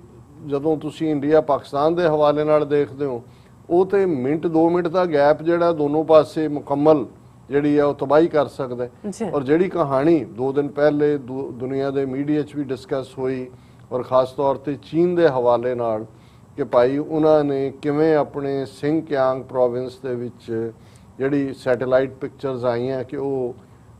ਜਦੋਂ ਤੁਸੀਂ ਇੰਡੀਆ ਪਾਕਿਸਤਾਨ ਦੇ ਹਵਾਲੇ ਨਾਲ ਦੇਖਦੇ ਹੋ, ਉਹ ਤੇ ਮਿੰਟ 2 ਮਿੰਟ ਦਾ ਗੈਪ ਜਿਹੜਾ ਦੋਨੋਂ ਪਾਸੇ ਮੁਕੰਮਲ ਜਿਹੜੀ ਹੈ ਉਹ ਤਬਾਹੀ ਕਰ ਸਕਦਾ ਹੈ। ਔਰ ਜਿਹੜੀ ਕਹਾਣੀ 2 ਦਿਨ ਪਹਿਲੇ ਦੁਨੀਆ ਦੇ ਮੀਡੀਆ 'ਚ ਵੀ ਡਿਸਕਸ ਹੋਈ, ਔਰ ਖਾਸ ਤੌਰ ਤੇ ਚੀਨ ਦੇ ਹਵਾਲੇ ਨਾਲ, ਕਿ ਭਾਈ ਉਹਨਾਂ ਨੇ ਕਿਵੇਂ ਆਪਣੇ ਸਿੰਗਕਿਆਂਗ ਪ੍ਰੋਵਿੰਸ ਦੇ ਵਿੱਚ ਜਿਹੜੀ ਸੈਟੇਲਾਈਟ ਪਿਕਚਰਸ ਆਈਆਂ ਕਿ ਉਹ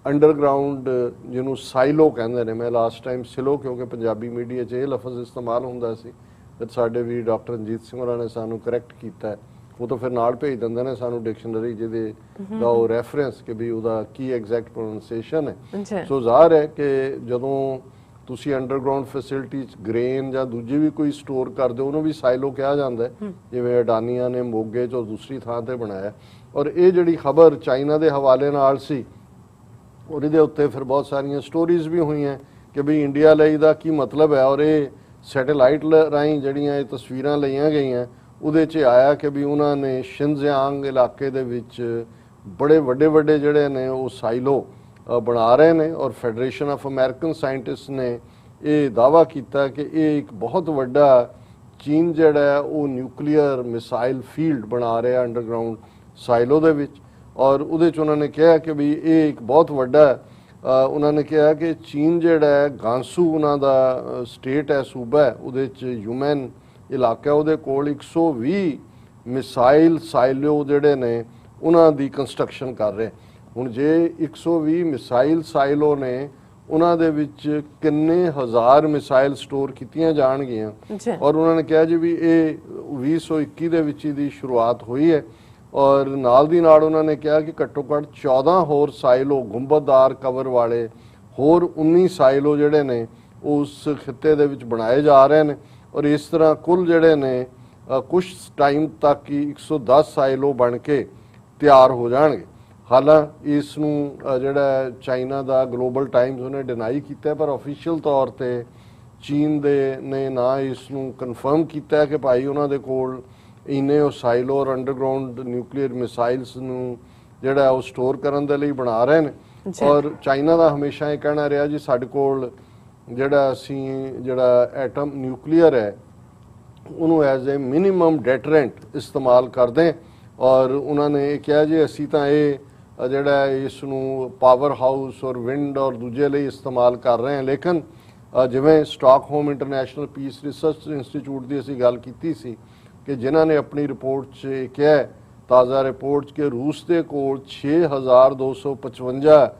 ਅੰਡਰਗਰਾਉਂਡ, ਜਿਹਨੂੰ ਸਾਈਲੋ ਕਹਿੰਦੇ ਨੇ, ਮੈਂ ਲਾਸਟ ਟਾਈਮ ਸਿਲੋ ਕਿਉਂਕਿ ਪੰਜਾਬੀ ਮੀਡੀਆ 'ਚ ਇਹ ਲਫ਼ਜ਼ ਇਸਤੇਮਾਲ ਹੁੰਦਾ ਸੀ, ਤੇ ਸਾਡੇ ਵੀ ਡਾਕਟਰ ਰਣਜੀਤ ਸਿੰਘ ਹੋਰਾਂ ਨੇ ਸਾਨੂੰ ਕਰੈਕਟ ਕੀਤਾ ਹੈ। ਉਹ ਤਾਂ ਫਿਰ ਨਾਲ ਭੇਜ ਦਿੰਦੇ ਨੇ ਸਾਨੂੰ ਡਿਕਸ਼ਨਰੀ ਜਿਹਦੇ ਦਾ ਉਹ ਰੈਫਰੈਂਸ ਕਿ ਵੀ ਉਹਦਾ ਕੀ ਐਗਜ਼ੈਕਟ ਪ੍ਰੋਨਾਂਸੀਏਸ਼ਨ ਹੈ। ਸੋ ਜ਼ਾਹਰ ਹੈ ਕਿ ਜਦੋਂ ਤੁਸੀਂ ਅੰਡਰਗਰਾਉਂਡ ਫੈਸਿਲਿਟੀ 'ਚ ਗ੍ਰੇਨ ਜਾਂ ਦੂਜੀ ਵੀ ਕੋਈ ਸਟੋਰ ਕਰਦੇ ਹੋ, ਉਹਨੂੰ ਵੀ ਸਾਈਲੋ ਕਿਹਾ ਜਾਂਦਾ, ਜਿਵੇਂ ਅਡਾਨੀਆਂ ਨੇ ਮੋਗੇ 'ਚ ਔਰ ਦੂਸਰੀ ਥਾਂ ਤੇ ਬਣਾਇਆ। ਔਰ ਇਹ ਜਿਹੜੀ ਖਬਰ ਚਾਈਨਾ ਦੇ ਹਵਾਲੇ ਨਾਲ ਸੀ, ਔਰ ਇਹਦੇ ਉੱਤੇ ਫਿਰ ਬਹੁਤ ਸਾਰੀਆਂ ਸਟੋਰੀਜ਼ ਵੀ ਹੋਈਆਂ ਕਿ ਵੀ ਇੰਡੀਆ ਲਈ ਦਾ ਕੀ ਮਤਲਬ ਹੈ। ਔਰ ਇਹ ਸੈਟੇਲਾਈਟ ਰਾਹੀਂ ਜਿਹੜੀਆਂ ਇਹ ਤਸਵੀਰਾਂ ਲਈਆਂ ਗਈਆਂ, ਉਹਦੇ 'ਚ ਆਇਆ ਕਿ ਵੀ ਉਹਨਾਂ ਨੇ ਸ਼ਿਨਜ਼ਿਆਂਗ ਇਲਾਕੇ ਦੇ ਵਿੱਚ ਬੜੇ ਵੱਡੇ ਜਿਹੜੇ ਨੇ ਉਹ ਸਾਈਲੋ ਬਣਾ ਰਹੇ ਨੇ। ਔਰ ਫੈਡਰੇਸ਼ਨ ਆਫ ਅਮਰੀਕਨ ਸਾਇੰਟਿਸਟ ਨੇ ਇਹ ਦਾਅਵਾ ਕੀਤਾ ਕਿ ਇਹ ਇੱਕ ਬਹੁਤ ਵੱਡਾ ਚੀਨ ਜਿਹੜਾ ਹੈ ਉਹ ਨਿਊਕਲੀਅਰ ਮਿਸਾਈਲ ਫੀਲਡ ਬਣਾ ਰਿਹਾ ਅੰਡਰਗਰਾਉਂਡ ਸਾਈਲੋ ਦੇ ਵਿੱਚ। ਔਰ ਉਹਦੇ 'ਚ ਉਹਨਾਂ ਨੇ ਕਿਹਾ ਕਿ ਵੀ ਇਹ ਇੱਕ ਬਹੁਤ ਵੱਡਾ, ਉਹਨਾਂ ਨੇ ਕਿਹਾ ਕਿ ਚੀਨ ਜਿਹੜਾ ਹੈ, ਗਾਂਸੂ ਉਹਨਾਂ ਦਾ ਸਟੇਟ ਹੈ, ਸੂਬਾ ਹੈ, ਉਹਦੇ 'ਚ ਹਿਊਮਨ ਇਲਾਕਾ, ਉਹਦੇ ਕੋਲ 120 ਮਿਸਾਈਲ ਸਾਈਲੋ ਜਿਹੜੇ ਨੇ ਉਹਨਾਂ ਦੀ ਕੰਸਟਰਕਸ਼ਨ ਕਰ ਰਹੇ। ਹੁਣ ਜੇ 120 ਮਿਸਾਈਲ ਸਾਈਲੋ ਨੇ, ਉਹਨਾਂ ਦੇ ਵਿੱਚ ਕਿੰਨੇ ਹਜ਼ਾਰ ਮਿਸਾਈਲ ਸਟੋਰ ਕੀਤੀਆਂ ਜਾਣਗੀਆਂ। ਔਰ ਉਹਨਾਂ ਨੇ ਕਿਹਾ ਜੀ ਵੀ ਇਹ 2021 ਦੇ ਵਿੱਚ ਦੀ ਸ਼ੁਰੂਆਤ ਹੋਈ ਹੈ। ਔਰ ਨਾਲ ਦੀ ਨਾਲ ਉਹਨਾਂ ਨੇ ਕਿਹਾ ਕਿ ਘੱਟੋ ਘੱਟ 14 ਹੋਰ ਸਾਈਲੋ, ਗੁੰਬਦਦਾਰ ਕਵਰ ਵਾਲੇ ਹੋਰ 19 ਸਾਈਲੋ ਜਿਹੜੇ ਨੇ ਉਸ ਖਿੱਤੇ ਦੇ ਵਿੱਚ ਬਣਾਏ ਜਾ ਰਹੇ ਨੇ। ਔਰ ਇਸ ਤਰ੍ਹਾਂ ਕੁੱਲ ਜਿਹੜੇ ਨੇ ਕੁਝ ਟਾਈਮ ਤੱਕ ਹੀ 110 ਸਾਈਲੋ ਬਣ ਕੇ ਤਿਆਰ ਹੋ ਜਾਣਗੇ। ਹਾਲਾਂਕਿ ਇਸ ਨੂੰ ਜਿਹੜਾ ਚਾਈਨਾ ਦਾ ਗਲੋਬਲ ਟਾਈਮਸ ਉਹਨੇ ਡਿਨਾਈ ਕੀਤਾ, ਪਰ ਆਫੀਸ਼ੀਅਲ ਤੌਰ ਤੇ ਚੀਨ ਦੇ ਨੇ ਨਾ ਇਸ ਨੂੰ ਕਨਫਰਮ ਕੀਤਾ ਕਿ ਭਾਈ ਉਹਨਾਂ ਦੇ ਕੋਲ ਇੰਨੇ ਉਹ ਸਾਈਲੋ ਔਰ ਅੰਡਰਗਰਾਉਂਡ ਨਿਊਕਲੀਅਰ ਮਿਸਾਈਲਸ ਨੂੰ ਜਿਹੜਾ ਉਹ ਸਟੋਰ ਕਰਨ ਦੇ ਲਈ ਬਣਾ ਰਹੇ ਨੇ। ਔਰ ਚਾਈਨਾ ਦਾ ਹਮੇਸ਼ਾ ਇਹ ਕਹਿਣਾ ਰਿਹਾ ਜੀ ਸਾਡੇ ਕੋਲ ਜਿਹੜਾ ਐਟਮ ਨਿਊਕਲੀਅਰ ਹੈ ਉਹਨੂੰ ਐਜ਼ ਏ ਮਿਨੀਮਮ ਡੈਟਰੈਂਟ ਇਸਤੇਮਾਲ ਕਰਦੇ। ਔਰ ਉਹਨਾਂ ਨੇ ਇਹ ਕਿਹਾ ਜੀ ਅਸੀਂ ਤਾਂ ਇਹ ਜਿਹੜਾ ਇਸ ਨੂੰ ਪਾਵਰ ਹਾਊਸ ਔਰ ਵਿੰਡ ਔਰ ਦੂਜੇ ਲਈ ਇਸਤੇਮਾਲ ਕਰ ਰਹੇ ਹਾਂ। ਲੇਕਿਨ ਜਿਵੇਂ Stockholm international piece research institute ਦੀ ਅਸੀਂ ਗੱਲ ਕੀਤੀ ਸੀ ਕਿ ਜਿਨ੍ਹਾਂ ਨੇ ਆਪਣੀ ਰਿਪੋਰਟ 'ਚ ਕਿਹਾ, ਤਾਜ਼ਾ ਰਿਪੋਰਟ 'ਚ, ਕਿ ਰੂਸ ਦੇ ਕੋਲ 6255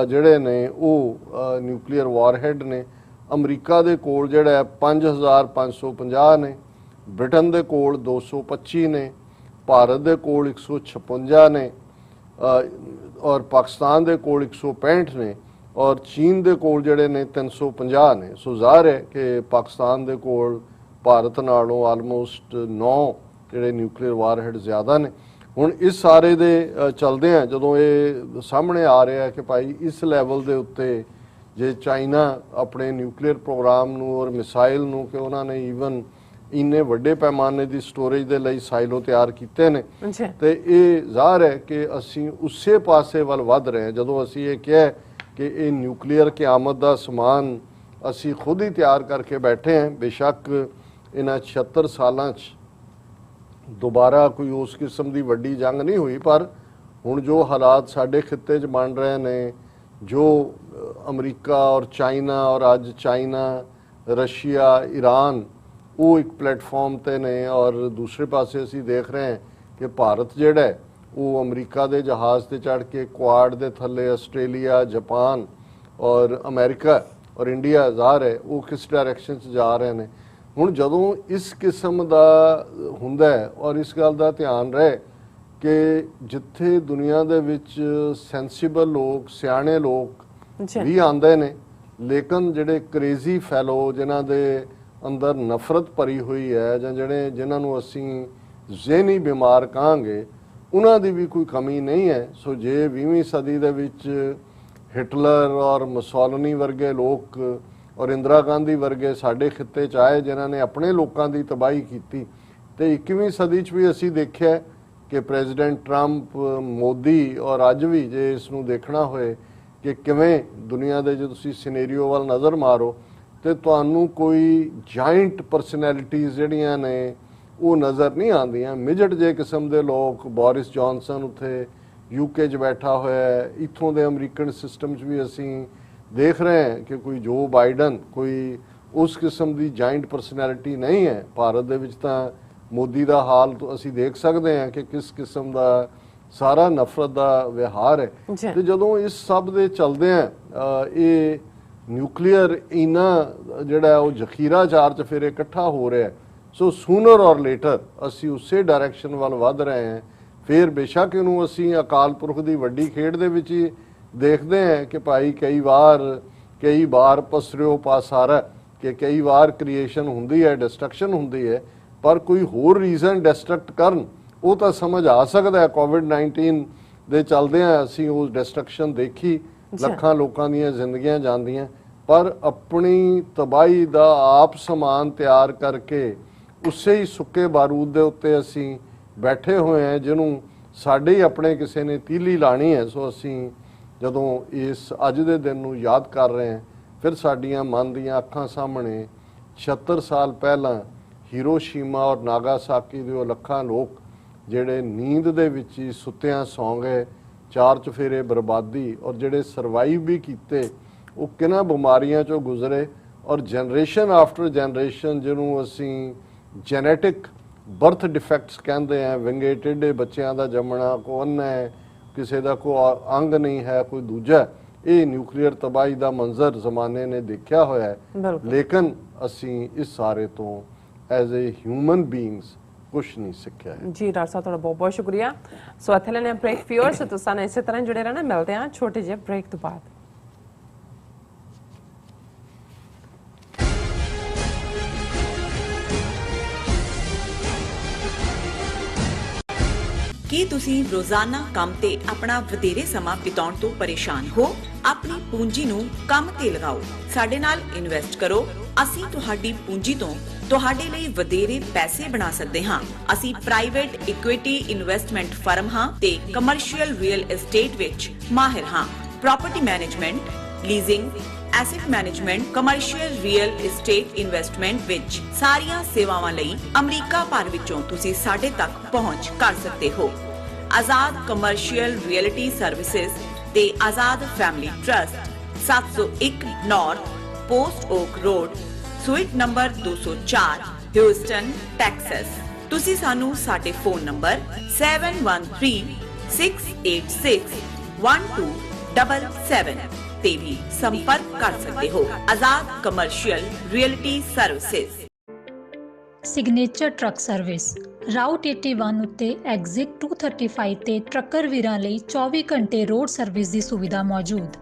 ਜਿਹੜੇ ਨੇ ਉਹ ਨਿਊਕਲੀਅਰ ਵਾਰਹੈਡ ਨੇ। ਅਮਰੀਕਾ ਦੇ ਕੋਲ ਜਿਹੜਾ 5550 ਨੇ, ਬ੍ਰਿਟਨ ਦੇ ਕੋਲ 225 ਨੇ, ਭਾਰਤ ਦੇ ਕੋਲ 156 ਨੇ, ਔਰ ਪਾਕਿਸਤਾਨ ਦੇ ਕੋਲ 165 ਨੇ, ਔਰ ਚੀਨ ਦੇ ਕੋਲ ਜਿਹੜੇ ਨੇ 350 ਨੇ। ਸੋ ਜ਼ਾਹਰ ਹੈ ਕਿ ਪਾਕਿਸਤਾਨ ਦੇ ਕੋਲ ਭਾਰਤ ਨਾਲੋਂ ਆਲਮੋਸਟ 9 ਜਿਹੜੇ ਨਿਊਕਲੀਅਰ ਵਾਰਹੈਡ ਜ਼ਿਆਦਾ ਨੇ। ਹੁਣ ਇਸ ਸਾਰੇ ਦੇ ਚਲਦੇ ਆ ਜਦੋਂ ਇਹ ਸਾਹਮਣੇ ਆ ਰਿਹਾ ਕਿ ਭਾਈ ਇਸ ਲੈਵਲ ਦੇ ਉੱਤੇ ਜੇ ਚਾਈਨਾ ਆਪਣੇ ਨਿਊਕਲੀਅਰ ਪ੍ਰੋਗਰਾਮ ਨੂੰ ਔਰ ਮਿਸਾਈਲ ਨੂੰ ਕਿ ਉਹਨਾਂ ਨੇ ਈਵਨ ਇੰਨੇ ਵੱਡੇ ਪੈਮਾਨੇ ਦੀ ਸਟੋਰੇਜ ਦੇ ਲਈ ਸਾਈਲੋ ਤਿਆਰ ਕੀਤੇ ਨੇ ਤੇ ਇਹ ਜ਼ਾਹਰ ਹੈ ਕਿ ਅਸੀਂ ਉਸੇ ਪਾਸੇ ਵੱਲ ਵੱਧ ਰਹੇ ਹਾਂ। ਜਦੋਂ ਅਸੀਂ ਇਹ ਕਿਹਾ ਕਿ ਇਹ ਨਿਊਕਲੀਅਰ ਕਿਆਮਤ ਦਾ ਸਮਾਨ ਅਸੀਂ ਖੁਦ ਹੀ ਤਿਆਰ ਕਰਕੇ ਬੈਠੇ ਹਾਂ, ਬੇਸ਼ੱਕ ਇਹਨਾਂ 76 ਸਾਲਾਂ 'ਚ ਦੁਬਾਰਾ ਕੋਈ ਉਸ ਕਿਸਮ ਦੀ ਵੱਡੀ ਜੰਗ ਨਹੀਂ ਹੋਈ, ਪਰ ਹੁਣ ਜੋ ਹਾਲਾਤ ਸਾਡੇ ਖਿੱਤੇ 'ਚ ਬਣ ਰਹੇ ਨੇ, ਜੋ ਅਮਰੀਕਾ ਔਰ ਚਾਈਨਾ ਔਰ ਅੱਜ ਚਾਈਨਾ ਰਸ਼ੀਆ ईरान ਉਹ ਇੱਕ ਪਲੇਟਫਾਰਮ ਤੇ ਨੇ ਔਰ ਦੂਸਰੇ ਪਾਸੇ ਅਸੀਂ ਦੇਖ ਰਹੇ ਹਾਂ ਕਿ ਭਾਰਤ ਜਿਹੜਾ ਹੈ ਉਹ ਅਮਰੀਕਾ ਦੇ ਜਹਾਜ਼ ਤੇ ਚੜ੍ਹ ਕੇ ਕੁਆਡ ਦੇ ਥੱਲੇ ਆਸਟ੍ਰੇਲੀਆ ਜਾਪਾਨ ਔਰ ਅਮਰੀਕਾ ਔਰ ਇੰਡੀਆ ਜ਼ਾਹਰ ਹੈ ਉਹ ਕਿਸ ਡਾਇਰੈਕਸ਼ਨ 'ਚ ਜਾ ਰਹੇ ਨੇ। ਹੁਣ ਜਦੋਂ ਇਸ ਕਿਸਮ ਦਾ ਹੁੰਦਾ ਹੈ ਔਰ ਇਸ ਗੱਲ ਦਾ ਧਿਆਨ ਰਹੇ ਕਿ ਜਿੱਥੇ ਦੁਨੀਆ ਦੇ ਵਿੱਚ ਸੈਂਸੀਬਲ ਲੋਕ ਸਿਆਣੇ ਲੋਕ ਵੀ ਆਉਂਦੇ ਨੇ, ਲੇਕਿਨ ਜਿਹੜੇ ਕ੍ਰੇਜ਼ੀ ਫੈਲੋ ਜਿਨ੍ਹਾਂ ਦੇ ਅੰਦਰ ਨਫ਼ਰਤ ਭਰੀ ਹੋਈ ਹੈ ਜਾਂ ਜਿਨ੍ਹਾਂ ਨੂੰ ਅਸੀਂ ਜ਼ਿਹਨੀ ਬਿਮਾਰ ਕਹਾਂਗੇ, ਉਹਨਾਂ ਦੀ ਵੀ ਕੋਈ ਕਮੀ ਨਹੀਂ ਹੈ। ਸੋ ਜੇ 20ਵੀਂ ਸਦੀ ਦੇ ਵਿੱਚ ਹਿਟਲਰ ਔਰ ਮੁਸੋਲਿਨੀ ਵਰਗੇ ਲੋਕ ਔਰ ਇੰਦਰਾ ਗਾਂਧੀ ਵਰਗੇ ਸਾਡੇ ਖਿੱਤੇ 'ਚ ਆਏ ਜਿਨ੍ਹਾਂ ਨੇ ਆਪਣੇ ਲੋਕਾਂ ਦੀ ਤਬਾਹੀ ਕੀਤੀ, ਤੇ 21ਵੀਂ ਸਦੀ 'ਚ ਵੀ ਅਸੀਂ ਦੇਖਿਆ ਕਿ ਪ੍ਰੈਜ਼ੀਡੈਂਟ ਟਰੰਪ ਮੋਦੀ ਔਰ ਅੱਜ ਵੀ ਜੇ ਇਸ ਨੂੰ ਦੇਖਣਾ ਹੋਏ ਕਿ ਕਿਵੇਂ ਦੁਨੀਆ ਦੇ ਜੇ ਤੁਸੀਂ ਸਿਨੈਰੀਓ ਵੱਲ ਨਜ਼ਰ ਮਾਰੋ ਤੇ ਤੁਹਾਨੂੰ ਕੋਈ ਜਾਇੰਟ ਪਰਸਨੈਲਿਟੀਜ਼ ਜਿਹੜੀਆਂ ਨੇ ਉਹ ਨਜ਼ਰ ਨਹੀਂ ਆਉਂਦੀਆਂ। ਮਿਜਟ ਜੇ ਕਿਸਮ ਦੇ ਲੋਕ, ਬੋਰਿਸ ਜੌਨਸਨ ਉੱਥੇ ਯੂਕੇ 'ਚ ਬੈਠਾ ਹੋਇਆ ਹੈ, ਇੱਥੋਂ ਦੇ ਅਮਰੀਕਨ ਸਿਸਟਮ 'ਚ ਵੀ ਅਸੀਂ ਦੇਖ ਰਹੇ ਹਾਂ ਕਿ ਕੋਈ ਜੋ ਬਾਈਡਨ ਕੋਈ ਉਸ ਕਿਸਮ ਦੀ ਜਾਇੰਟ ਪਰਸਨੈਲਿਟੀ ਨਹੀਂ ਹੈ। ਭਾਰਤ ਦੇ ਵਿੱਚ ਤਾਂ ਮੋਦੀ ਦਾ ਹਾਲ ਅਸੀਂ ਦੇਖ ਸਕਦੇ ਹਾਂ ਕਿ ਕਿਸ ਕਿਸਮ ਦਾ ਸਾਰਾ ਨਫ਼ਰਤ ਦਾ ਵਿਹਾਰ ਹੈ। ਤੇ ਜਦੋਂ ਇਸ ਸਭ ਦੇ ਚਲਦੇ ਆ ਇਹ ਨਿਊਕਲੀਅਰ ਇਨਾ ਜਿਹੜਾ ਉਹ ਜ਼ਖੀਰਾ ਚਾਰ 'ਚ ਫਿਰ ਇਕੱਠਾ ਹੋ ਰਿਹਾ, ਸੋ ਸੂਨਰ ਔਰ ਲੇਟਰ ਅਸੀਂ ਉਸੇ ਡਾਇਰੈਕਸ਼ਨ ਵੱਲ ਵੱਧ ਰਹੇ ਹਾਂ। ਫਿਰ ਬੇਸ਼ੱਕ ਇਹਨੂੰ ਅਸੀਂ ਅਕਾਲ ਪੁਰਖ ਦੀ ਵੱਡੀ ਖੇਡ ਦੇ ਵਿੱਚ ਹੀ ਦੇਖਦੇ ਹਾਂ ਕਿ ਭਾਈ ਕਈ ਵਾਰ ਪਸਰਿਓ ਪਾਸਾਰਾ ਕਿ ਕਈ ਵਾਰ ਕ੍ਰੀਏਸ਼ਨ ਹੁੰਦੀ ਹੈ, ਡਿਸਟਰਕਸ਼ਨ ਹੁੰਦੀ ਹੈ, ਪਰ ਕੋਈ ਹੋਰ ਰੀਜ਼ਨ ਡਿਸਟਰਕਟ ਕਰਨ ਉਹ ਤਾਂ ਸਮਝ ਆ ਸਕਦਾ ਹੈ। ਕੋਵਿਡ-19 ਦੇ ਚਲਦੇ ਆ ਅਸੀਂ ਉਸ ਡਿਸਟਰਕਸ਼ਨ ਦੇਖੀ, ਲੱਖਾਂ ਲੋਕਾਂ ਦੀਆਂ ਜ਼ਿੰਦਗੀਆਂ ਜਾਂਦੀਆਂ, ਪਰ ਆਪਣੀ ਤਬਾਹੀ ਦਾ ਆਪ ਸਮਾਨ ਤਿਆਰ ਕਰਕੇ ਉਸੇ ਹੀ ਸੁੱਕੇ ਬਾਰੂਦ ਦੇ ਉੱਤੇ ਅਸੀਂ ਬੈਠੇ ਹੋਏ ਹਾਂ ਜਿਹਨੂੰ ਸਾਡੇ ਹੀ ਆਪਣੇ ਕਿਸੇ ਨੇ ਤੀਲੀ ਲਾਣੀ ਹੈ। ਸੋ ਅਸੀਂ ਜਦੋਂ ਇਸ ਅੱਜ ਦੇ ਦਿਨ ਨੂੰ ਯਾਦ ਕਰ ਰਹੇ ਹਾਂ, ਫਿਰ ਸਾਡੀਆਂ ਮਨ ਦੀਆਂ ਅੱਖਾਂ ਸਾਹਮਣੇ 76 ਸਾਲ ਪਹਿਲਾਂ ਹੀਰੋਸ਼ੀਮਾ ਔਰ ਨਾਗਾਸਾਕੀ ਦੇ ਉਹ ਲੱਖਾਂ ਲੋਕ ਜਿਹੜੇ ਨੀਂਦ ਦੇ ਵਿੱਚ ਹੀ ਸੁੱਤਿਆਂ ਸੌਂ ਗਏ, ਚਾਰ ਚੁਫੇਰੇ ਬਰਬਾਦੀ, ਔਰ ਜਿਹੜੇ ਸਰਵਾਈਵ ਵੀ ਕੀਤੇ ਉਹ ਕਿਹਨਾਂ ਬਿਮਾਰੀਆਂ 'ਚੋਂ ਗੁਜ਼ਰੇ, ਔਰ ਜਨਰੇਸ਼ਨ ਆਫਟਰ ਜਨਰੇਸ਼ਨ ਜਿਹਨੂੰ ਅਸੀਂ ਜੈਨੇਟਿਕ ਬਰਥ ਡਿਫੈਕਟਸ ਕਹਿੰਦੇ ਆ, ਵਿੰਗੇ ਟੇਢੇ ਬੱਚਿਆਂ ਦਾ ਜੰਮਣਾ, ਕੋਈ ਅੰਨ੍ਹਾ ਹੈ, ਕਿਸੇ ਦਾ ਕੋਈ ਅੰਗ ਨਹੀਂ ਹੈ, ਕੋਈ ਦੂਜਾ, ਇਹ ਨਿਊਕਲੀਅਰ ਤਬਾਹੀ ਦਾ ਮੰਜ਼ਰ ਜ਼ਮਾਨੇ ਨੇ ਦੇਖਿਆ ਹੋਇਆ ਹੈ। ਲੇਕਿਨ ਅਸੀਂ ਇਸ ਸਾਰੇ ਤੋਂ ਐਜ਼ ਏ ਹਿਊਮਨ ਬੀਇੰਗਸ ਕੁਛ ਨਹੀਂ ਸਿੱਖਿਆ ਹੈ। ਜੀ ਡਾਕਟਰ ਸਾਹਿਬ, ਤੁਹਾਡਾ ਬਹੁਤ ਬਹੁਤ ਸ਼ੁਕਰੀਆ। ਸੋ ਇੱਥੇ ਲੈਣੇ ਬ੍ਰੇਕ ਫਿਊਅਰਸ, ਤੁਸੀਂ ਨਾਲ ਇਸੇ ਤਰ੍ਹਾਂ ਜੁੜੇ ਰਹਿਣਾ। ਮਿਲਦੇ ਹਾਂ ਛੋਟੇ ਜਿਹੇ ਬ੍ਰੇਕ ਤੋਂ ਬਾਅਦ। ਕੀ ਤੁਸੀਂ ਰੋਜ਼ਾਨਾ ਕੰਮ ਤੇ ਆਪਣਾ ਵਧੇਰੇ ਸਮਾਂ ਬਿਤਾਉਣ ਤੋਂ ਪਰੇਸ਼ਾਨ ਹੋ? ਆਪਣੀ ਪੂੰਜੀ ਨੂੰ ਕੰਮ ਤੇ ਲਗਾਓ, ਸਾਡੇ ਨਾਲ ਇਨਵੈਸਟ ਕਰੋ। ਅਸੀਂ ਤੁਹਾਡੀ ਪੂੰਜੀ ਤੋਂ ਤੁਹਾਡੇ ਲਈ ਵਧੇਰੇ ਪੈਸੇ ਬਣਾ ਸਕਦੇ ਹਾਂ। ਅਸੀਂ ਪ੍ਰਾਈਵੇਟ ਇਕੁਇਟੀ ਇਨਵੈਸਟਮੈਂਟ ਫਰਮ ਹਾਂ ਤੇ ਕਮਰਸ਼ੀਅਲ ਰੀਅਲ ਏਸਟੇਟ ਵਿੱਚ ਮਾਹਿਰ ਹਾਂ। Property management, leasing, asset management, commercial real estate investment ਵਿੱਚ ਸਾਰੀਆਂ ਸੇਵਾਵਾਂ ਲਈ ਅਮਰੀਕਾ ਭਰ ਵਿੱਚੋਂ ਤੁਸੀਂ ਸਾਡੇ ਤੱਕ ਪਹੁੰਚ ਕਰ ਸਕਦੇ ਹੋ। ਆਜ਼ਾਦ ਕਮਰਸ਼ੀਅਲ ਰੀਅਲਟੀ ਸਰਵਿਸਿਜ਼ ਤੇ Azad family trust, 701 north post oak road, suite number 204, Houston, Texas. ਤੁਸੀਂ ਸਾਨੂੰ ਸਾਡੇ ਫੋਨ ਨੰਬਰ 7136861277 ਤੇ ਵੀ ਸੰਪਰਕ ਕਰ ਸਕਦੇ ਹੋ। Azad commercial realty services. Signature truck service route 81 ਉੱਤੇ ਐਗਜ਼ਿਟ 235 ਤੇ ਟਰੱਕਰ ਵੀਰਾਂ ਲਈ 24 ਘੰਟੇ ਰੋਡ ਸਰਵਿਸ ਦੀ ਸੁਵਿਧਾ ਮੌਜੂਦ।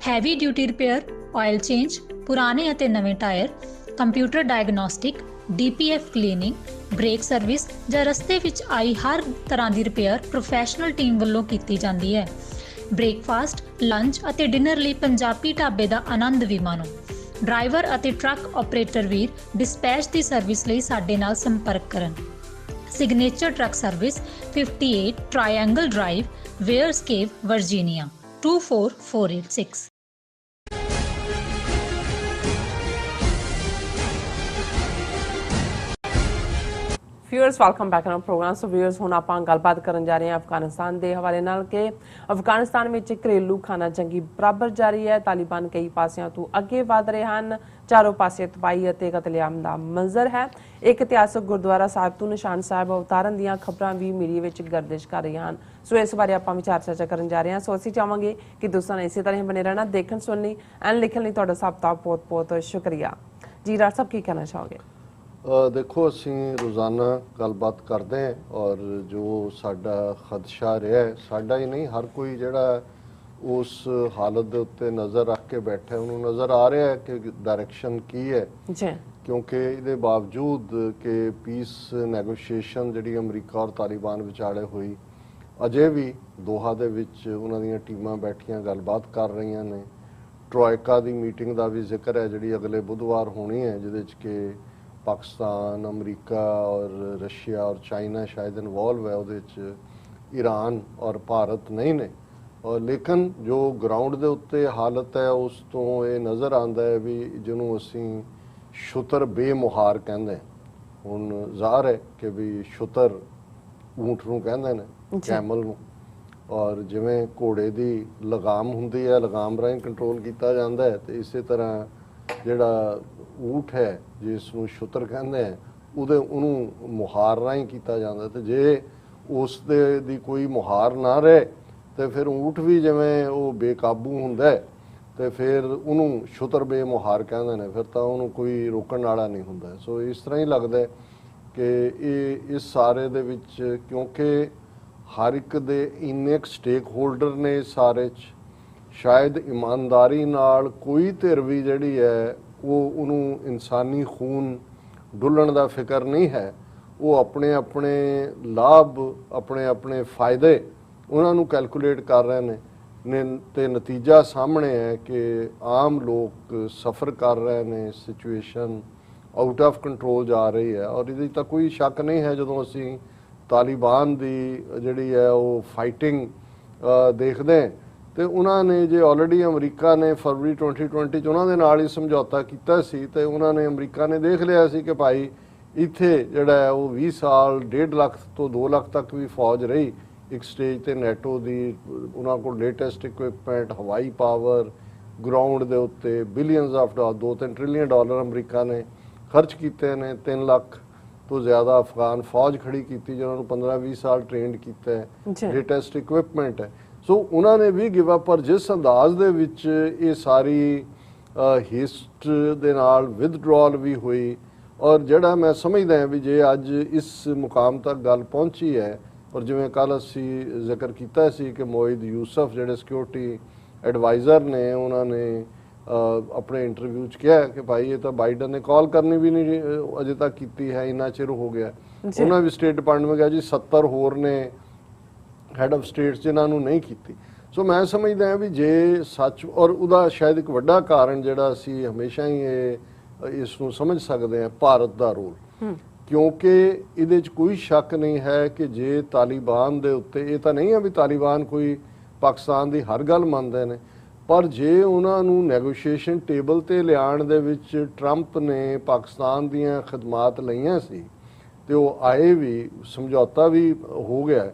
Heavy duty repair, oil change, ਪੁਰਾਣੇ ਅਤੇ ਨਵੇਂ tyre, computer diagnostic, DPF cleaning, brake service ਜਾਂ ਰਸਤੇ ਵਿੱਚ ਆਈ ਹਰ ਤਰ੍ਹਾਂ ਦੀ ਰਿਪੇਅਰ ਪ੍ਰੋਫੈਸ਼ਨਲ ਟੀਮ ਵੱਲੋਂ ਕੀਤੀ ਜਾਂਦੀ ਹੈ। ਬ੍ਰੇਕਫਾਸਟ, ਲੰਚ ਅਤੇ ਡਿਨਰ ਲਈ ਪੰਜਾਬੀ ਢਾਬੇ ਦਾ ਆਨੰਦ ਵੀ ਮਾਣੋ। ਡਰਾਈਵਰ ਅਤੇ ਟਰੱਕ ਆਪਰੇਟਰ ਵੀਰ ਡਿਸਪੈਚ ਦੀ ਸਰਵਿਸ ਲਈ ਸਾਡੇ ਨਾਲ ਸੰਪਰਕ ਕਰਨ। Signature truck service 58 triangle drive, Weyers Cave, Virginia 24486। Viewers welcome back to program. So viewers ਹੁਣ ਆਪਾਂ ਗੱਲਬਾਤ ਕਰਨ ਜਾ ਰਹੇ ਹਾਂ ਅਫਗਾਨਿਸਤਾਨ ਦੇ ਹਵਾਲੇ ਨਾਲ ਕਿ ਅਫਗਾਨਿਸਤਾਨ ਵਿੱਚ ਘਰੇਲੂ ਖਾਨਾ ਜੰਗੀ ਬਰਾਬਰ ਜਾਰੀ ਹੈ। ਤਾਲਿਬਾਨ ਕਈ ਪਾਸਿਆਂ ਤੋਂ ਅੱਗੇ ਵਧ ਰਹੇ ਹਨ। ਚਾਰੋਂ ਪਾਸੇ ਤਬਾਹੀ ਅਤੇ ਕਤਲੇਆਮ ਦਾ ਮੰਜ਼ਰ ਹੈ। ਇੱਕ ਇਤਿਹਾਸਕ ਗੁਰਦੁਆਰਾ ਸਾਹਿਬ ਤੋਂ ਨਿਸ਼ਾਨ ਸਾਹਿਬ ਉਤਾਰਨ ਦੀਆਂ ਖਬਰਾਂ ਵੀ ਮੀਡੀਆ ਵਿੱਚ ਗਰਦਿਸ਼ ਕਰ ਰਹੀਆਂ ਹਨ। ਸੋ ਇਸ ਬਾਰੇ ਆਪਾਂ ਵਿਚਾਰ ਚਰਚਾ ਕਰਨ ਜਾ ਰਹੇ ਹਾਂ। ਸੋ ਅਸੀਂ ਚਾਹਾਂਗੇ ਕਿ ਦੋਸਤਾਂ ਨੇ ਇਸੇ ਤਰ੍ਹਾਂ ਹੀ ਬਣੇ ਰਹਿਣਾ, ਦੇਖਣ ਸੁਣਨ ਲਈ ਐਂਡ ਲਿਖਣ ਲਈ ਤੁਹਾਡਾ ਸਭ ਦਾ ਬਹੁਤ ਬਹੁਤ ਸ਼ੁਕਰੀਆ ਜੀ। ਡਾਕਟਰ ਸਾਹਿਬ ਕੀ ਕਹਿਣਾ ਚਾਹੋਗੇ? ਦੇਖੋ, ਅਸੀਂ ਰੋਜ਼ਾਨਾ ਗੱਲਬਾਤ ਕਰਦੇ ਹਾਂ ਔਰ ਜੋ ਸਾਡਾ ਖਦਸ਼ਾ ਰਿਹਾ, ਸਾਡਾ ਹੀ ਨਹੀਂ, ਹਰ ਕੋਈ ਜਿਹੜਾ ਉਸ ਹਾਲਤ ਦੇ ਉੱਤੇ ਨਜ਼ਰ ਰੱਖ ਕੇ ਬੈਠਾ, ਉਹਨੂੰ ਨਜ਼ਰ ਆ ਰਿਹਾ ਹੈ ਕਿ ਡਾਇਰੈਕਸ਼ਨ ਕੀ ਹੈ ਜੀ। ਕਿਉਂਕਿ ਇਹਦੇ ਬਾਵਜੂਦ ਕਿ ਪੀਸ ਨੈਗੋਸ਼ੀਏਸ਼ਨ ਜਿਹੜੀ ਅਮਰੀਕਾ ਔਰ ਤਾਲਿਬਾਨ ਵਿਚਾਲੇ ਹੋਈ, ਅਜੇ ਵੀ ਦੋਹਾ ਦੇ ਵਿੱਚ ਉਹਨਾਂ ਦੀਆਂ ਟੀਮਾਂ ਬੈਠੀਆਂ ਗੱਲਬਾਤ ਕਰ ਰਹੀਆਂ ਨੇ। ਟਰੋਇਕਾ ਦੀ ਮੀਟਿੰਗ ਦਾ ਵੀ ਜ਼ਿਕਰ ਹੈ ਜਿਹੜੀ ਅਗਲੇ ਬੁੱਧਵਾਰ ਹੋਣੀ ਹੈ, ਜਿਹਦੇ 'ਚ ਕਿ ਪਾਕਿਸਤਾਨ, ਅਮਰੀਕਾ ਔਰ ਰਸ਼ੀਆ ਔਰ ਚਾਈਨਾ ਸ਼ਾਇਦ ਇਨਵੋਲਵ ਹੈ। ਉਹਦੇ 'ਚ ਈਰਾਨ ਔਰ ਭਾਰਤ ਨਹੀਂ ਨੇ। ਔਰ ਲੇਕਿਨ ਜੋ ਗਰਾਊਂਡ ਦੇ ਉੱਤੇ ਹਾਲਤ ਹੈ ਉਸ ਤੋਂ ਇਹ ਨਜ਼ਰ ਆਉਂਦਾ ਹੈ ਵੀ ਜਿਹਨੂੰ ਅਸੀਂ ਛੁਤਰ ਬੇਮੁਹਾਰ ਕਹਿੰਦੇ। ਹੁਣ ਜ਼ਾਹਰ ਹੈ ਕਿ ਵੀ ਛੁਤਰ ਊਂਠ ਨੂੰ ਕਹਿੰਦੇ ਨੇ, ਕੈਮਲ ਨੂੰ, ਔਰ ਜਿਵੇਂ ਘੋੜੇ ਦੀ ਲਗਾਮ ਹੁੰਦੀ ਹੈ, ਲਗਾਮ ਰਾਹੀਂ ਕੰਟਰੋਲ ਕੀਤਾ ਜਾਂਦਾ ਹੈ, ਤੇ ਇਸੇ ਤਰ੍ਹਾਂ ਜਿਹੜਾ ਊਂਠ ਹੈ ਜਿਸ ਨੂੰ ਛੁਤਰ ਕਹਿੰਦੇ ਹੈ, ਉਹਨੂੰ ਮੁਹਾਰ ਰਾਹੀਂ ਕੀਤਾ ਜਾਂਦਾ। ਤੇ ਜੇ ਉਸ ਦੇ ਦੀ ਕੋਈ ਮੁਹਾਰ ਨਾ ਰਹੇ ਤੇ ਫਿਰ ਊਂਠ ਵੀ ਜਿਵੇਂ ਉਹ ਬੇਕਾਬੂ ਹੁੰਦਾ ਹੈ ਤੇ ਫਿਰ ਉਹਨੂੰ ਛੁਤਰ ਬੇਮੁਹਾਰ ਕਹਿੰਦੇ ਨੇ, ਫਿਰ ਤਾਂ ਉਹਨੂੰ ਕੋਈ ਰੋਕਣ ਵਾਲਾ ਨਹੀਂ ਹੁੰਦਾ। ਸੋ ਇਸ ਤਰ੍ਹਾਂ ਹੀ ਲੱਗਦਾ ਹੈ ਕਿ ਇਹ ਇਸ ਸਾਰੇ ਦੇ ਵਿੱਚ, ਕਿਉਂਕਿ ਹਰ ਇੱਕ ਦੇ ਇੰਨੇ ਸਟੇਕ ਹੋਲਡਰ ਨੇ ਸਾਰੇ 'ਚ, ਸ਼ਾਇਦ ਇਮਾਨਦਾਰੀ ਨਾਲ ਕੋਈ ਧਿਰ ਵੀ ਜਿਹੜੀ ਹੈ ਉਹਨੂੰ ਇਨਸਾਨੀ ਖੂਨ ਡੁੱਲਣ ਦਾ ਫਿਕਰ ਨਹੀਂ ਹੈ। ਉਹ ਆਪਣੇ ਆਪਣੇ ਲਾਭ, ਆਪਣੇ ਆਪਣੇ ਫਾਇਦੇ ਉਹਨਾਂ ਨੂੰ ਕੈਲਕੂਲੇਟ ਕਰ ਰਹੇ ਨੇ ਤੇ ਨਤੀਜਾ ਸਾਹਮਣੇ ਹੈ ਕਿ ਆਮ ਲੋਕ ਸਫਰ ਕਰ ਰਹੇ ਨੇ। ਸਿਚੁਏਸ਼ਨ ਆਊਟ ਆਫ ਕੰਟਰੋਲ ਜਾ ਰਹੀ ਹੈ ਔਰ ਇਹਦੇ ਤਾਂ ਕੋਈ ਸ਼ੱਕ ਨਹੀਂ ਹੈ। ਜਦੋਂ ਅਸੀਂ ਤਾਲਿਬਾਨ ਦੀ ਜਿਹੜੀ ਹੈ ਉਹ ਫਾਈਟਿੰਗ ਦੇਖਦੇ ਹਾਂ ਤੇ ਉਹਨਾਂ ਨੇ ਜੇ ਆਲਰੇਡੀ ਅਮਰੀਕਾ ਨੇ ਫਰਵਰੀ 2020 'ਚ ਉਹਨਾਂ ਦੇ ਨਾਲ ਹੀ ਸਮਝੌਤਾ ਕੀਤਾ ਸੀ ਤੇ ਉਹਨਾਂ ਨੇ, ਅਮਰੀਕਾ ਨੇ ਦੇਖ ਲਿਆ ਸੀ ਕਿ ਭਾਈ ਇੱਥੇ ਜਿਹੜਾ ਹੈ ਉਹ 20 ਸਾਲ 1.5 ਲੱਖ ਤੋਂ 2 ਲੱਖ ਤੱਕ ਵੀ ਫੌਜ ਰਹੀ ਇੱਕ ਸਟੇਜ ਤੇ ਨੈਟੋ ਦੀ। ਉਹਨਾਂ ਕੋਲ ਲੇਟੈਸਟ ਇਕਵਿਪਮੈਂਟ, ਹਵਾਈ ਪਾਵਰ, ਗਰਾਊਂਡ ਦੇ ਉੱਤੇ billions of dollar, 2-3 trillion dollar America ਨੇ ਖਰਚ ਕੀਤੇ ਨੇ। 3 ਲੱਖ ਤੋਂ ਜ਼ਿਆਦਾ ਅਫਗਾਨ ਫੌਜ ਖੜੀ ਕੀਤੀ ਜਿਹਨਾਂ ਨੂੰ 15-20 ਸਾਲ ਟ੍ਰੇਨਡ ਕੀਤਾ ਹੈ, ਲੇਟੈਸਟ ਇਕਵਿਪਮੈਂਟ ਹੈ। ਸੋ ਉਹਨਾਂ ਨੇ ਵੀ ਗਿਵ ਅਪ। ਪਰ ਜਿਸ ਅੰਦਾਜ਼ ਦੇ ਵਿੱਚ ਇਹ ਸਾਰੀ ਹਿਸਟ ਦੇ ਨਾਲ ਵਿਦਡਰਾਅਲ ਵੀ ਹੋਈ, ਔਰ ਜਿਹੜਾ ਮੈਂ ਸਮਝਦਾ ਹਾਂ ਵੀ ਜੇ ਅੱਜ ਇਸ ਮੁਕਾਮ ਤੱਕ ਗੱਲ ਪਹੁੰਚੀ ਹੈ, ਔਰ ਜਿਵੇਂ ਕੱਲ੍ਹ ਅਸੀਂ ਜ਼ਿਕਰ ਕੀਤਾ ਸੀ ਕਿ ਮੋਇਦ ਯੂਸਫ ਜਿਹੜੇ ਸਿਕਿਉਰਿਟੀ ਐਡਵਾਈਜ਼ਰ ਨੇ, ਉਹਨਾਂ ਨੇ ਆਪਣੇ ਇੰਟਰਵਿਊ 'ਚ ਕਿਹਾ ਕਿ ਭਾਈ ਇਹ ਤਾਂ ਬਾਈਡਨ ਨੇ ਕਾਲ ਕਰਨੀ ਵੀ ਨਹੀਂ ਅਜੇ ਤੱਕ ਕੀਤੀ ਹੈ, ਇੰਨਾ ਚਿਰ ਹੋ ਗਿਆ। ਉਹਨਾਂ ਵੀ ਸਟੇਟ ਡਿਪਾਰਟਮੈਂਟ ਗਿਆ ਜੀ 70 ਹੋਰ ਨੇ ਹੈਡ ਆਫ ਸਟੇਟਸ ਜਿਨ੍ਹਾਂ ਨੂੰ ਨਹੀਂ ਕੀਤੀ। ਸੋ ਮੈਂ ਸਮਝਦਾ ਹਾਂ ਵੀ ਜੇ ਸੱਚ, ਔਰ ਉਹਦਾ ਸ਼ਾਇਦ ਇੱਕ ਵੱਡਾ ਕਾਰਨ ਜਿਹੜਾ ਅਸੀਂ ਹਮੇਸ਼ਾ ਹੀ ਇਸ ਨੂੰ ਸਮਝ ਸਕਦੇ ਹਾਂ, ਭਾਰਤ ਦਾ ਰੋਲ। ਕਿਉਂਕਿ ਇਹਦੇ 'ਚ ਕੋਈ ਸ਼ੱਕ ਨਹੀਂ ਹੈ ਕਿ ਜੇ ਤਾਲਿਬਾਨ ਦੇ ਉੱਤੇ, ਇਹ ਤਾਂ ਨਹੀਂ ਹੈ ਵੀ ਤਾਲਿਬਾਨ ਕੋਈ ਪਾਕਿਸਤਾਨ ਦੀ ਹਰ ਗੱਲ ਮੰਨਦੇ ਨੇ, ਪਰ ਜੇ ਉਹਨਾਂ ਨੂੰ ਨੈਗੋਸ਼ੀਏਸ਼ਨ ਟੇਬਲ ਤੇ ਲਿਆਉਣ ਦੇ ਵਿੱਚ ਟਰੰਪ ਨੇ ਪਾਕਿਸਤਾਨ ਦੀਆਂ ਖਿਦਮਾਤ ਲਈਆਂ ਸੀ ਤੇ ਉਹ ਆਏ ਵੀ, ਸਮਝੌਤਾ ਵੀ ਹੋ ਗਿਆ,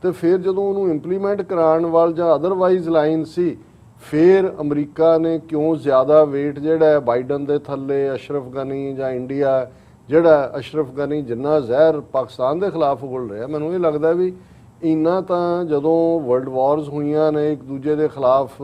ਤੇ ਫਿਰ ਜਦੋਂ ਉਹਨੂੰ ਇੰਪਲੀਮੈਂਟ ਕਰਾਉਣ ਵੱਲ ਜਾਂ ਅਦਰਵਾਈਜ਼ ਲਾਈਨ ਸੀ, ਫਿਰ ਅਮਰੀਕਾ ਨੇ ਕਿਉਂ ਜ਼ਿਆਦਾ ਵੇਟ ਜਿਹੜਾ ਹੈ ਬਾਈਡਨ ਦੇ ਥੱਲੇ, ਅਸ਼ਰਫ ਗਨੀ ਜਾਂ ਇੰਡੀਆ ਜਿਹੜਾ ਅਸ਼ਰਫ ਗਨੀ ਜਿੰਨਾ ਜ਼ਹਿਰ ਪਾਕਿਸਤਾਨ ਦੇ ਖਿਲਾਫ ਉਗਲ ਰਿਹਾ, ਮੈਨੂੰ ਇਹ ਲੱਗਦਾ ਵੀ ਇੰਨਾ ਤਾਂ ਜਦੋਂ ਵਰਲਡ ਵਾਰਸ ਹੋਈਆਂ ਨੇ ਇੱਕ ਦੂਜੇ ਦੇ ਖਿਲਾਫ,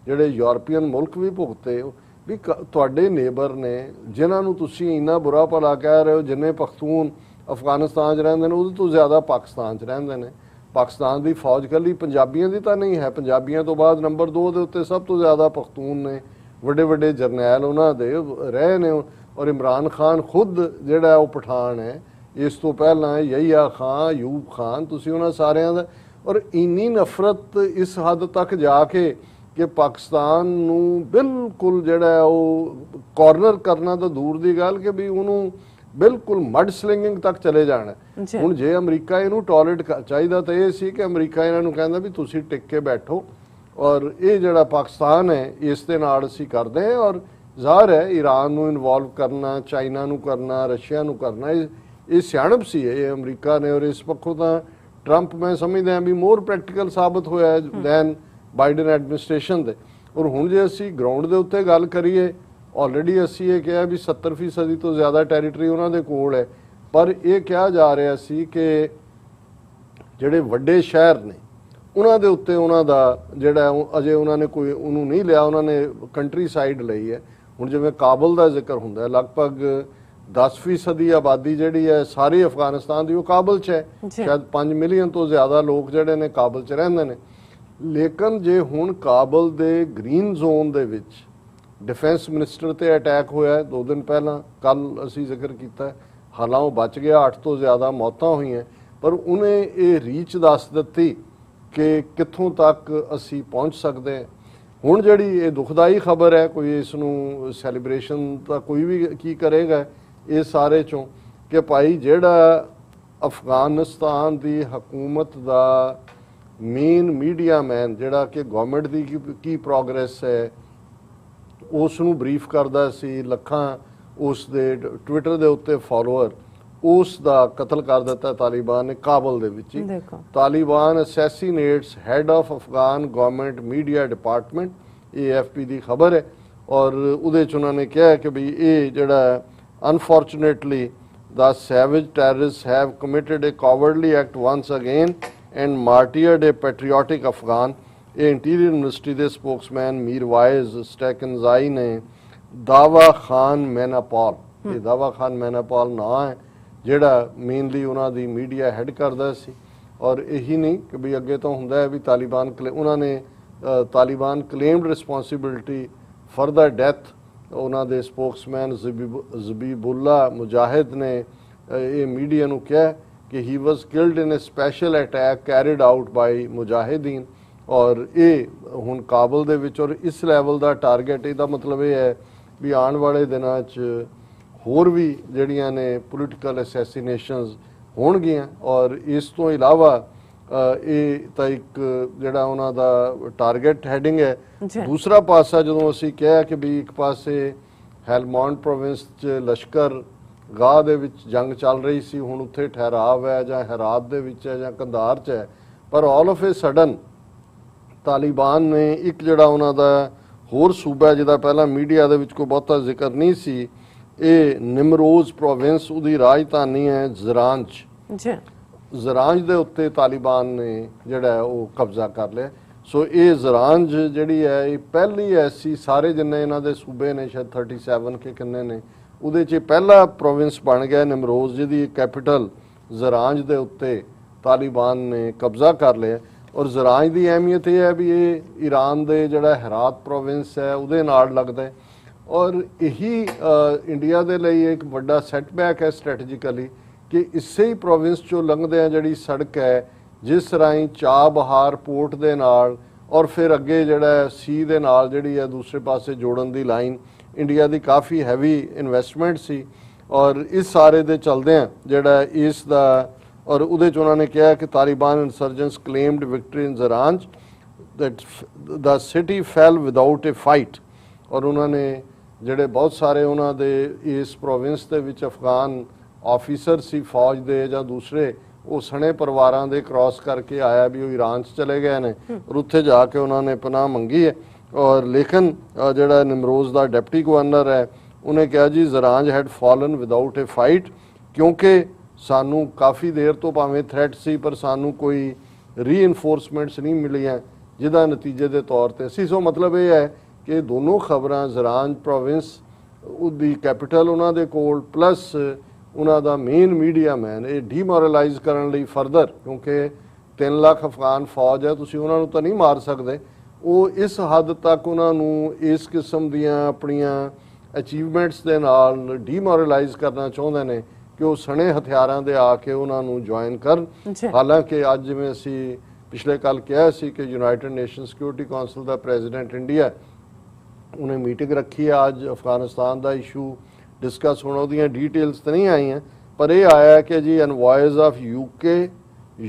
ਜਿਹੜੇ ਯੂਰਪੀਅਨ ਮੁਲਕ ਵੀ ਭੁਗਤੇ ਵੀ ਤੁਹਾਡੇ ਨੇਬਰ ਨੇ ਜਿਨ੍ਹਾਂ ਨੂੰ ਤੁਸੀਂ ਇੰਨਾ ਬੁਰਾ ਭਲਾ ਕਹਿ ਰਹੇ ਹੋ, ਜਿੰਨੇ ਪਖਤੂਨ ਅਫਗਾਨਿਸਤਾਨ 'ਚ ਰਹਿੰਦੇ ਨੇ ਉਹਦੇ ਤੋਂ ਜ਼ਿਆਦਾ ਪਾਕਿਸਤਾਨ 'ਚ ਰਹਿੰਦੇ ਨੇ। ਪਾਕਿਸਤਾਨ ਦੀ ਫੌਜ ਇਕੱਲੀ ਪੰਜਾਬੀਆਂ ਦੀ ਤਾਂ ਨਹੀਂ ਹੈ, ਪੰਜਾਬੀਆਂ ਤੋਂ ਬਾਅਦ ਨੰਬਰ 2 ਦੇ ਉੱਤੇ ਸਭ ਤੋਂ ਜ਼ਿਆਦਾ ਪਖਤੂਨ ਨੇ, ਵੱਡੇ ਵੱਡੇ ਜਰਨੈਲ ਉਹਨਾਂ ਦੇ ਰਹੇ ਨੇ, ਔਰ ਇਮਰਾਨ ਖਾਨ ਖੁਦ ਜਿਹੜਾ ਉਹ ਪਠਾਨ ਹੈ, ਇਸ ਤੋਂ ਪਹਿਲਾਂ ਯਹੀਆ ਖਾਨ, ਅਯੂਬ ਖਾਨ, ਤੁਸੀਂ ਉਹਨਾਂ ਸਾਰਿਆਂ ਦਾ, ਔਰ ਇੰਨੀ ਨਫ਼ਰਤ ਇਸ ਹੱਦ ਤੱਕ ਜਾ ਕੇ ਕਿ ਪਾਕਿਸਤਾਨ ਨੂੰ ਬਿਲਕੁਲ ਜਿਹੜਾ ਉਹ ਕਾਰਨਰ ਕਰਨਾ ਤਾਂ ਦੂਰ ਦੀ ਗੱਲ ਕਿ ਵੀ ਉਹਨੂੰ ਬਿਲਕੁਲ ਮਡ ਸਲਿੰਗਿੰਗ ਤੱਕ ਚਲੇ ਜਾਣਾ। ਹੁਣ ਜੇ ਅਮਰੀਕਾ ਇਹਨੂੰ ਟੋਲਰੇਟ ਚਾਹੀਦਾ ਤਾਂ ਇਹ ਸੀ ਕਿ ਅਮਰੀਕਾ ਇਹਨਾਂ ਨੂੰ ਕਹਿੰਦਾ ਵੀ ਤੁਸੀਂ ਟਿਕ ਕੇ ਬੈਠੋ, ਔਰ ਇਹ ਜਿਹੜਾ ਪਾਕਿਸਤਾਨ ਹੈ ਇਸ ਦੇ ਨਾਲ ਅਸੀਂ ਕਰਦੇ ਹਾਂ, ਔਰ ਜ਼ਾਹਰ ਹੈ ਈਰਾਨ ਨੂੰ ਇਨਵੋਲਵ ਕਰਨਾ, ਚਾਈਨਾ ਨੂੰ ਕਰਨਾ, ਰਸ਼ੀਆ ਨੂੰ ਕਰਨਾ, ਇਹ ਸਿਆਣਪ ਸੀ ਇਹ ਅਮਰੀਕਾ ਨੇ। ਔਰ ਇਸ ਪੱਖੋਂ ਤਾਂ ਟਰੰਪ ਮੈਂ ਸਮਝਦਾ ਹਾਂ ਵੀ ਮੋਰ ਪ੍ਰੈਕਟੀਕਲ ਸਾਬਤ ਹੋਇਆ ਦੈਨ ਬਾਈਡਨ ਐਡਮਿਨਿਸਟ੍ਰੇਸ਼ਨ ਦੇ। ਔਰ ਹੁਣ ਜੇ ਅਸੀਂ ਗਰਾਊਂਡ ਦੇ ਉੱਤੇ ਗੱਲ ਕਰੀਏ, ਆਲਰੇਡੀ ਅਸੀਂ ਇਹ ਕਿਹਾ ਵੀ 70% ਤੋਂ ਜ਼ਿਆਦਾ ਟੈਰੀਟਰੀ ਉਹਨਾਂ ਦੇ ਕੋਲ ਹੈ, ਪਰ ਇਹ ਕਿਹਾ ਜਾ ਰਿਹਾ ਸੀ ਕਿ ਜਿਹੜੇ ਵੱਡੇ ਸ਼ਹਿਰ ਨੇ ਉਹਨਾਂ ਦੇ ਉੱਤੇ ਉਹਨਾਂ ਦਾ ਜਿਹੜਾ ਅਜੇ ਉਹਨਾਂ ਨੇ ਕੋਈ ਉਹਨੂੰ ਨਹੀਂ ਲਿਆ, ਉਹਨਾਂ ਨੇ ਕੰਟਰੀ ਸਾਈਡ ਲਈ ਹੈ। ਹੁਣ ਜਿਵੇਂ ਕਾਬਲ ਦਾ ਜ਼ਿਕਰ ਹੁੰਦਾ ਹੈ, ਲਗਭਗ 10% ਆਬਾਦੀ ਜਿਹੜੀ ਹੈ ਸਾਰੀ ਅਫਗਾਨਿਸਤਾਨ ਦੀ ਉਹ ਕਾਬਲ 'ਚ ਹੈ, ਸ਼ਾਇਦ 5 ਮਿਲੀਅਨ ਤੋਂ ਜ਼ਿਆਦਾ ਲੋਕ ਜਿਹੜੇ ਨੇ ਕਾਬਲ 'ਚ ਰਹਿੰਦੇ ਨੇ। ਲੇਕਿਨ ਜੇ ਹੁਣ ਕਾਬਲ ਦੇ ਗ੍ਰੀਨ ਜ਼ੋਨ ਦੇ ਵਿੱਚ ਡਿਫੈਂਸ ਮਿਨਿਸਟਰ ਤੇ ਅਟੈਕ ਹੋਇਆ 2 ਦਿਨ ਪਹਿਲਾਂ, ਕੱਲ ਅਸੀਂ ਜ਼ਿਕਰ ਕੀਤਾ, ਹਾਲਾਂ ਉਹ ਬਚ ਗਿਆ, 8 ਤੋਂ ਜ਼ਿਆਦਾ ਮੌਤਾਂ ਹੋਈਆਂ, ਪਰ ਉਹਨੇ ਇਹ ਰੀਚ ਦੱਸ ਦਿੱਤੀ ਕਿ ਕਿੱਥੋਂ ਤੱਕ ਅਸੀਂ ਪਹੁੰਚ ਸਕਦੇ ਹਾਂ। ਹੁਣ ਜਿਹੜੀ ਇਹ ਦੁਖਦਾਈ ਖਬਰ ਹੈ, ਕੋਈ ਇਸ ਨੂੰ ਸੈਲੀਬ੍ਰੇਸ਼ਨ ਤਾਂ ਕੋਈ ਵੀ ਕੀ ਕਰੇਗਾ ਇਹ ਸਾਰੇ ਚੋਂ, ਕਿ ਭਾਈ ਜਿਹੜਾ ਅਫਗਾਨਿਸਤਾਨ ਦੀ ਹਕੂਮਤ ਦਾ ਮੇਨ ਮੀਡੀਆ ਮੈਨ ਜਿਹੜਾ ਕਿ ਗਵਰਨਮੈਂਟ ਦੀ ਕੀ ਪ੍ਰੋਗਰੈਸ ਹੈ ਉਸ ਨੂੰ ਬਰੀਫ ਕਰਦਾ ਸੀ, ਲੱਖਾਂ ਉਸ ਦੇ ਟਵਿੱਟਰ ਦੇ ਉੱਤੇ ਫਾਲੋਅਰ, ਉਸ ਦਾ ਕਤਲ ਕਰ ਦਿੱਤਾ ਤਾਲਿਬਾਨ ਨੇ ਕਾਬਲ ਦੇ ਵਿੱਚ ਹੀ। Taliban assassinates head of Afghan government media department, AFP ਦੀ ਖਬਰ ਹੈ। ਔਰ ਉਹਦੇ 'ਚ ਉਹਨਾਂ ਨੇ ਕਿਹਾ ਕਿ ਵੀ ਇਹ ਜਿਹੜਾ unfortunately the savage terrorists have committed a cowardly act once again and martyred a patriotic Afghan। ਇਹ ਇੰਟੀਰੀਅਰ ਮਿਨਿਸਟਰੀ ਦੇ ਸਪੋਕਸਮੈਨ ਮੀਰਵਾਇਜ਼ ਸਟੈਕਨਜ਼ਾਈ ਨੇ ਦਾਵਾ ਖਾਨ ਮੈਨਾਪਾਲ, ਇਹ ਦਾਵਾ ਖਾਨ ਮੈਨਾਪਾਲ ਨਾਂ ਹੈ ਜਿਹੜਾ ਮੇਨਲੀ ਉਹਨਾਂ ਦੀ ਮੀਡੀਆ ਹੈਡ ਕਰਦਾ ਸੀ। ਔਰ ਇਹੀ ਨਹੀਂ ਕਿ ਵੀ ਅੱਗੇ ਤੋਂ ਹੁੰਦਾ ਹੈ ਵੀ ਤਾਲਿਬਾਨ ਉਹਨਾਂ ਨੇ Taliban claimed responsibility for the death. ਉਹਨਾਂ ਦੇ ਸਪੋਕਸਮੈਨ ਜ਼ਬੀਬੁੱਲਾ ਮੁਜਾਹਿਦ ਨੇ ਇਹ ਮੀਡੀਆ ਨੂੰ ਕਿਹਾ ਕਿ he was killed in a special attack carried out by ਮੁਜਾਹਿਦੀਨ। ਔਰ ਇਹ ਹੁਣ ਕਾਬਲ ਦੇ ਵਿੱਚ ਔਰ ਇਸ ਲੈਵਲ ਦਾ ਟਾਰਗੇਟ, ਇਹਦਾ ਮਤਲਬ ਇਹ ਹੈ ਵੀ ਆਉਣ ਵਾਲੇ ਦਿਨਾਂ 'ਚ ਹੋਰ ਵੀ ਜਿਹੜੀਆਂ ਨੇ ਪੋਲੀਟੀਕਲ ਅਸੈਸੀਨੇਸ਼ਨਸ ਹੋਣਗੀਆਂ। ਔਰ ਇਸ ਤੋਂ ਇਲਾਵਾ ਇਹ ਤਾਂ ਇੱਕ ਜਿਹੜਾ ਉਹਨਾਂ ਦਾ ਟਾਰਗੇਟ ਹੈਡਿੰਗ ਹੈ। ਦੂਸਰਾ ਪਾਸਾ ਜਦੋਂ ਅਸੀਂ ਕਿਹਾ ਕਿ ਵੀ ਇੱਕ ਪਾਸੇ ਹੈਲਮੌਂਡ ਪ੍ਰੋਵਿੰਸ 'ਚ ਲਸ਼ਕਰ ਗਾਹ ਦੇ ਵਿੱਚ ਜੰਗ ਚੱਲ ਰਹੀ ਸੀ, ਹੁਣ ਉੱਥੇ ਠਹਿਰਾਵ ਹੈ ਜਾਂ ਹੈਰਾਤ ਦੇ ਵਿੱਚ ਹੈ ਜਾਂ ਕੰਧਾਰ 'ਚ ਹੈ, ਪਰ all of A sudden Taliban ਨੇ ਇੱਕ ਜਿਹੜਾ ਉਹਨਾਂ ਦਾ ਹੋਰ ਸੂਬਾ ਜਿਹਦਾ ਪਹਿਲਾਂ ਮੀਡੀਆ ਦੇ ਵਿੱਚ ਕੋਈ ਬਹੁਤਾ ਜ਼ਿਕਰ ਨਹੀਂ ਸੀ, ਇਹ ਨਿਮਰੋਜ਼ ਪ੍ਰੋਵਿੰਸ, ਉਹਦੀ ਰਾਜਧਾਨੀ ਹੈ ਜ਼ਰਾਂਜ। ਜ਼ਰਾਂਜ ਦੇ ਉੱਤੇ ਤਾਲਿਬਾਨ ਨੇ ਜਿਹੜਾ ਉਹ ਕਬਜ਼ਾ ਕਰ ਲਿਆ। ਸੋ ਇਹ ਜ਼ਰਾਂਜ ਜਿਹੜੀ ਹੈ ਇਹ ਪਹਿਲੀ ਐਸੀ, ਸਾਰੇ ਜਿੰਨੇ ਇਹਨਾਂ ਦੇ ਸੂਬੇ ਨੇ ਸ਼ਾਇਦ 37 ਕਿ ਕਿੰਨੇ ਨੇ, ਉਹਦੇ 'ਚ ਪਹਿਲਾ ਪ੍ਰੋਵਿੰਸ ਬਣ ਗਿਆ ਨਿਮਰੋਜ਼, ਜਿਹਦੀ ਕੈਪੀਟਲ ਜ਼ਰਾਂਜ ਦੇ ਉੱਤੇ ਤਾਲਿਬਾਨ ਨੇ ਕਬਜ਼ਾ ਕਰ ਲਿਆ। ਔਰ ਜ਼ਰਾਂਜ ਦੀ ਅਹਿਮੀਅਤ ਇਹ ਹੈ ਵੀ ਇਹ ਈਰਾਨ ਦੇ ਜਿਹੜਾ ਹੈਰਾਤ ਪ੍ਰੋਵਿੰਸ ਹੈ ਉਹਦੇ ਨਾਲ ਲੱਗਦਾ ਹੈ। ਔਰ ਇਹੀ ਇੰਡੀਆ ਦੇ ਲਈ ਇੱਕ ਵੱਡਾ ਸੈਟਬੈਕ ਹੈ ਸਟ੍ਰੈਟੇਜਿਕਲੀ ਕਿ ਇਸੇ ਹੀ ਪ੍ਰੋਵਿੰਸ 'ਚੋਂ ਲੰਘਦੇ ਆ ਜਿਹੜੀ ਸੜਕ ਹੈ ਜਿਸ ਰਾਹੀਂ ਚਾਬਹਾਰ ਪੋਰਟ ਦੇ ਨਾਲ ਔਰ ਫਿਰ ਅੱਗੇ ਜਿਹੜਾ ਸੀ ਦੇ ਨਾਲ ਜਿਹੜੀ ਹੈ ਦੂਸਰੇ ਪਾਸੇ ਜੋੜਨ ਦੀ ਲਾਈਨ, ਇੰਡੀਆ ਦੀ ਕਾਫੀ ਹੈਵੀ ਇਨਵੈਸਟਮੈਂਟ ਸੀ। ਔਰ ਇਸ ਸਾਰੇ ਦੇ ਚਲਦਿਆਂ ਜਿਹੜਾ ਇਸ ਦਾ, ਔਰ ਉਹਦੇ 'ਚ ਉਹਨਾਂ ਨੇ ਕਿਹਾ ਕਿ Taliban insurgents claimed victory in Zaranj that the city fell without a fight. ਔਰ ਉਹਨਾਂ ਨੇ ਜਿਹੜੇ ਬਹੁਤ ਸਾਰੇ ਉਹਨਾਂ ਦੇ ਇਸ ਪ੍ਰੋਵਿੰਸ ਦੇ ਵਿੱਚ ਅਫਗਾਨ ਆਫੀਸਰ ਸੀ ਫੌਜ ਦੇ ਜਾਂ ਦੂਸਰੇ, ਉਹ ਸਣੇ ਪਰਿਵਾਰਾਂ ਦੇ ਕ੍ਰਾਸ ਕਰਕੇ ਆਇਆ ਵੀ ਉਹ ਈਰਾਨ 'ਚ ਚਲੇ ਗਏ ਨੇ ਔਰ ਉੱਥੇ ਜਾ ਕੇ ਉਹਨਾਂ ਨੇ ਪਨਾਹ ਮੰਗੀ ਹੈ। ਔਰ ਲੇਕਿਨ ਜਿਹੜਾ ਨਿਮਰੋਜ਼ ਦਾ ਡਿਪਟੀ ਗਵਰਨਰ ਹੈ ਉਹਨੇ ਕਿਹਾ ਜੀ Zaranj had fallen without a fight, ਕਿਉਂਕਿ ਸਾਨੂੰ ਕਾਫੀ ਦੇਰ ਤੋਂ ਭਾਵੇਂ ਥ੍ਰੈਟ ਸੀ ਪਰ ਸਾਨੂੰ ਕੋਈ ਰੀਇਨਫੋਰਸਮੈਂਟਸ ਨਹੀਂ ਮਿਲੀਆਂ ਜਿਹਦਾ ਨਤੀਜੇ ਦੇ ਤੌਰ ਤੇ ਸੀ। ਸੋ ਮਤਲਬ ਇਹ ਹੈ ਕਿ ਦੋਨੋਂ ਖਬਰਾਂ ਜ਼ਰਾਂਜ ਪ੍ਰੋਵਿੰਸ ਉਹਦੀ ਕੈਪੀਟਲ ਉਹਨਾਂ ਦੇ ਕੋਲ ਪਲੱਸ ਉਹਨਾਂ ਦਾ ਮੇਨ ਮੀਡੀਆ ਮੈਨ, ਇਹ ਡੀਮੋਰਲਾਈਜ਼ ਕਰਨ ਲਈ ਫਰਦਰ, ਕਿਉਂਕਿ 3 ਲੱਖ ਅਫਗਾਨ ਫੌਜ ਹੈ, ਤੁਸੀਂ ਉਹਨਾਂ ਨੂੰ ਤਾਂ ਨਹੀਂ ਮਾਰ ਸਕਦੇ, ਉਹ ਇਸ ਹੱਦ ਤੱਕ ਉਹਨਾਂ ਨੂੰ ਇਸ ਕਿਸਮ ਦੀਆਂ ਆਪਣੀਆਂ ਅਚੀਵਮੈਂਟਸ ਦੇ ਨਾਲ ਡੀਮੋਰਲਾਈਜ਼ ਕਰਨਾ ਚਾਹੁੰਦੇ ਨੇ ਕਿ ਉਹ ਸਣੇ ਹਥਿਆਰਾਂ ਦੇ ਆ ਕੇ ਉਹਨਾਂ ਨੂੰ ਜੁਆਇਨ ਕਰਨ। ਹਾਲਾਂਕਿ ਅੱਜ ਜਿਵੇਂ ਅਸੀਂ ਪਿਛਲੇ ਕੱਲ ਕਿਹਾ ਸੀ ਕਿ ਯੂਨਾਈਟਿਡ ਨੇਸ਼ਨ ਸਿਕਿਉਰਿਟੀ ਕੌਂਸਲ ਦਾ ਪ੍ਰੈਜ਼ੀਡੈਂਟ ਇੰਡੀਆ ਉਹਨੇ ਮੀਟਿੰਗ ਰੱਖੀ ਹੈ ਅੱਜ ਅਫਗਾਨਿਸਤਾਨ ਦਾ ਇਸ਼ੂ ਡਿਸਕਸ ਹੋਣ, ਉਹਦੀਆਂ ਡੀਟੇਲਸ ਤਾਂ ਨਹੀਂ ਆਈਆਂ, ਪਰ ਇਹ ਆਇਆ ਕਿ ਜੀ envoys of UK,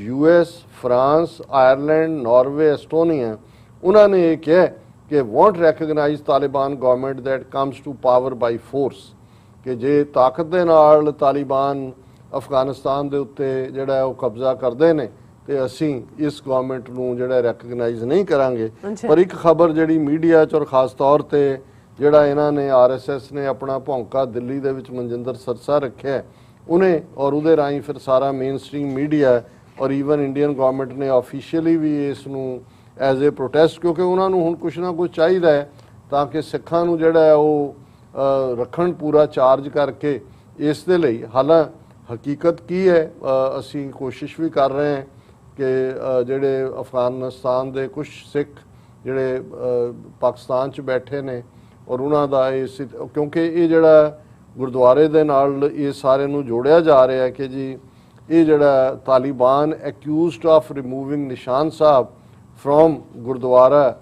US, France, Ireland, Norway, Estonia, ਉਹਨਾਂ ਨੇ ਇਹ ਕਿਹਾ ਕਿ won't recognise Taliban government that comes to power by force, ਕਿ ਜੇ ਤਾਕਤ ਦੇ ਨਾਲ ਤਾਲਿਬਾਨ ਅਫਗਾਨਿਸਤਾਨ ਦੇ ਉੱਤੇ ਜਿਹੜਾ ਉਹ ਕਬਜ਼ਾ ਕਰਦੇ ਨੇ ਤੇ ਅਸੀਂ ਇਸ ਗਵਰਨਮੈਂਟ ਨੂੰ ਜਿਹੜਾ ਰੈਕਗਨਾਈਜ਼ ਨਹੀਂ ਕਰਾਂਗੇ। ਪਰ ਇੱਕ ਖਬਰ ਜਿਹੜੀ ਮੀਡੀਆ 'ਚ ਔਰ ਖਾਸ ਤੌਰ ਤੇ ਜਿਹੜਾ ਇਹਨਾਂ ਨੇ RSS ਨੇ ਆਪਣਾ ਭੌਂਕਾ ਦਿੱਲੀ ਦੇ ਵਿੱਚ ਮਨਜਿੰਦਰ ਸਰਸਾ ਰੱਖਿਆ, ਉਹਨੇ ਔਰ ਉਹਦੇ ਰਾਹੀਂ ਫਿਰ ਸਾਰਾ ਮੇਨ ਸਟ੍ਰੀਮ ਮੀਡੀਆ ਔਰ ਈਵਨ ਇੰਡੀਅਨ ਗਵਰਨਮੈਂਟ ਨੇ ਆਫੀਸ਼ੀਅਲੀ ਵੀ ਇਸ ਨੂੰ ਐਜ਼ ਏ ਪ੍ਰੋਟੈਸਟ, ਕਿਉਂਕਿ ਉਹਨਾਂ ਨੂੰ ਹੁਣ ਕੁਛ ਨਾ ਕੁਛ ਚਾਹੀਦਾ ਹੈ ਤਾਂ ਕਿ ਸਿੱਖਾਂ ਨੂੰ ਜਿਹੜਾ ਉਹ ਰੱਖਣ ਪੂਰਾ ਚਾਰਜ ਕਰਕੇ ਇਸ ਦੇ ਲਈ। ਹਾਲਾਂ ਹਕੀਕਤ ਕੀ ਹੈ, ਅਸੀਂ ਕੋਸ਼ਿਸ਼ ਵੀ ਕਰ ਰਹੇ ਹਾਂ ਕਿ ਜਿਹੜੇ ਅਫਗਾਨਿਸਤਾਨ ਦੇ ਕੁਝ ਸਿੱਖ ਜਿਹੜੇ ਪਾਕਿਸਤਾਨ 'ਚ ਬੈਠੇ ਨੇ ਔਰ ਉਹਨਾਂ ਦਾ ਇਸ, ਕਿਉਂਕਿ ਇਹ ਜਿਹੜਾ ਗੁਰਦੁਆਰੇ ਦੇ ਨਾਲ ਇਹ ਸਾਰੇ ਨੂੰ ਜੋੜਿਆ ਜਾ ਰਿਹਾ ਹੈ ਕਿ ਜੀ ਇਹ ਜਿਹੜਾ Taliban accused of removing Nishan Sahib from Gurdwara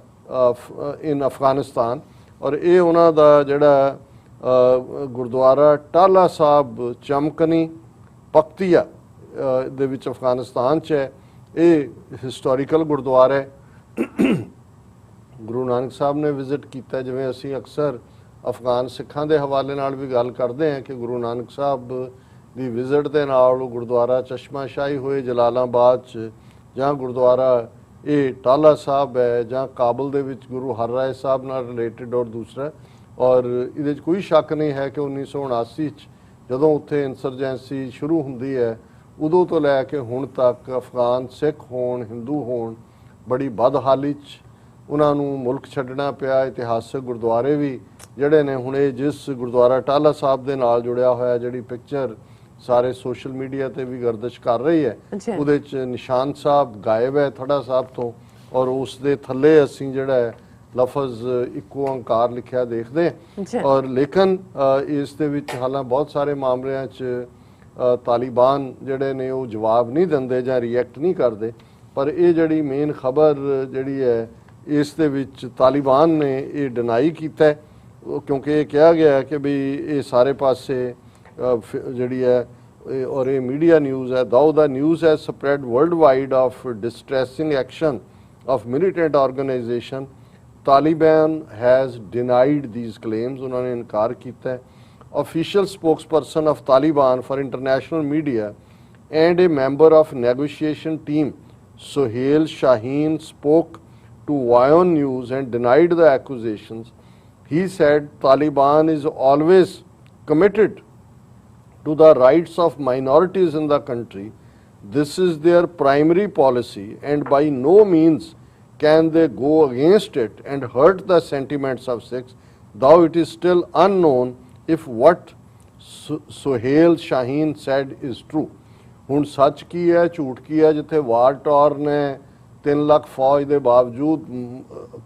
ਇਨ ਅਫਗਾਨਿਸਤਾਨ, ਔਰ ਇਹ ਉਹਨਾਂ ਦਾ ਜਿਹੜਾ ਗੁਰਦੁਆਰਾ ਟਾਲਾ ਸਾਹਿਬ ਚਮਕਨੀ ਪਖਤੀਆ ਦੇ ਵਿੱਚ ਅਫਗਾਨਿਸਤਾਨ 'ਚ ਹੈ। ਇਹ ਹਿਸਟੋਰੀਕਲ ਗੁਰਦੁਆਰਾ ਹੈ, ਗੁਰੂ ਨਾਨਕ ਸਾਹਿਬ ਨੇ ਵਿਜ਼ਿਟ ਕੀਤਾ। ਜਿਵੇਂ ਅਸੀਂ ਅਕਸਰ ਅਫਗਾਨ ਸਿੱਖਾਂ ਦੇ ਹਵਾਲੇ ਨਾਲ ਵੀ ਗੱਲ ਕਰਦੇ ਹਾਂ ਕਿ ਗੁਰੂ ਨਾਨਕ ਸਾਹਿਬ ਦੀ ਵਿਜ਼ਿਟ ਦੇ ਨਾਲ ਉਹ ਗੁਰਦੁਆਰਾ ਚਸ਼ਮਾ ਸ਼ਾਹੀ ਹੋਏ ਜਲਾਲਾਬਾਦ 'ਚ, ਜਾਂ ਗੁਰਦੁਆਰਾ ਇਹ ਟਾਲਾ ਸਾਹਿਬ ਹੈ, ਜਾਂ ਕਾਬਲ ਦੇ ਵਿੱਚ ਗੁਰੂ ਹਰਰਾਏ ਸਾਹਿਬ ਨਾਲ ਰਿਲੇਟਡ ਔਰ ਦੂਸਰਾ। ਔਰ ਇਹਦੇ 'ਚ ਕੋਈ ਸ਼ੱਕ ਨਹੀਂ ਹੈ ਕਿ 1979 'ਚ ਜਦੋਂ ਉੱਥੇ ਇੰਸਰਜੈਂਸੀ ਸ਼ੁਰੂ ਹੁੰਦੀ ਹੈ ਉਦੋਂ ਤੋਂ ਲੈ ਕੇ ਹੁਣ ਤੱਕ ਅਫਗਾਨ ਸਿੱਖ ਹੋਣ ਹਿੰਦੂ ਹੋਣ ਬੜੀ ਬਦਹਾਲੀ 'ਚ ਉਹਨਾਂ ਨੂੰ ਮੁਲਕ ਛੱਡਣਾ ਪਿਆ। ਇਤਿਹਾਸਕ ਗੁਰਦੁਆਰੇ ਵੀ ਜਿਹੜੇ ਨੇ, ਹੁਣ ਇਹ ਜਿਸ ਗੁਰਦੁਆਰਾ ਟਾਲਾ ਸਾਹਿਬ ਦੇ ਨਾਲ ਜੁੜਿਆ ਹੋਇਆ ਜਿਹੜੀ ਪਿਕਚਰ ਸਾਰੇ ਸੋਸ਼ਲ ਮੀਡੀਆ ਤੇ ਵੀ ਗਰਦਿਸ਼ ਕਰ ਰਹੀ ਹੈ, ਉਹਦੇ 'ਚ ਨਿਸ਼ਾਨ ਸਾਹਿਬ ਗਾਇਬ ਹੈ ਥੜਾ ਸਾਹਿਬ ਤੋਂ, ਔਰ ਉਸ ਦੇ ਥੱਲੇ ਅਸੀਂ ਜਿਹੜਾ ਹੈ ਲਫ਼ਜ਼ ਇੱਕੋ ਓਂਕਾਰ ਲਿਖਿਆ ਦੇਖਦੇ। ਔਰ ਲੇਕਿਨ ਇਸ ਦੇ ਵਿੱਚ ਹਾਲਾਂ ਬਹੁਤ ਸਾਰੇ ਮਾਮਲਿਆਂ 'ਚ ਤਾਲਿਬਾਨ ਜਿਹੜੇ ਨੇ ਉਹ ਜਵਾਬ ਨਹੀਂ ਦਿੰਦੇ ਜਾਂ ਰਿਐਕਟ ਨਹੀਂ ਕਰਦੇ, ਪਰ ਇਹ ਜਿਹੜੀ ਮੇਨ ਖਬਰ ਜਿਹੜੀ ਹੈ ਇਸ ਦੇ ਵਿੱਚ ਤਾਲਿਬਾਨ ਨੇ ਇਹ ਡਿਨਾਈ ਕੀਤਾ, ਕਿਉਂਕਿ ਇਹ ਕਿਹਾ ਗਿਆ ਕਿ ਵੀ ਇਹ ਸਾਰੇ ਪਾਸੇ ਜਿਹੜੀ ਹੈ ਔਰ ਇਹ ਮੀਡੀਆ ਨਿਊਜ਼ ਹੈ, though the news has spread worldwide of distressing action of militant organization, Taliban has denied these claims, ਉਹਨਾਂ ਨੇ ਇਨਕਾਰ ਕੀਤਾ ਹੈ। Official spokesperson of Taliban for international media and a member of negotiation team, Sohail Shaheen, spoke to WION News and denied the accusations. He said Taliban is always committed to the rights of minorities in the country. This is their primary policy and by no means can they go against it and hurt the sentiments of Sikhs, though it is still unknown if what Sohail Shaheen said is true. ਹੁਣ ਸੱਚ ਕੀ ਹੈ ਝੂਠ ਕੀ ਹੈ? ਜਿੱਥੇ ਵਾਰ ਟੌਰ ਨੇ 3 ਲੱਖ ਫੌਜ ਦੇ ਬਾਵਜੂਦ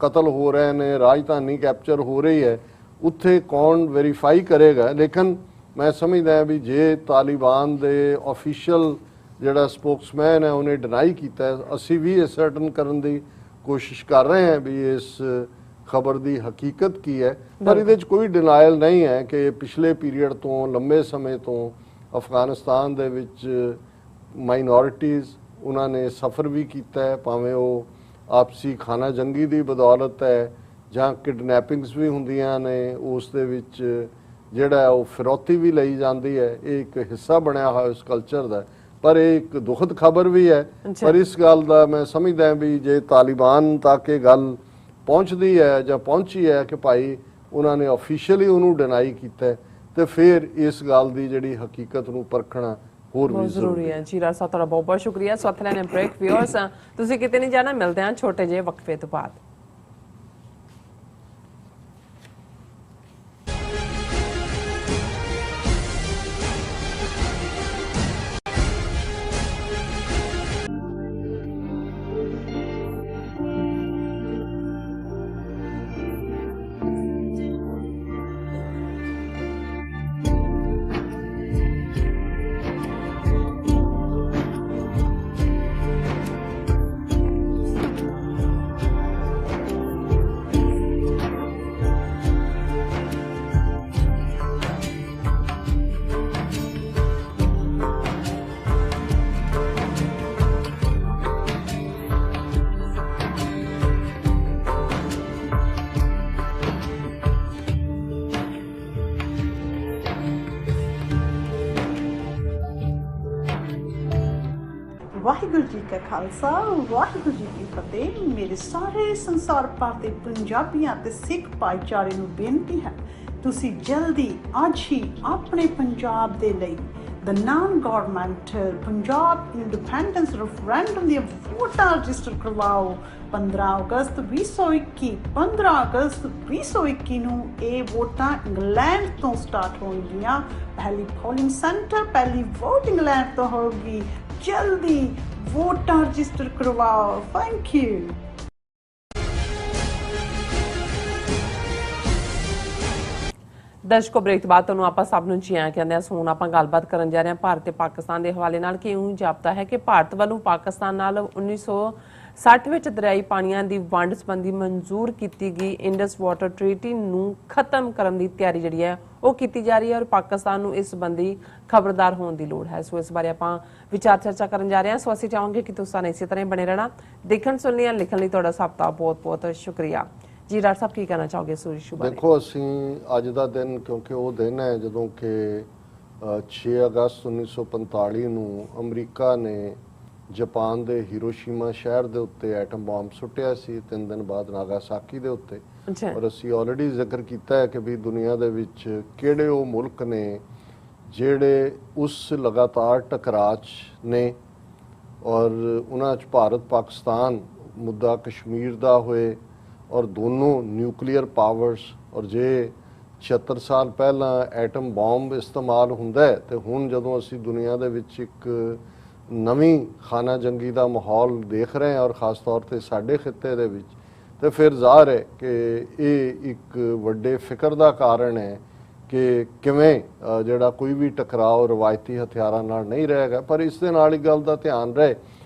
ਕਤਲ ਹੋ ਰਹੇ ਨੇ, ਰਾਜਧਾਨੀ ਕੈਪਚਰ ਹੋ ਰਹੀ ਹੈ, ਉੱਥੇ ਕੌਣ ਵੈਰੀਫਾਈ ਕਰੇਗਾ? ਲੇਕਿਨ ਮੈਂ ਸਮਝਦਾ ਵੀ ਜੇ ਤਾਲਿਬਾਨ ਦੇ ਆਫੀਸ਼ੀਅਲ ਜਿਹੜਾ ਸਪੋਕਸਮੈਨ ਹੈ ਉਹਨੇ ਡਿਨਾਈ ਕੀਤਾ, ਅਸੀਂ ਵੀ ਅਸਰਟਨ ਕਰਨ ਦੀ ਕੋਸ਼ਿਸ਼ ਕਰ ਰਹੇ ਹਾਂ ਵੀ ਇਸ ਖਬਰ ਦੀ ਹਕੀਕਤ ਕੀ ਹੈ। ਪਰ ਇਹਦੇ 'ਚ ਕੋਈ ਡਿਨਾਇਲ ਨਹੀਂ ਹੈ ਕਿ ਪਿਛਲੇ ਪੀਰੀਅਡ ਤੋਂ ਲੰਬੇ ਸਮੇਂ ਤੋਂ ਅਫਗਾਨਿਸਤਾਨ ਦੇ ਵਿੱਚ ਮਾਈਨੋਰਿਟੀਜ਼ ਉਹਨਾਂ ਨੇ ਸਫਰ ਵੀ ਕੀਤਾ ਹੈ, ਭਾਵੇਂ ਉਹ ਆਪਸੀ ਖਾਨਾ ਜੰਗੀ ਦੀ ਬਦੌਲਤ ਹੈ ਜਾਂ ਕਿਡਨੈਪਿੰਗਸ ਵੀ ਹੁੰਦੀਆਂ ਨੇ, ਉਸ ਦੇ ਵਿੱਚ ਜਿਹੜਾ ਉਹ ਫਿਰੌਤੀ ਵੀ ਲਈ ਜਾਂਦੀ ਹੈ। ਇਹ ਇੱਕ ਹਿੱਸਾ ਬਣਿਆ ਹੋਇਆ ਇਸ ਕਲਚਰ ਦਾ, ਪਰ ਇਹ ਇੱਕ ਦੁਖਦ ਖਬਰ ਵੀ ਹੈ। ਪਰ ਇਸ ਗੱਲ ਦਾ ਮੈਂ ਸਮਝਦਾ ਵੀ ਜੇ ਤਾਲਿਬਾਨ ਤੱਕ ਇਹ ਗੱਲ ਪਹੁੰਚਦੀ ਹੈ ਜਾਂ ਪਹੁੰਚੀ ਹੈ ਕਿ ਭਾਈ ਉਹਨਾਂ ਨੇ ਆਫੀਸ਼ੀਅਲੀ ਉਹਨੂੰ ਡਿਨਾਈ ਕੀਤਾ, ਤੇ ਫਿਰ ਇਸ ਗੱਲ ਦੀ ਜਿਹੜੀ ਹਕੀਕਤ ਨੂੰ ਪਰਖਣਾ ਹੋਰ ਵੀ ਜ਼ਰੂਰੀ ਹੈ। ਜੀ ਰਾਜ ਸਾਹਿਬ ਤੁਹਾਡਾ ਬਹੁਤ ਬਹੁਤ ਸ਼ੁਕਰੀਆ। ਸਵਾਤ ਲੈਣੇ ਬ੍ਰੇਕ ਵਿਊਅਰਸ, ਤੁਸੀਂ ਕਿਤੇ ਨਹੀਂ ਜਾਣਾ, ਮਿਲਦੇ ਹਾਂ ਛੋਟੇ ਜਿਹੇ ਵਕਫੇ ਤੋਂ ਬਾਅਦ। ਵਾਹਿਗੁਰੂ ਜੀ ਕਾ ਖਾਲਸਾ ਵਾਹਿਗੁਰੂ ਜੀ ਕੀ ਫਤਿਹ। ਮੇਰੇ ਸਾਰੇ ਸੰਸਾਰ ਭਰ ਦੇ ਪੰਜਾਬੀਆਂ ਤੇ ਸਿੱਖ ਭਾਈਚਾਰੇ ਨੂੰ ਬੇਨਤੀ ਹੈ, ਤੁਸੀਂ ਜਲਦੀ ਅੱਜ ਹੀ ਆਪਣੇ ਪੰਜਾਬ ਦੇ ਲਈ the non-government Punjab independence referendum ਦੀਆਂ ਵੋਟਾਂ ਰਜਿਸਟਰ ਕਰਵਾਓ। 15 ਅਗਸਤ 2021 15 ਅਗਸਤ 2021 ਨੂੰ ਇਹ ਵੋਟਾਂ ਇੰਗਲੈਂਡ ਤੋਂ ਸਟਾਰਟ ਹੋਣਗੀਆਂ। ਪਹਿਲੀ ਪੋਲਿੰਗ ਸੈਂਟਰ ਪਹਿਲੀ ਵੋਟ ਇੰਗਲੈਂਡ ਤੋਂ ਹੋਗੀ। ਜਲਦੀ ਵੋਟਾਂ ਰਜਿਸਟਰ ਕਰਵਾਓ। Thank you. ਦਰਸ਼ਕੋ, ਬ੍ਰੇਕ ਤੋਂ ਬਾਅਦ ਤੁਹਾਨੂੰ ਆਪਾਂ ਸਭ ਨੂੰ ਜੀ ਆਇਆਂ ਕਹਿੰਦੇ ਹਾਂ। ਹੁਣ ਆਪਾਂ ਗੱਲਬਾਤ ਕਰਨ ਜਾ ਰਹੇ ਹਾਂ ਭਾਰਤ ਤੇ ਪਾਕਿਸਤਾਨ ਦੇ ਹਵਾਲੇ ਨਾਲ ਕਿ ਇਉਂ ਜਾਪਦਾ ਹੈ ਕਿ ਭਾਰਤ ਵੱਲੋਂ ਪਾਕਿਸਤਾਨ ਨਾਲ 1960 ਵਿੱਚ ਦਰਿਆਈ ਪਾਣੀਆਂ ਦੀ ਵੰਡ ਸੰਬੰਧੀ ਮਨਜ਼ੂਰ ਕੀਤੀ ਗਈ ਇੰਡਸ ਵਾਟਰ ਟ੍ਰੀਟੀ ਨੂੰ ਖਤਮ ਕਰਨ ਦੀ ਤਿਆਰੀ ਜਿਹੜੀ ਹੈ ਉਹ ਕੀਤੀ ਜਾ ਰਹੀ ਹੈ ਔਰ ਪਾਕਿਸਤਾਨ ਨੂੰ ਇਸ ਸੰਬੰਧੀ ਖਬਰਦਾਰ ਹੋਣ ਦੀ ਲੋੜ ਹੈ। ਸੋ ਇਸ ਬਾਰੇ ਆਪਾਂ ਵਿਚਾਰ ਚਰਚਾ ਕਰਨ ਜਾ ਰਹੇ ਹਾਂ। ਸੋ ਅਸੀਂ ਚਾਹਾਂਗੇ ਕਿ ਤੁਸੀਂ ਇਸੇ ਤਰ੍ਹਾਂ ਬਣੇ ਰਹਿਣਾ। ਦੇਖਣ ਸੁਣਨ ਜਾਂ ਲਿਖਣ ਲਈ ਤੁਹਾਡਾ ਸਭ ਦਾ ਬਹੁਤ ਬਹੁਤ ਸ਼ੁਕਰੀਆ ਜੀ। ਡਾਕਟਰ ਸਾਹਿਬ ਕੀ ਕਹਿਣਾ ਚਾਹੋਗੇ ਸੂਰਜ ਸ਼ੂ ਬਾਰੇ? ਦੇਖੋ, ਅਸੀਂ ਅੱਜ ਦਾ ਦਿਨ ਕਿਉਂਕਿ ਉਹ ਦਿਨ ਹੈ ਜਦੋਂ ਕਿ 6 ਅਗਸਤ 1945 ਨੂੰ ਅਮਰੀਕਾ ਨੇ ਜਾਪਾਨ ਦੇ ਹੀਰੋਸ਼ੀਮਾ ਸ਼ਹਿਰ ਦੇ ਉੱਤੇ ਐਟਮ ਬੰਬ ਸੁੱਟਿਆ ਸੀ। 3 ਦਿਨ ਬਾਅਦ ਨਾਗਾਸਾਕੀ ਦੇ ਉੱਤੇ। ਔਰ ਅਸੀਂ ਆਲਰੇਡੀ ਜ਼ਿਕਰ ਕੀਤਾ ਹੈ ਕਿ ਵੀ ਦੁਨੀਆ ਦੇ ਵਿੱਚ ਕਿਹੜੇ ਉਹ ਮੁਲਕ ਨੇ ਜਿਹੜੇ ਉਸ ਲਗਾਤਾਰ ਟਕਰਾਅ 'ਚ ਨੇ ਔਰ ਉਹਨਾਂ 'ਚ ਭਾਰਤ ਪਾਕਿਸਤਾਨ ਮੁੱਦਾ ਕਸ਼ਮੀਰ ਦਾ ਹੋਏ ਔਰ ਦੋਨੋਂ ਨਿਊਕਲੀਅਰ ਪਾਵਰਸ। ਔਰ ਜੇ 76 ਸਾਲ ਪਹਿਲਾਂ ਐਟਮ ਬੰਬ ਇਸਤੇਮਾਲ ਹੁੰਦਾ ਹੈ ਤੇ ਹੁਣ ਜਦੋਂ ਅਸੀਂ ਦੁਨੀਆ ਦੇ ਵਿੱਚ ਇੱਕ ਨਵੀਂ ਖਾਨਾ ਜੰਗੀ ਦਾ ਮਾਹੌਲ ਦੇਖ ਰਹੇ ਹਾਂ ਔਰ ਖ਼ਾਸ ਤੌਰ ਤੇ ਸਾਡੇ ਖਿੱਤੇ ਦੇ ਵਿੱਚ, ਤੇ ਫਿਰ ਜ਼ਾਹਰ ਹੈ ਕਿ ਇਹ ਇੱਕ ਵੱਡੇ ਫਿਕਰ ਦਾ ਕਾਰਨ ਹੈ ਕਿ ਕਿਵੇਂ ਜਿਹੜਾ ਕੋਈ ਵੀ ਟਕਰਾਅ ਰਵਾਇਤੀ ਹਥਿਆਰਾਂ ਨਾਲ ਨਹੀਂ ਰਹੇਗਾ। ਪਰ ਇਸ ਦੇ ਨਾਲ ਇੱਕ ਗੱਲ ਦਾ ਧਿਆਨ ਰਹੇ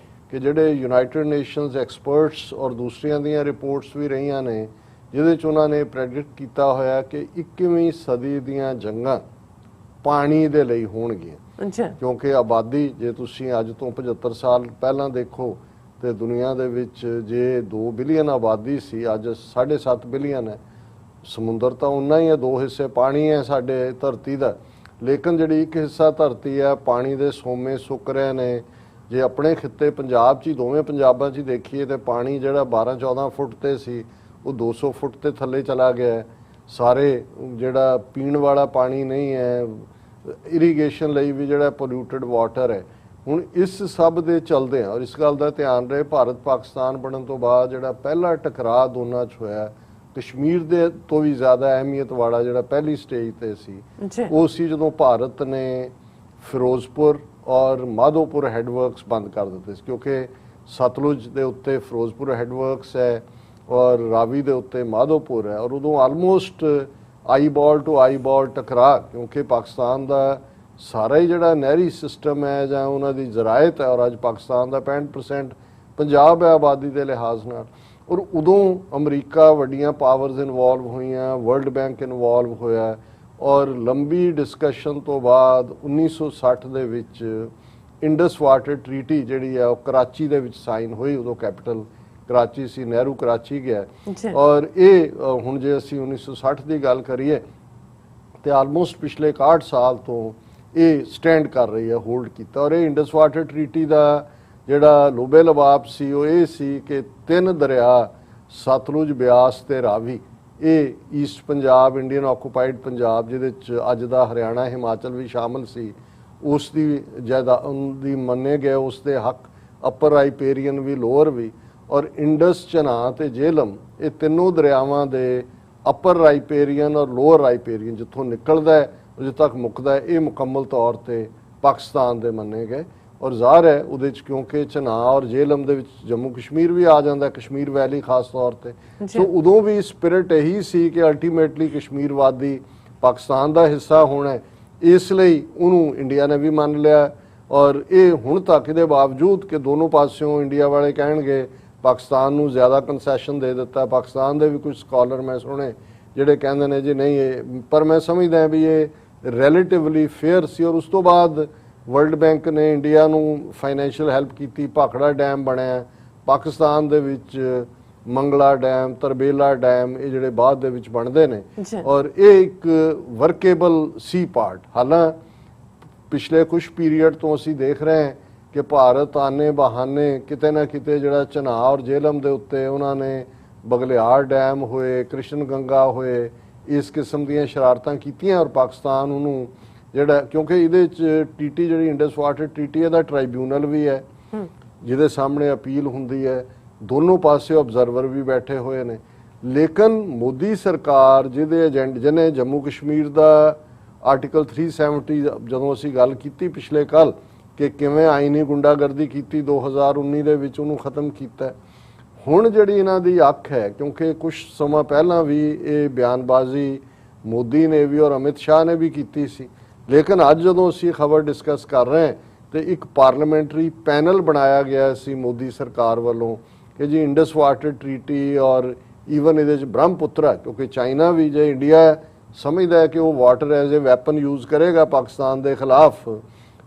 ਕਿ ਜਿਹੜੇ ਯੂਨਾਈਟਿਡ ਨੇਸ਼ਨਸ ਐਕਸਪਰਟਸ ਔਰ ਦੂਸਰੀਆਂ ਦੀਆਂ ਰਿਪੋਰਟਸ ਵੀ ਰਹੀਆਂ ਨੇ ਜਿਹਦੇ 'ਚ ਉਹਨਾਂ ਨੇ ਪ੍ਰੈਡਿਕਟ ਕੀਤਾ ਹੋਇਆ ਕਿ 21ਵੀਂ ਸਦੀ ਦੀਆਂ ਜੰਗਾਂ ਪਾਣੀ ਦੇ ਲਈ ਹੋਣਗੀਆਂ। ਕਿਉਂਕਿ ਆਬਾਦੀ, ਜੇ ਤੁਸੀਂ ਅੱਜ ਤੋਂ 75 ਸਾਲ ਪਹਿਲਾਂ ਦੇਖੋ ਤੇ ਦੁਨੀਆ ਦੇ ਵਿੱਚ ਜੇ 2 ਬਿਲੀਅਨ ਆਬਾਦੀ ਸੀ, ਅੱਜ 7.5 ਬਿਲੀਅਨ ਹੈ। ਸਮੁੰਦਰ ਤਾਂ ਉਨਾ ਹੀ ਹੈ, 2 ਹਿੱਸੇ ਪਾਣੀ ਹੈ ਸਾਡੇ ਧਰਤੀ ਦਾ, ਲੇਕਿਨ ਜਿਹੜੀ ਇੱਕ ਹਿੱਸਾ ਧਰਤੀ ਹੈ ਪਾਣੀ ਦੇ ਸੋਮੇ ਸੁੱਕ ਰਹੇ ਨੇ। ਜੇ ਆਪਣੇ ਖਿੱਤੇ ਪੰਜਾਬ 'ਚ ਹੀ ਦੋਵੇਂ ਪੰਜਾਬਾਂ 'ਚ ਹੀ ਦੇਖੀਏ ਤੇ ਪਾਣੀ ਜਿਹੜਾ 12-14 ਫੁੱਟ ਤੇ ਸੀ ਉਹ 200 ਫੁੱਟ ਤੇ ਥੱਲੇ ਚਲਾ ਗਿਆ। ਸਾਰੇ ਜਿਹੜਾ ਪੀਣ ਵਾਲਾ ਪਾਣੀ ਨਹੀਂ ਹੈ, ਇਰੀਗੇਸ਼ਨ ਲਈ ਵੀ ਜਿਹੜਾ ਪੋਲਿਊਟਡ ਵਾਟਰ ਹੈ। ਹੁਣ ਇਸ ਸਭ ਦੇ ਚੱਲਦੇ ਆ ਔਰ ਇਸ ਗੱਲ ਦਾ ਧਿਆਨ ਰਹੇ, ਭਾਰਤ ਪਾਕਿਸਤਾਨ ਬਣਨ ਤੋਂ ਬਾਅਦ ਜਿਹੜਾ ਪਹਿਲਾ ਟਕਰਾਅ ਦੋਨਾਂ 'ਚ ਹੋਇਆ ਕਸ਼ਮੀਰ ਦੇ ਤੋਂ ਵੀ ਜ਼ਿਆਦਾ ਅਹਿਮੀਅਤ ਵਾਲਾ ਜਿਹੜਾ ਪਹਿਲੀ ਸਟੇਜ ਤੇ ਸੀ ਉਹ ਸੀ ਜਦੋਂ ਭਾਰਤ ਨੇ ਫਿਰੋਜ਼ਪੁਰ ਔਰ ਮਾਧੋਪੁਰ ਹੈਡਵਰਕਸ ਬੰਦ ਕਰ ਦਿੱਤੇ ਸੀ। ਕਿਉਂਕਿ ਸਤਲੁਜ ਦੇ ਉੱਤੇ ਫਿਰੋਜ਼ਪੁਰ ਹੈਡਵਰਕਸ ਹੈ ਔਰ ਰਾਵੀ ਦੇ ਉੱਤੇ ਮਾਧੋਪੁਰ ਹੈ ਔਰ ਉਦੋਂ ਆਲਮੋਸਟ ਆਈਬਾਲ ਟੂ ਆਈਬਾਲ ਟਕਰਾ, ਕਿਉਂਕਿ ਪਾਕਿਸਤਾਨ ਦਾ ਸਾਰਾ ਹੀ ਜਿਹੜਾ ਨਹਿਰੀ ਸਿਸਟਮ ਹੈ ਜਾਂ ਉਹਨਾਂ ਦੀ ਜ਼ਰਾਇਤ ਹੈ ਔਰ ਅੱਜ ਪਾਕਿਸਤਾਨ ਦਾ 65% ਪੰਜਾਬ ਹੈ ਆਬਾਦੀ ਦੇ ਲਿਹਾਜ਼ ਨਾਲ। ਔਰ ਉਦੋਂ ਅਮਰੀਕਾ ਵੱਡੀਆਂ ਪਾਵਰਸ ਇਨਵੋਲਵ ਹੋਈਆਂ, ਵਰਲਡ ਬੈਂਕ ਇਨਵੋਲਵ ਹੋਇਆ ਔਰ ਲੰਬੀ ਡਿਸਕਸ਼ਨ ਤੋਂ ਬਾਅਦ 1960 ਦੇ ਵਿੱਚ ਇੰਡਸ ਵਾਟਰ ਟ੍ਰੀਟੀ ਜਿਹੜੀ ਹੈ ਉਹ ਕਰਾਚੀ ਦੇ ਵਿੱਚ ਸਾਈਨ ਹੋਈ। ਉਦੋਂ ਕੈਪੀਟਲ ਕਰਾਚੀ ਸੀ, ਨਹਿਰੂ ਕਰਾਚੀ ਗਿਆ। ਔਰ ਇਹ ਹੁਣ ਜੇ ਅਸੀਂ 1960 ਦੀ ਗੱਲ ਕਰੀਏ ਤੇ ਆਲਮੋਸਟ ਪਿਛਲੇ 61 ਸਾਲ ਤੋਂ ਇਹ ਸਟੈਂਡ ਕਰ ਰਹੀ ਹੈ, ਹੋਲਡ ਕੀਤਾ। ਔਰ ਇਹ ਇੰਡਸ ਵਾਟਰ ਟ੍ਰੀਟੀ ਦਾ ਜਿਹੜਾ ਲੋਬੇ ਲਬਾਬ ਸੀ ਉਹ ਇਹ ਸੀ ਕਿ 3 ਦਰਿਆ ਸਤਲੁਜ, ਬਿਆਸ ਤੇ ਰਾਵੀ, ਇਹ East Punjab, Indian occupied Punjab ਜਿਹਦੇ 'ਚ ਅੱਜ ਦਾ ਹਰਿਆਣਾ ਹਿਮਾਚਲ ਵੀ ਸ਼ਾਮਲ ਸੀ, ਉਸ ਦੀ ਜਾਇਦਾਦ ਦੀ ਮੰਨੇ ਗਏ ਉਸ ਦੇ ਹੱਕ, ਅਪਰ ਰਾਈਪੇਰੀਅਨ ਵੀ ਲੋਅਰ ਵੀ। ਔਰ ਇੰਡਸ, ਚਨਾਹ ਤੇ ਜੇਹਲਮ ਇਹ ਤਿੰਨੋਂ ਦਰਿਆਵਾਂ ਦੇ ਅਪਰ ਰਾਈਪੇਰੀਅਨ ਔਰ ਲੋਅਰ ਰਾਈਪੇਰੀਅਨ ਜਿੱਥੋਂ ਨਿਕਲਦਾ ਹੈ ਜਿੱਥੇ ਤੱਕ ਮੁੱਕਦਾ ਹੈ ਇਹ ਮੁਕੰਮਲ ਤੌਰ ਤੇ ਪਾਕਿਸਤਾਨ ਦੇ ਮੰਨੇ ਗਏ। ਔਰ ਜ਼ਾਹਰ ਹੈ ਉਹਦੇ 'ਚ ਕਿਉਂਕਿ ਚਨਾਹ ਔਰ ਜੇਹਲਮ ਦੇ ਵਿੱਚ ਜੰਮੂ ਕਸ਼ਮੀਰ ਵੀ ਆ ਜਾਂਦਾ, ਕਸ਼ਮੀਰ ਵੈਲੀ ਖਾਸ ਤੌਰ ਤੇ। ਸੋ ਉਦੋਂ ਵੀ ਸਪਿਰਿਟ ਇਹੀ ਸੀ ਕਿ ਅਲਟੀਮੇਟਲੀ ਕਸ਼ਮੀਰ ਵਾਦੀ ਪਾਕਿਸਤਾਨ ਦਾ ਹਿੱਸਾ ਹੋਣਾ ਹੈ, ਇਸ ਲਈ ਉਹਨੂੰ ਇੰਡੀਆ ਨੇ ਵੀ ਮੰਨ ਲਿਆ। ਔਰ ਇਹ ਹੁਣ ਤੱਕ ਦੇ ਬਾਵਜੂਦ ਕਿ ਦੋਨੋਂ ਪਾਸਿਓਂ ਇੰਡੀਆ ਵਾਲੇ ਕਹਿਣਗੇ ਪਾਕਿਸਤਾਨ ਨੂੰ ਜ਼ਿਆਦਾ ਕੰਸੈਸ਼ਨ ਦੇ ਦਿੱਤਾ, ਪਾਕਿਸਤਾਨ ਦੇ ਵੀ ਕੁਝ ਸਕਾਲਰ ਮੈਂ ਸੁਣੇ ਜਿਹੜੇ ਕਹਿੰਦੇ ਨੇ ਜੀ ਨਹੀਂ ਇਹ, ਪਰ ਮੈਂ ਸਮਝਦਾ ਵੀ ਇਹ ਰਿਲੇਟਿਵਲੀ ਫੇਅਰ ਸੀ। ਔਰ ਉਸ ਤੋਂ ਬਾਅਦ ਵਰਲਡ ਬੈਂਕ ਨੇ ਇੰਡੀਆ ਨੂੰ ਫਾਈਨੈਂਸ਼ੀਅਲ ਹੈਲਪ ਕੀਤੀ, ਭਾਖੜਾ ਡੈਮ ਬਣਿਆ ਪਾਕਿਸਤਾਨ ਦੇ ਵਿੱਚ, ਮੰਗਲਾ ਡੈਮ, ਤਰਬੇਲਾ ਡੈਮ, ਇਹ ਜਿਹੜੇ ਬਾਅਦ ਦੇ ਵਿੱਚ ਬਣਦੇ ਨੇ। ਔਰ ਇਹ ਇੱਕ ਵਰਕੇਬਲ ਸੀ ਪਾਰਟ। ਹਾਲਾਂ ਪਿਛਲੇ ਕੁਝ ਪੀਰੀਅਡ ਤੋਂ ਅਸੀਂ ਦੇਖ ਰਹੇ ਹਾਂ ਕਿ ਭਾਰਤ ਆਨੇ ਬਹਾਨੇ ਕਿਤੇ ਨਾ ਕਿਤੇ ਜਿਹੜਾ ਚਨਾਬ ਔਰ ਜੇਹਲਮ ਦੇ ਉੱਤੇ ਉਹਨਾਂ ਨੇ ਬਗਲਿਆੜ ਡੈਮ ਹੋਏ, ਕ੍ਰਿਸ਼ਨ ਗੰਗਾ ਹੋਏ, ਇਸ ਕਿਸਮ ਦੀਆਂ ਸ਼ਰਾਰਤਾਂ ਕੀਤੀਆਂ ਔਰ ਪਾਕਿਸਤਾਨ ਉਹਨੂੰ ਜਿਹੜਾ, ਕਿਉਂਕਿ ਇਹਦੇ 'ਚ ਟੀਟੀ ਜਿਹੜੀ ਇੰਡਸ ਵਾਟਰ ਟੀਟੀ ਇਹਦਾ ਟ੍ਰਾਈਬਿਊਨਲ ਵੀ ਹੈ ਜਿਹਦੇ ਸਾਹਮਣੇ ਅਪੀਲ ਹੁੰਦੀ ਹੈ, ਦੋਨੋਂ ਪਾਸੇ ਆਬਜ਼ਰਵਰ ਵੀ ਬੈਠੇ ਹੋਏ ਨੇ। ਲੇਕਿਨ ਮੋਦੀ ਸਰਕਾਰ ਜਿਹਦੇ ਏਜੰਟ ਜਿਹਨੇ ਜੰਮੂ ਕਸ਼ਮੀਰ ਦਾ ਆਰਟੀਕਲ 370 ਜਦੋਂ ਅਸੀਂ ਗੱਲ ਕੀਤੀ ਪਿਛਲੇ ਕੱਲ ਕਿ ਕਿਵੇਂ ਆਈਨੀ ਗੁੰਡਾਗਰਦੀ ਕੀਤੀ 2019 ਦੇ ਵਿੱਚ ਉਹਨੂੰ ਖਤਮ ਕੀਤਾ, ਹੁਣ ਜਿਹੜੀ ਇਹਨਾਂ ਦੀ ਅੱਖ ਹੈ, ਕਿਉਂਕਿ ਕੁਝ ਸਮਾਂ ਪਹਿਲਾਂ ਵੀ ਇਹ ਬਿਆਨਬਾਜ਼ੀ ਮੋਦੀ ਨੇ ਵੀ ਔਰ ਅਮਿਤ ਸ਼ਾਹ ਨੇ ਵੀ ਕੀਤੀ ਸੀ, ਲੇਕਿਨ ਅੱਜ ਜਦੋਂ ਅਸੀਂ ਖਬਰ ਡਿਸਕਸ ਕਰ ਰਹੇ ਹਾਂ ਤੇ ਇੱਕ ਪਾਰਲੀਮੈਂਟਰੀ ਪੈਨਲ ਬਣਾਇਆ ਗਿਆ ਸੀ ਮੋਦੀ ਸਰਕਾਰ ਵੱਲੋਂ ਕਿ ਜੀ ਇੰਡਸ ਵਾਟਰ ਟਰੀਟੀ ਔਰ ਈਵਨ ਇਹਦੇ 'ਚ ਬ੍ਰਹਮਪੁੱਤਰਾ, ਕਿਉਂਕਿ ਚਾਈਨਾ ਵੀ ਜੇ ਇੰਡੀਆ ਸਮਝਦਾ ਹੈ ਕਿ ਉਹ water as a weapon use ਕਰੇਗਾ ਪਾਕਿਸਤਾਨ ਦੇ ਖਿਲਾਫ,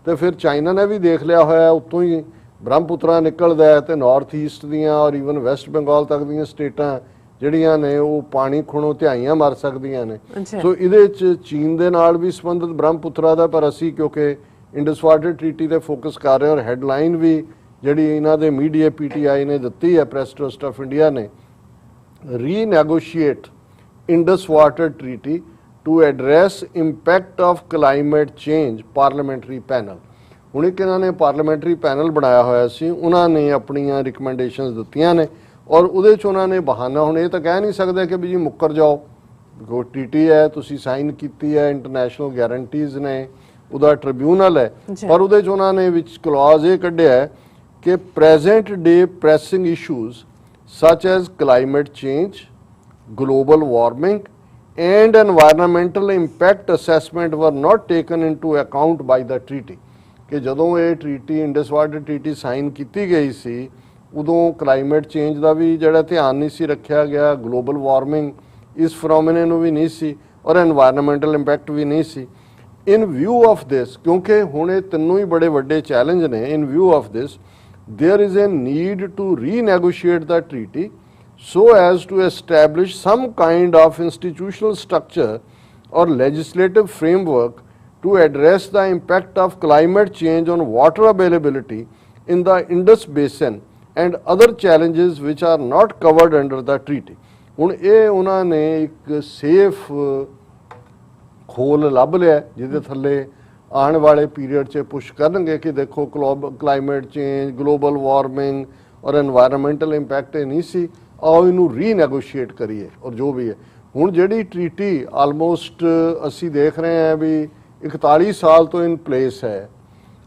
ਤੇ ਫਿਰ ਚਾਈਨਾ ਨੇ ਵੀ ਦੇਖ ਲਿਆ ਹੋਇਆ ਉੱਤੋਂ ਹੀ ਬ੍ਰਹਮਪੁੱਤਰਾ ਨਿਕਲਦਾ ਹੈ ਤੇ ਨਾਰਥ ਈਸਟ ਦੀਆਂ ਔਰ ਈਵਨ ਵੈਸਟ ਬੰਗਾਲ ਤੱਕ ਦੀਆਂ ਸਟੇਟਾਂ ਜਿਹੜੀਆਂ ਨੇ ਉਹ ਪਾਣੀ ਖੁਣੋਂ ਧਿਆਈਆਂ ਮਰ ਸਕਦੀਆਂ ਨੇ। ਸੋ ਇਹਦੇ 'ਚ ਚੀਨ ਦੇ ਨਾਲ ਵੀ ਸੰਬੰਧਿਤ ਬ੍ਰਹਮਪੁੱਤਰਾ ਦਾ, ਪਰ ਅਸੀਂ ਕਿਉਂਕਿ ਇੰਡਸ ਵਾਟਰ ਟਰੀਟੀ ਤੇ ਫੋਕਸ ਕਰ ਰਹੇ ਔਰ ਹੈਡਲਾਈਨ ਵੀ ਜਿਹੜੀ ਇਹਨਾਂ ਦੇ ਮੀਡੀਆ PTI ਨੇ ਦਿੱਤੀ ਹੈ, ਪ੍ਰੈਸ ਟਰਸਟ ਆਫ ਇੰਡੀਆ ਨੇ, renegotiate Indus water treaty to address impact of climate change parliamentary panel. ਹੁਣ ਇੱਕ ਇਹਨਾਂ ਨੇ ਪਾਰਲੀਮੈਂਟਰੀ ਪੈਨਲ ਬਣਾਇਆ ਹੋਇਆ ਸੀ, ਉਹਨਾਂ ਨੇ ਆਪਣੀਆਂ ਰਿਕਮੈਂਡੇਸ਼ਨਸ ਦਿੱਤੀਆਂ ਨੇ ਔਰ ਉਹਦੇ 'ਚ ਉਹਨਾਂ ਨੇ ਬਹਾਨਾ, ਹੁਣ ਇਹ ਤਾਂ ਕਹਿ ਨਹੀਂ ਸਕਦੇ ਕਿ ਵੀ ਜੀ ਮੁੱਕਰ ਜਾਓ, ਉਹ ਟੀਟੀ ਹੈ ਤੁਸੀਂ ਸਾਈਨ ਕੀਤੀ ਹੈ, ਇੰਟਰਨੈਸ਼ਨਲ ਗਾਰੰਟੀਜ਼ ਨੇ, ਉਹਦਾ ਟ੍ਰਿਬਿਊਨਲ ਹੈ, ਪਰ ਉਹਦੇ 'ਚ ਉਹਨਾਂ ਨੇ ਵਿੱਚ ਕਲੌਜ਼ ਇਹ ਕੱਢਿਆ ਹੈ ਕਿ present day pressing issues such as climate change, global warming and environmental impact assessment were not taken into account by the treaty। ਕਿ ਜਦੋਂ ਇਹ ਟਰੀਟੀ ਇੰਡਸ ਵਾਟਰ ਟਰੀਟੀ ਸਾਈਨ ਕੀਤੀ ਗਈ ਸੀ ਉਦੋਂ ਕਲਾਈਮੇਟ ਚੇਂਜ ਦਾ ਵੀ ਜਿਹੜਾ ਧਿਆਨ ਨਹੀਂ ਸੀ ਰੱਖਿਆ ਗਿਆ, ਗਲੋਬਲ ਵਾਰਮਿੰਗ ਇਸ ਫਰੋਮੇਨੇ ਨੂੰ ਵੀ ਨਹੀਂ ਸੀ ਔਰ ਐਨਵਾਇਰਨਮੈਂਟਲ ਇੰਪੈਕਟ ਵੀ ਨਹੀਂ ਸੀ। ਇਨ ਵਿਊ ਆਫ ਦਿਸ, ਕਿਉਂਕਿ ਹੁਣ ਇਹ ਤਿੰਨੋਂ ਹੀ ਬੜੇ ਵੱਡੇ ਚੈਲੰਜ ਨੇ, in view of this there is a need to renegotiate the treaty so as to establish some kind of institutional structure or legislative framework to address the impact of climate change on water availability in the Indus Basin and other challenges which are not covered under the treaty। ਹੁਣ ਇਹ ਉਹਨਾਂ ਨੇ ਇੱਕ safe ਖੋਲ ਲੱਭ ਲਿਆ ਜਿਹਦੇ ਥੱਲੇ ਆਉਣ ਵਾਲੇ ਪੀਰੀਅਡ 'ਚ ਪੁਸ਼ ਕਰਨਗੇ ਕਿ ਦੇਖੋ ਕਲਾਈਮੇਟ ਚੇਂਜ, ਗਲੋਬਲ ਵਾਰਮਿੰਗ ਔਰ ਐਨਵਾਇਰਨਮੈਂਟਲ ਇੰਪੈਕਟ ਇਹ ਨਹੀਂ ਸੀ, ਆਓ ਇਹਨੂੰ ਰੀਨੈਗੋਸ਼ੀਏਟ ਕਰੀਏ। ਔਰ ਜੋ ਵੀ ਹੈ ਹੁਣ ਜਿਹੜੀ ਟਰੀਟੀ ਆਲਮੋਸਟ ਅਸੀਂ ਦੇਖ ਰਹੇ ਹਾਂ ਵੀ 41 ਸਾਲ ਤੋਂ ਇਨ ਪਲੇਸ ਹੈ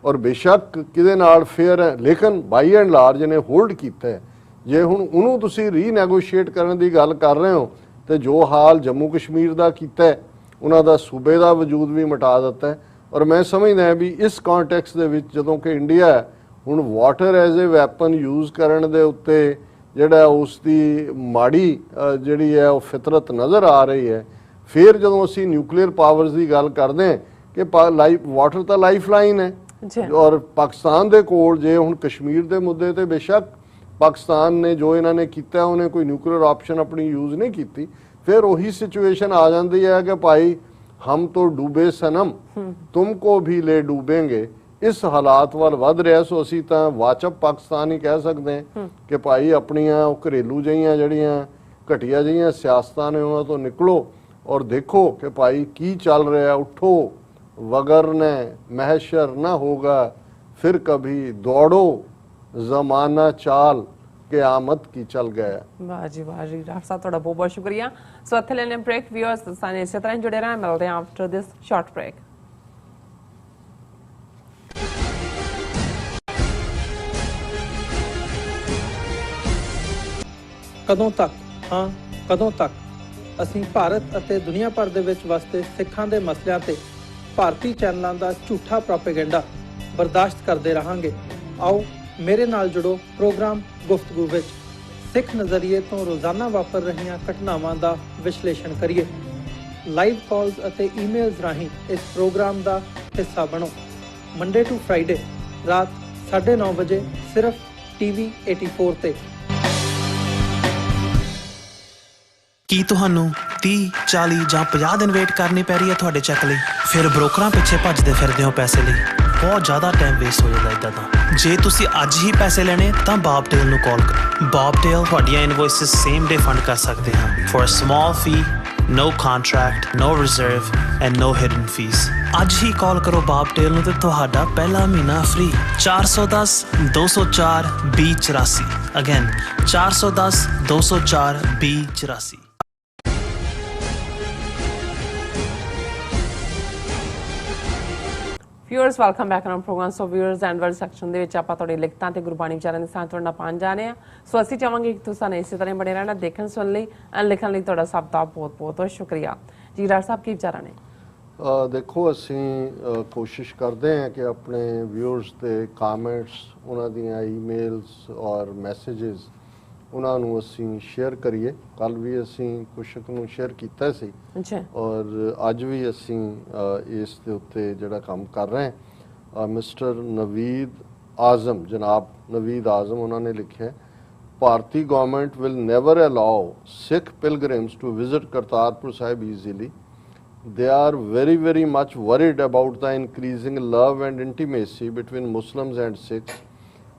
ਔਰ ਬੇਸ਼ੱਕ ਕਿਹਦੇ ਨਾਲ ਫੇਅਰ ਹੈ, ਲੇਕਿਨ ਬਾਈ ਐਂਡ ਲਾਰਜ ਨੇ ਹੋਲਡ ਕੀਤਾ ਹੈ। ਜੇ ਹੁਣ ਉਹਨੂੰ ਤੁਸੀਂ ਰੀਨੈਗੋਸ਼ੀਏਟ ਕਰਨ ਦੀ ਗੱਲ ਕਰ ਰਹੇ ਹੋ ਤੇ ਜੋ ਹਾਲ ਜੰਮੂ ਕਸ਼ਮੀਰ ਦਾ ਕੀਤਾ ਹੈ, ਉਹਨਾਂ ਦਾ ਸੂਬੇ ਦਾ ਵਜੂਦ ਵੀ ਮਿਟਾ ਦਿੱਤਾ ਹੈ। ਔਰ ਮੈਂ ਸਮਝਦਾ ਵੀ ਇਸ ਕੰਟੈਕਸਟ ਦੇ ਵਿੱਚ ਜਦੋਂ ਕਿ ਇੰਡੀਆ ਹੁਣ water as a weapon use ਕਰਨ ਦੇ ਉੱਤੇ ਜਿਹੜਾ ਉਸ ਦੀ ਮਾੜੀ ਜਿਹੜੀ ਹੈ ਉਹ ਫਿਤਰਤ ਨਜ਼ਰ ਆ ਰਹੀ ਹੈ, ਫਿਰ ਜਦੋਂ ਅਸੀਂ ਨਿਊਕਲੀਅਰ ਪਾਵਰਸ ਦੀ ਗੱਲ ਕਰਦੇ ਹਾਂ ਕਿ ਵਾਟਰ ਤਾਂ ਲਾਈਫ ਲਾਈਨ ਹੈ ਔਰ ਪਾਕਿਸਤਾਨ ਦੇ ਕੋਲ ਜੇ ਹੁਣ ਕਸ਼ਮੀਰ ਦੇ ਮੁੱਦੇ ਤੇ ਬੇਸ਼ੱਕ ਪਾਕਿਸਤਾਨ ਨੇ ਜੋ ਇਹਨਾਂ ਨੇ ਕੀਤਾ ਉਹਨੇ ਕੋਈ ਨਿਊਕਲੀਅਰ ਆਪਸ਼ਨ ਆਪਣੀ ਯੂਜ਼ ਨਹੀਂ ਕੀਤੀ, ਫਿਰ ਉਹੀ ਸਿਚੁਏਸ਼ਨ ਆ ਜਾਂਦੀ ਹੈ ਕਿ ਭਾਈ ਹਮ ਤੋਂ ਡੂਬੇ ਸਨਮ ਤੁਮਕੋ ਵੀ ਲੈ ਡੂਬेंगे, ਇਸ ਹਾਲਾਤ ਵੱਲ ਵੱਧ ਰਿਹਾ। ਸੋ ਅਸੀਂ ਤਾਂ ਵਾਚਪ ਪਾਕਿਸਤਾਨ ਹੀ ਕਹਿ ਸਕਦੇ ਹਾਂ ਕਿ ਭਾਈ ਆਪਣੀਆਂ ਉਹ ਘਰੇਲੂ ਜਿਹੀਆਂ ਜਿਹੜੀਆਂ ਘਟੀਆ ਜਿਹੀਆਂ ਸਿਆਸਤਾਂ ਨੇ ਉਹਨਾਂ ਤੋਂ ਨਿਕਲੋ ਔਰ ਦੇਖੋ ਕਿ ਭਾਈ ਕੀ ਚੱਲ ਰਿਹਾ, ਉੱਠੋ ਵਗਰਨੇ ਮਹਿਸ਼ਰ ਨਾ ਹੋਗਾ ਫਿਰ ਕਭੀ, ਦੌੜੋ ਜ਼ਮਾਨਾ ਚਾਲ क़यामत की चल गया। वाह जी डॉक्टर साहब ਤੁਹਾਡਾ ਬਹੁਤ ਬਹੁਤ ਸ਼ੁਕਰੀਆ। ਸੋ ਇੱਥੇ ਲੈਣੇ ਬ੍ਰੇਕ, ਵਿਊਅਰਸ ਸਾਨੂੰ ਇਸੇ ਤਰ੍ਹਾਂ ਜੁੜੇ ਰਹਿਣਾ, ਮਿਲਦੇ ਹਾਂ ਆਫਟਰ ਦਿਸ ਸ਼ਾਰਟ ਬ੍ਰੇਕ। ਕਦੋਂ ਤੱਕ, ਹਾਂ ਕਦੋਂ ਤੱਕ ਅਸੀਂ ਭਾਰਤ ਅਤੇ ਦੁਨੀਆ ਭਰ ਦੇ ਵਿੱਚ ਵਸਦੇ ਸਿੱਖਾਂ ਦੇ ਮਸਲਿਆਂ ਤੇ ਭਾਰਤੀ ਚੈਨਲਾਂ ਦਾ ਝੂਠਾ ਪ੍ਰੋਪੇਗੈਂਡਾ ਬਰਦਾਸ਼ਤ ਕਰਦੇ ਰਹਾਂਗੇ। ਆਓ ਮੇਰੇ ਨਾਲ ਜੁੜੋ ਪ੍ਰੋਗਰਾਮ ਗੁਫ਼ਤਗੂ ਵਿੱਚ, ਸਿੱਖ ਨਜ਼ਰੀਏ ਤੋਂ ਰੋਜ਼ਾਨਾ ਵਾਪਰ ਰਹੀਆਂ ਘਟਨਾਵਾਂ ਦਾ ਵਿਸ਼ਲੇਸ਼ਣ ਕਰੀਏ। ਲਾਈਵ ਕਾਲਸ ਅਤੇ ਈਮੇਲਸ ਰਾਹੀਂ ਇਸ ਪ੍ਰੋਗਰਾਮ ਦਾ ਹਿੱਸਾ ਬਣੋ। ਮੰਡੇ ਟੂ ਫਰਾਈਡੇ ਰਾਤ 9:30 ਵਜੇ ਸਿਰਫ TV 84 ਤੇ। ਕੀ ਤੁਹਾਨੂੰ 30, 40 ਜਾਂ 50 ਦਿਨ ਵੇਟ ਕਰਨੀ ਪੈ ਰਹੀ ਹੈ ਤੁਹਾਡੇ ਚੈੱਕ ਲਈ? ਫਿਰ ਬ੍ਰੋਕਰਾਂ ਪਿੱਛੇ ਭੱਜਦੇ ਫਿਰਦੇ ਹੋ ਪੈਸੇ ਲਈ। ਬਹੁਤ ਜ਼ਿਆਦਾ ਟਾਈਮ ਵੇਸਟ ਹੋ ਜਾਂਦਾ ਇੱਦਾਂ ਤਾਂ। ਜੇ ਤੁਸੀਂ ਅੱਜ ਹੀ ਪੈਸੇ ਲੈਣੇ ਤਾਂ ਬੌਬਟੇਲ ਨੂੰ ਕਾਲ ਕਰੋ। ਬੌਬਟੇਲ ਤੁਹਾਡੀਆਂ ਇਨਵੌਇਸਸ ਸੇਮ ਡੇ ਫੰਡ ਕਰ ਸਕਦੇ ਹਨ for a small fee, no contract, no reserve and no hidden fees। ਅੱਜ ਹੀ ਕਾਲ ਕਰੋ ਬੌਬਟੇਲ ਨੂੰ ਤੇ ਤੁਹਾਡਾ ਪਹਿਲਾ ਮਹੀਨਾ free. 410 204 2084 again 410 204 2084। Viewers welcome back on program. So viewers and word section ਦੇ ਵਿੱਚ ਆਪਾਂ ਤੁਹਾਡੀ ਲਿਖਤਾਂ ਤੇ ਗੁਰਬਾਣੀ ਵਿਚਾਰਾਂ ਦੇ ਸਾਥ ਤੁਹਾਡੇ ਨਾਲ ਪਹੁੰਚ ਜਾਣੇ ਆ। ਸੋ ਅਸੀਂ ਚਾਹਾਂਗੇ ਕਿ ਤੁਸੀਂ ਇਸੇ ਤਰ੍ਹਾਂ ਬਣੇ ਰਹਿਣਾ ਦੇਖਣ ਸੁਣਨ ਲਈ ਐਂਡ ਲਿਖਣ ਲਈ। ਤੁਹਾਡਾ ਸਭ ਦਾ ਬਹੁਤ ਬਹੁਤ ਸ਼ੁਕਰੀਆ ਜੀ। ਡਾਕਟਰ ਸਾਹਿਬ ਕੀ ਵਿਚਾਰਾਂ ਨੇ? ਦੇਖੋ ਅਸੀਂ ਕੋਸ਼ਿਸ਼ ਕਰਦੇ ਹਾਂ ਕਿ ਆਪਣੇ ਵਿਊਅਰਸ ਦੇ ਕਮੈਂਟਸ, ਉਹਨਾਂ ਦੀਆਂ ਈਮੇਲਸ ਔਰ ਮੈਸੇजेस ਉਹਨਾਂ ਨੂੰ ਅਸੀਂ ਸ਼ੇਅਰ ਕਰੀਏ। ਕੱਲ ਵੀ ਅਸੀਂ ਕੁਛ ਨੂੰ ਸ਼ੇਅਰ ਕੀਤਾ ਸੀ ਔਰ ਅੱਜ ਵੀ ਅਸੀਂ ਇਸ ਦੇ ਉੱਤੇ ਜਿਹੜਾ ਕੰਮ ਕਰ ਰਹੇ ਹਾਂ। ਮਿਸਟਰ ਨਵੀਦ ਆਜ਼ਮ, ਜਨਾਬ ਨਵੀਦ ਆਜ਼ਮ, ਉਹਨਾਂ ਨੇ ਲਿਖਿਆ, ਭਾਰਤੀ government will never allow Sikh pilgrims to visit Kartarpur Sahib easily. They are very, very much worried about the increasing love and intimacy between Muslims and Sikhs.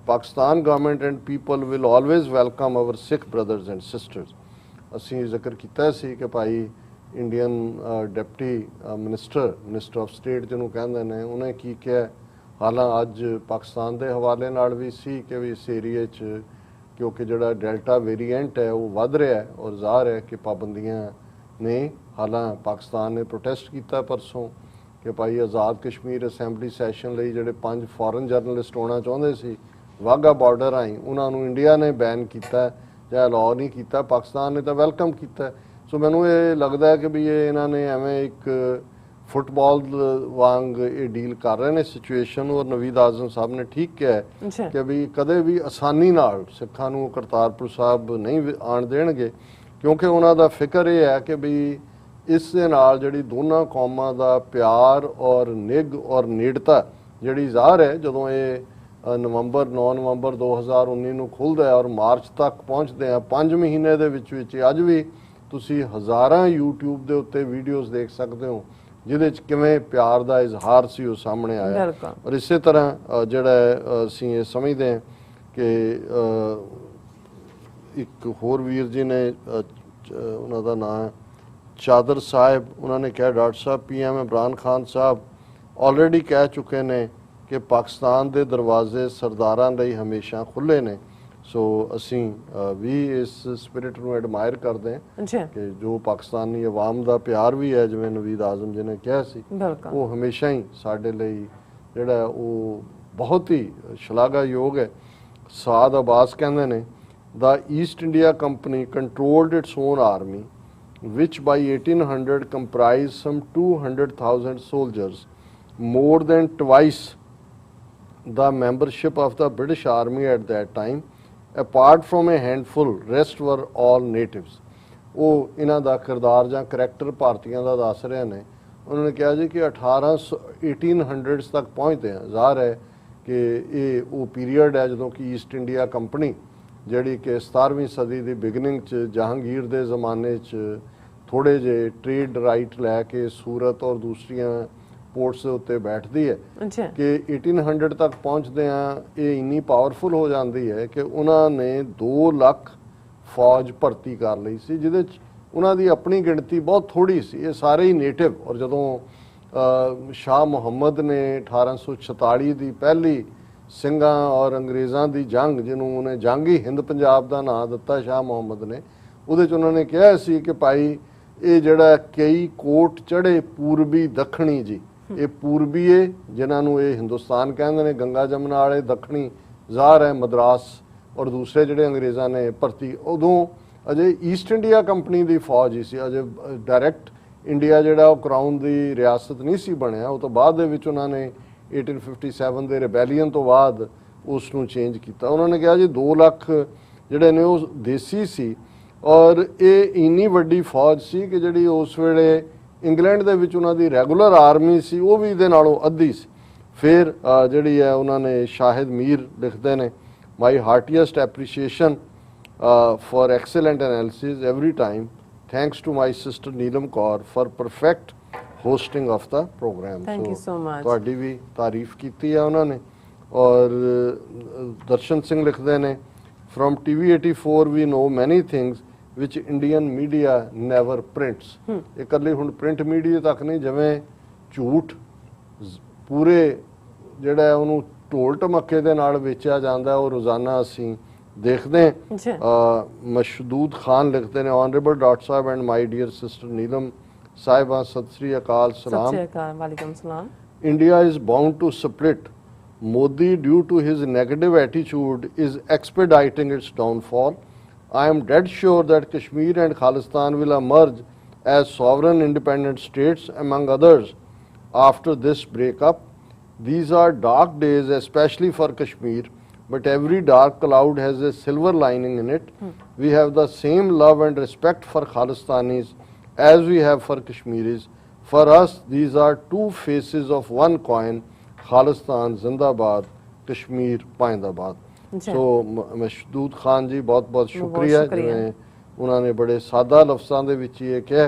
Pakistan government and people will always welcome our Sikh brothers and sisters. ਅਸੀਂ ਜ਼ਿਕਰ ਕੀਤਾ ਸੀ ਕਿ ਭਾਈ Indian deputy minister of state ਜਿਹਨੂੰ ਕਹਿੰਦੇ ਨੇ, ਉਹਨੇ ਕੀ ਕਿਹਾ। ਹਾਲਾਂ ਅੱਜ ਪਾਕਿਸਤਾਨ ਦੇ ਹਵਾਲੇ ਨਾਲ ਵੀ ਸੀ ਕਿ ਵੀ ਇਸ ਏਰੀਏ 'ਚ ਕਿਉਂਕਿ ਜਿਹੜਾ ਡੈਲਟਾ ਵੇਰੀਐਂਟ ਹੈ ਉਹ ਵੱਧ ਰਿਹਾ ਹੈ ਔਰ ਜ਼ਾਹਰ ਹੈ ਕਿ ਪਾਬੰਦੀਆਂ ਨੇ। ਹਾਲਾਂ ਪਾਕਿਸਤਾਨ ਨੇ ਪ੍ਰੋਟੈਸਟ ਕੀਤਾ ਪਰਸੋਂ ਕਿ ਭਾਈ ਆਜ਼ਾਦ ਕਸ਼ਮੀਰ ਅਸੈਂਬਲੀ ਸੈਸ਼ਨ ਲਈ ਜਿਹੜੇ 5 ਫੋਰਨ ਜਰਨਲਿਸਟ ਹੋਣਾ ਚਾਹੁੰਦੇ ਸੀ ਵਾਘਾ ਬਾਰਡਰ ਰਾਹੀਂ, ਉਹਨਾਂ ਨੂੰ ਇੰਡੀਆ ਨੇ ਬੈਨ ਕੀਤਾ ਜਾਂ ਅਲਾਉ ਨਹੀਂ ਕੀਤਾ। ਪਾਕਿਸਤਾਨ ਨੇ ਤਾਂ ਵੈਲਕਮ ਕੀਤਾ। ਸੋ ਮੈਨੂੰ ਇਹ ਲੱਗਦਾ ਹੈ ਕਿ ਵੀ ਇਹਨਾਂ ਨੇ ਐਵੇਂ ਇੱਕ ਫੁੱਟਬਾਲ ਵਾਂਗ ਇਹ ਡੀਲ ਕਰ ਰਹੇ ਨੇ ਸਿਚੁਏਸ਼ਨ। ਔਰ ਨਵੀਦ ਆਜ਼ਮ ਸਾਹਿਬ ਨੇ ਠੀਕ ਕਿਹਾ ਕਿ ਵੀ ਕਦੇ ਵੀ ਆਸਾਨੀ ਨਾਲ ਸਿੱਖਾਂ ਨੂੰ ਕਰਤਾਰਪੁਰ ਸਾਹਿਬ ਨਹੀਂ ਆਉਣ ਦੇਣਗੇ, ਕਿਉਂਕਿ ਉਹਨਾਂ ਦਾ ਫਿਕਰ ਇਹ ਹੈ ਕਿ ਵੀ ਇਸ ਦੇ ਨਾਲ ਜਿਹੜੀ ਦੋਨਾਂ ਕੌਮਾਂ ਦਾ ਪਿਆਰ ਔਰ ਨਿੱਘ ਔਰ ਨੇੜਤਾ ਜਿਹੜੀ ਜ਼ਾਹਰ ਹੈ ਜਦੋਂ ਇਹ 9 ਨਵੰਬਰ 2019 ਨੂੰ ਖੁੱਲ੍ਹਦਾ ਹੈ ਔਰ ਮਾਰਚ ਤੱਕ ਪਹੁੰਚਦੇ ਆ 5 ਮਹੀਨੇ ਦੇ ਵਿੱਚ। ਅੱਜ ਵੀ ਤੁਸੀਂ ਹਜ਼ਾਰਾਂ YouTube ਦੇ ਉੱਤੇ ਵੀਡੀਓਜ਼ ਦੇਖ ਸਕਦੇ ਹੋ ਜਿਹਦੇ 'ਚ ਕਿਵੇਂ ਪਿਆਰ ਦਾ ਇਜ਼ਹਾਰ ਸੀ ਉਹ ਸਾਹਮਣੇ ਆਇਆ। ਔਰ ਇਸੇ ਤਰ੍ਹਾਂ ਜਿਹੜਾ ਅਸੀਂ ਇਹ ਸਮਝਦੇ ਹਾਂ ਕਿ ਇੱਕ ਹੋਰ ਵੀਰ ਜੀ ਨੇ, ਉਹਨਾਂ ਦਾ ਨਾਂ ਚਾਦਰ ਸਾਹਿਬ, ਉਹਨਾਂ ਨੇ ਕਿਹਾ, ਡਾਕਟਰ ਸਾਹਿਬ PM ਇਮਰਾਨ ਖਾਨ ਸਾਹਿਬ ਆਲਰੇਡੀ ਕਹਿ ਚੁੱਕੇ ਨੇ ਕਿ ਪਾਕਿਸਤਾਨ ਦੇ ਦਰਵਾਜ਼ੇ ਸਰਦਾਰਾਂ ਲਈ ਹਮੇਸ਼ਾ ਖੁੱਲ੍ਹੇ ਨੇ। ਸੋ ਅਸੀਂ ਵੀ ਇਸ ਸਪਿਰਿਟ ਨੂੰ ਐਡਮਾਇਰ ਕਰਦੇ ਹਾਂ ਕਿ ਜੋ ਪਾਕਿਸਤਾਨੀ ਆਵਾਮ ਦਾ ਪਿਆਰ ਵੀ ਹੈ, ਜਿਵੇਂ ਨਵੀਦ ਆਜ਼ਮ ਜੀ ਨੇ ਕਿਹਾ ਸੀ, ਉਹ ਹਮੇਸ਼ਾ ਹੀ ਸਾਡੇ ਲਈ ਜਿਹੜਾ ਉਹ ਬਹੁਤ ਹੀ ਸ਼ਲਾਘਾਯੋਗ ਹੈ। ਸਾਦ ਅਬਾਸ ਕਹਿੰਦੇ ਨੇ, the East India Company controlled its own army, which by 1800 comprised some 200,000 soldiers, more than twice the membership of the British Army at that time. Apart from a handful, rest were all natives. ਉਹ ਇਹਨਾਂ ਦਾ ਕਿਰਦਾਰ ਜਾਂ character ਭਾਰਤੀਆਂ ਦਾ ਦੱਸ ਰਹੇ ਨੇ। ਉਹਨਾਂ ਨੇ ਕਿਹਾ ਜੀ ਕਿ 1800s ਤੱਕ ਪਹੁੰਚਦੇ ਆ। ਜ਼ਾਹਰ ਹੈ ਕਿ ਇਹ ਉਹ ਪੀਰੀਅਡ ਹੈ ਜਦੋਂ ਕਿ ਈਸਟ ਇੰਡੀਆ ਕੰਪਨੀ ਜਿਹੜੀ ਕਿ 17ਵੀਂ ਸਦੀ ਦੀ ਬਿਗਨਿੰਗ 'ਚ ਜਹਾਂਗੀਰ ਦੇ ਜ਼ਮਾਨੇ 'ਚ ਥੋੜ੍ਹੇ ਜਿਹੇ ਟ੍ਰੇਡ ਰਾਈਟ ਲੈ ਕੇ ਸੂਰਤ ਔਰ ਦੂਸਰੀਆਂ ਪੋਰਟਸ ਦੇ ਉੱਤੇ ਬੈਠਦੀ ਹੈ ਕਿ 1800 ਤੱਕ ਪਹੁੰਚਦੇ ਆ ਇਹ ਇੰਨੀ ਪਾਵਰਫੁਲ ਹੋ ਜਾਂਦੀ ਹੈ ਕਿ ਉਹਨਾਂ ਨੇ 2 ਲੱਖ ਫੌਜ ਭਰਤੀ ਕਰ ਲਈ ਸੀ, ਜਿਹਦੇ 'ਚ ਉਹਨਾਂ ਦੀ ਆਪਣੀ ਗਿਣਤੀ ਬਹੁਤ ਥੋੜ੍ਹੀ ਸੀ। ਇਹ ਸਾਰੇ ਹੀ ਨੇਟਿਵ। ਔਰ ਜਦੋਂ ਸ਼ਾਹ ਮੁਹੰਮਦ ਨੇ 1846 ਦੀ ਪਹਿਲੀ ਸਿੰਘਾਂ ਔਰ ਅੰਗਰੇਜ਼ਾਂ ਦੀ ਜੰਗ, ਜਿਹਨੂੰ ਉਹਨੇ ਜੰਗ ਹੀ ਹਿੰਦ ਪੰਜਾਬ ਦਾ ਨਾਂ ਦਿੱਤਾ ਸ਼ਾਹ ਮੁਹੰਮਦ ਨੇ, ਉਹਦੇ 'ਚ ਉਹਨਾਂ ਨੇ ਕਿਹਾ ਸੀ ਕਿ ਭਾਈ ਇਹ ਜਿਹੜਾ ਕਈ ਕੋਟ ਚੜ੍ਹੇ ਪੂਰਬੀ ਦੱਖਣੀ ਜੀ, ਇਹ ਪੂਰਬੀਏ ਜਿਨ੍ਹਾਂ ਨੂੰ ਇਹ ਹਿੰਦੁਸਤਾਨ ਕਹਿੰਦੇ ਨੇ, ਗੰਗਾ ਜਮਨਾ ਵਾਲੇ ਦੱਖਣੀ ਜ਼ਾਹਰ ਹੈ ਮਦਰਾਸ ਔਰ ਦੂਸਰੇ ਜਿਹੜੇ ਅੰਗਰੇਜ਼ਾਂ ਨੇ ਭਰਤੀ, ਉਦੋਂ ਅਜੇ ਈਸਟ ਇੰਡੀਆ ਕੰਪਨੀ ਦੀ ਫੌਜ ਹੀ ਸੀ। ਅਜੇ ਡਾਇਰੈਕਟ ਇੰਡੀਆ ਜਿਹੜਾ ਉਹ ਕਰਾਊਨ ਦੀ ਰਿਆਸਤ ਨਹੀਂ ਸੀ ਬਣਿਆ। ਉਹ ਤੋਂ ਬਾਅਦ ਦੇ ਵਿੱਚ ਉਹਨਾਂ ਨੇ 1857 ਦੇ ਰਿਬੈਲੀਅਨ ਤੋਂ ਬਾਅਦ ਉਸ ਨੂੰ ਚੇਂਜ ਕੀਤਾ। ਉਹਨਾਂ ਨੇ ਕਿਹਾ ਜੀ 2 ਲੱਖ ਜਿਹੜੇ ਨੇ ਉਹ ਦੇਸੀ ਸੀ ਔਰ ਇਹ ਇੰਨੀ ਵੱਡੀ ਫੌਜ ਸੀ ਕਿ ਜਿਹੜੀ ਉਸ ਵੇਲੇ ਇੰਗਲੈਂਡ ਦੇ ਵਿੱਚ ਉਹਨਾਂ ਦੀ ਰੈਗੂਲਰ ਆਰਮੀ ਸੀ ਉਹ ਵੀ ਇਹਦੇ ਨਾਲੋਂ ਅੱਧੀ ਸੀ। ਫਿਰ ਜਿਹੜੀ ਹੈ ਉਹਨਾਂ ਨੇ ਸ਼ਾਹਿਦ ਮੀਰ ਲਿਖਦੇ ਨੇ, my heartiest appreciation for excellent analysis every time. Thanks to my sister Neelam Kaur for perfect hosting of ਦਾ program. Thank you so much. ਤੁਹਾਡੀ ਵੀ ਤਾਰੀਫ ਕੀਤੀ ਹੈ ਉਹਨਾਂ ਨੇ। ਔਰ ਦਰਸ਼ਨ ਸਿੰਘ ਲਿਖਦੇ ਨੇ from TV84 we know many things which Indian media never prints। ਇਹ ਇਕੱਲੀ ਹੁਣ ਪ੍ਰਿੰਟ ਮੀਡੀਆ ਤੱਕ ਨਹੀਂ, ਜਿਵੇਂ ਝੂਠ ਪੂਰੇ ਜਿਹੜਾ ਹੈ ਉਹਨੂੰ ਢੋਲ ਢਮੱਕੇ ਦੇ ਨਾਲ ਵੇਚਿਆ ਜਾਂਦਾ, ਉਹ ਰੋਜ਼ਾਨਾ ਅਸੀਂ ਦੇਖਦੇ ਜੀ। ਹਾਂ। ਮਸ਼ਦੂਦ ਖਾਨ ਲਿਖਦੇ ਨੇ ਆਨਰੇਬਲ ਡਾਕਟਰ ਸਾਹਿਬ and my dear sister Neelam ਸਾਹਿਬਾ, ਸਤਿ ਸ੍ਰੀ ਅਕਾਲ, ਸਤਿ ਸਲਾਮ। ਸ਼੍ਰੀ ਅਕਾਲ, ਵਾਲੇਕੁਮ ਸਲਾਮ। India is bound to split. Modi, due to his negative attitude, is expediting its downfall. I am dead sure that Kashmir and Khalistan will emerge as sovereign independent states, among others, after this breakup. These are dark days, especially for Kashmir, but every dark cloud has a silver lining in it. We have the same love and respect for Khalistanis as we have for Kashmiris. For us, these are two faces of one coin. Khalistan Zindabad, Kashmir Paindabad। ਸੋ ਮਸ਼ਦੂਦ ਖਾਨ ਜੀ ਬਹੁਤ ਬਹੁਤ ਸ਼ੁਕਰੀਆ, ਜਿਵੇਂ ਉਹਨਾਂ ਨੇ ਬੜੇ ਸਾਦਾ ਲਫ਼ਜ਼ਾਂ ਦੇ ਵਿੱਚ ਇਹ ਕਿਹਾ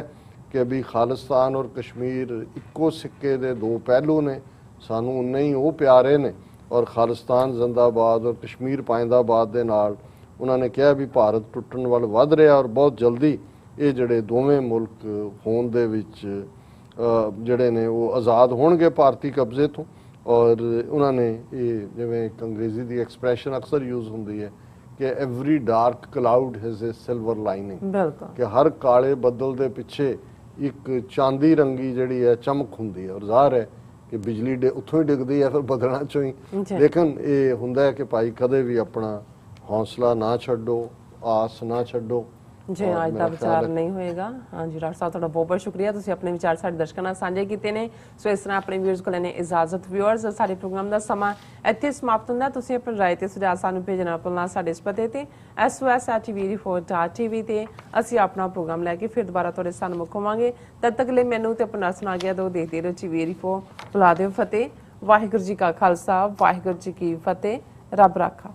ਕਿ ਵੀ ਖਾਲਿਸਤਾਨ ਔਰ ਕਸ਼ਮੀਰ ਇੱਕੋ ਸਿੱਕੇ ਦੇ ਦੋ ਪਹਿਲੂ ਨੇ, ਸਾਨੂੰ ਉਨੇ ਹੀ ਉਹ ਪਿਆਰੇ ਨੇ। ਔਰ ਖਾਲਿਸਤਾਨ ਜ਼ਿੰਦਾਬਾਦ ਔਰ ਕਸ਼ਮੀਰ ਪਾਇੰਦਾਬਾਦ ਦੇ ਨਾਲ ਉਹਨਾਂ ਨੇ ਕਿਹਾ ਵੀ ਭਾਰਤ ਟੁੱਟਣ ਵੱਲ ਵੱਧ ਰਿਹਾ ਔਰ ਬਹੁਤ ਜਲਦੀ ਇਹ ਜਿਹੜੇ ਦੋਵੇਂ ਮੁਲਕ ਹੋਣ ਦੇ ਵਿੱਚ ਜਿਹੜੇ ਨੇ ਉਹ ਆਜ਼ਾਦ ਹੋਣਗੇ ਭਾਰਤੀ ਕਬਜ਼ੇ ਤੋਂ। ਔਰ ਉਹਨਾਂ ਨੇ ਇਹ ਜਿਵੇਂ ਇੱਕ ਅੰਗਰੇਜ਼ੀ ਦੀ ਐਕਸਪ੍ਰੈਸ਼ਨ ਅਕਸਰ ਯੂਜ਼ ਹੁੰਦੀ ਹੈ ਕਿ every dark cloud has A silver lining, ਬਿਲਕੁਲ, ਕਿ ਹਰ ਕਾਲੇ ਬੱਦਲ ਦੇ ਪਿੱਛੇ ਇੱਕ ਚਾਂਦੀ ਰੰਗੀ ਜਿਹੜੀ ਹੈ ਚਮਕ ਹੁੰਦੀ ਹੈ। ਔਰ ਜ਼ਾਹਰ ਹੈ ਕਿ ਬਿਜਲੀ ਉੱਥੋਂ ਹੀ ਡਿੱਗਦੀ ਹੈ ਫਿਰ ਬੱਦਲਾਂ ਚੋਂ ਹੀ। ਲੇਕਿਨ ਇਹ ਹੁੰਦਾ ਹੈ ਕਿ ਭਾਈ ਕਦੇ ਵੀ ਆਪਣਾ ਹੌਸਲਾ ਨਾ ਛੱਡੋ, ਆਸ ਨਾ ਛੱਡੋ। ਜੀ ਅੱਜ ਦਾ ਵਿਚਾਰ ਨਹੀਂ ਹੋਏਗਾ। ਹਾਂਜੀ ਡਾਕਟਰ ਸਾਹਿਬ, ਤੁਹਾਡਾ ਬਹੁਤ ਬਹੁਤ ਸ਼ੁਕਰੀਆ, ਤੁਸੀਂ ਆਪਣੇ ਵਿਚਾਰ ਸਾਡੇ ਦਰਸ਼ਕਾਂ ਨਾਲ ਸਾਂਝੇ ਕੀਤੇ ਨੇ। ਸੋ ਇਸ ਤਰ੍ਹਾਂ ਆਪਣੇ ਵਿਊਅਰਸ ਕੋਲ ਲੈਣੇ ਇਜਾਜ਼ਤ। ਵਿਊਅਰਸ, ਸਾਡੇ ਪ੍ਰੋਗਰਾਮ ਦਾ ਸਮਾਂ ਇੱਥੇ ਸਮਾਪਤ ਹੁੰਦਾ। ਤੁਸੀਂ ਆਪਣੀ ਰਾਏ ਤੇ ਸੁਝਾਅ ਸਾਨੂੰ ਭੇਜਣਾ ਭੁੱਲਣਾ ਸਾਡੇ ਇਸ ਪਤੇ ਤੇ sos@tv4.tv ਤੇ ਅਸੀਂ ਆਪਣਾ ਪ੍ਰੋਗਰਾਮ ਲੈ ਕੇ ਫਿਰ ਦੁਬਾਰਾ ਤੁਹਾਡੇ ਸਾਹਮਣੇ ਮੁੱਖ ਹੋਵਾਂਗੇ। ਤਦ ਤੱਕ ਲਈ ਮੈਨੂੰ ਤੇ ਆਪਣਾ ਸੁਣਾ ਗਿਆ ਦੋ ਦੇਖਦੇ ਰਹੋ TV4। ਬੁਲਾ ਦਿਓ ਫਤਿਹ। ਵਾਹਿਗੁਰੂ ਜੀ ਕਾ ਖਾਲਸਾ, ਵਾਹਿਗੁਰੂ ਜੀ ਕੀ ਫਤਿਹ। ਰੱਬ ਰਾਖਾ।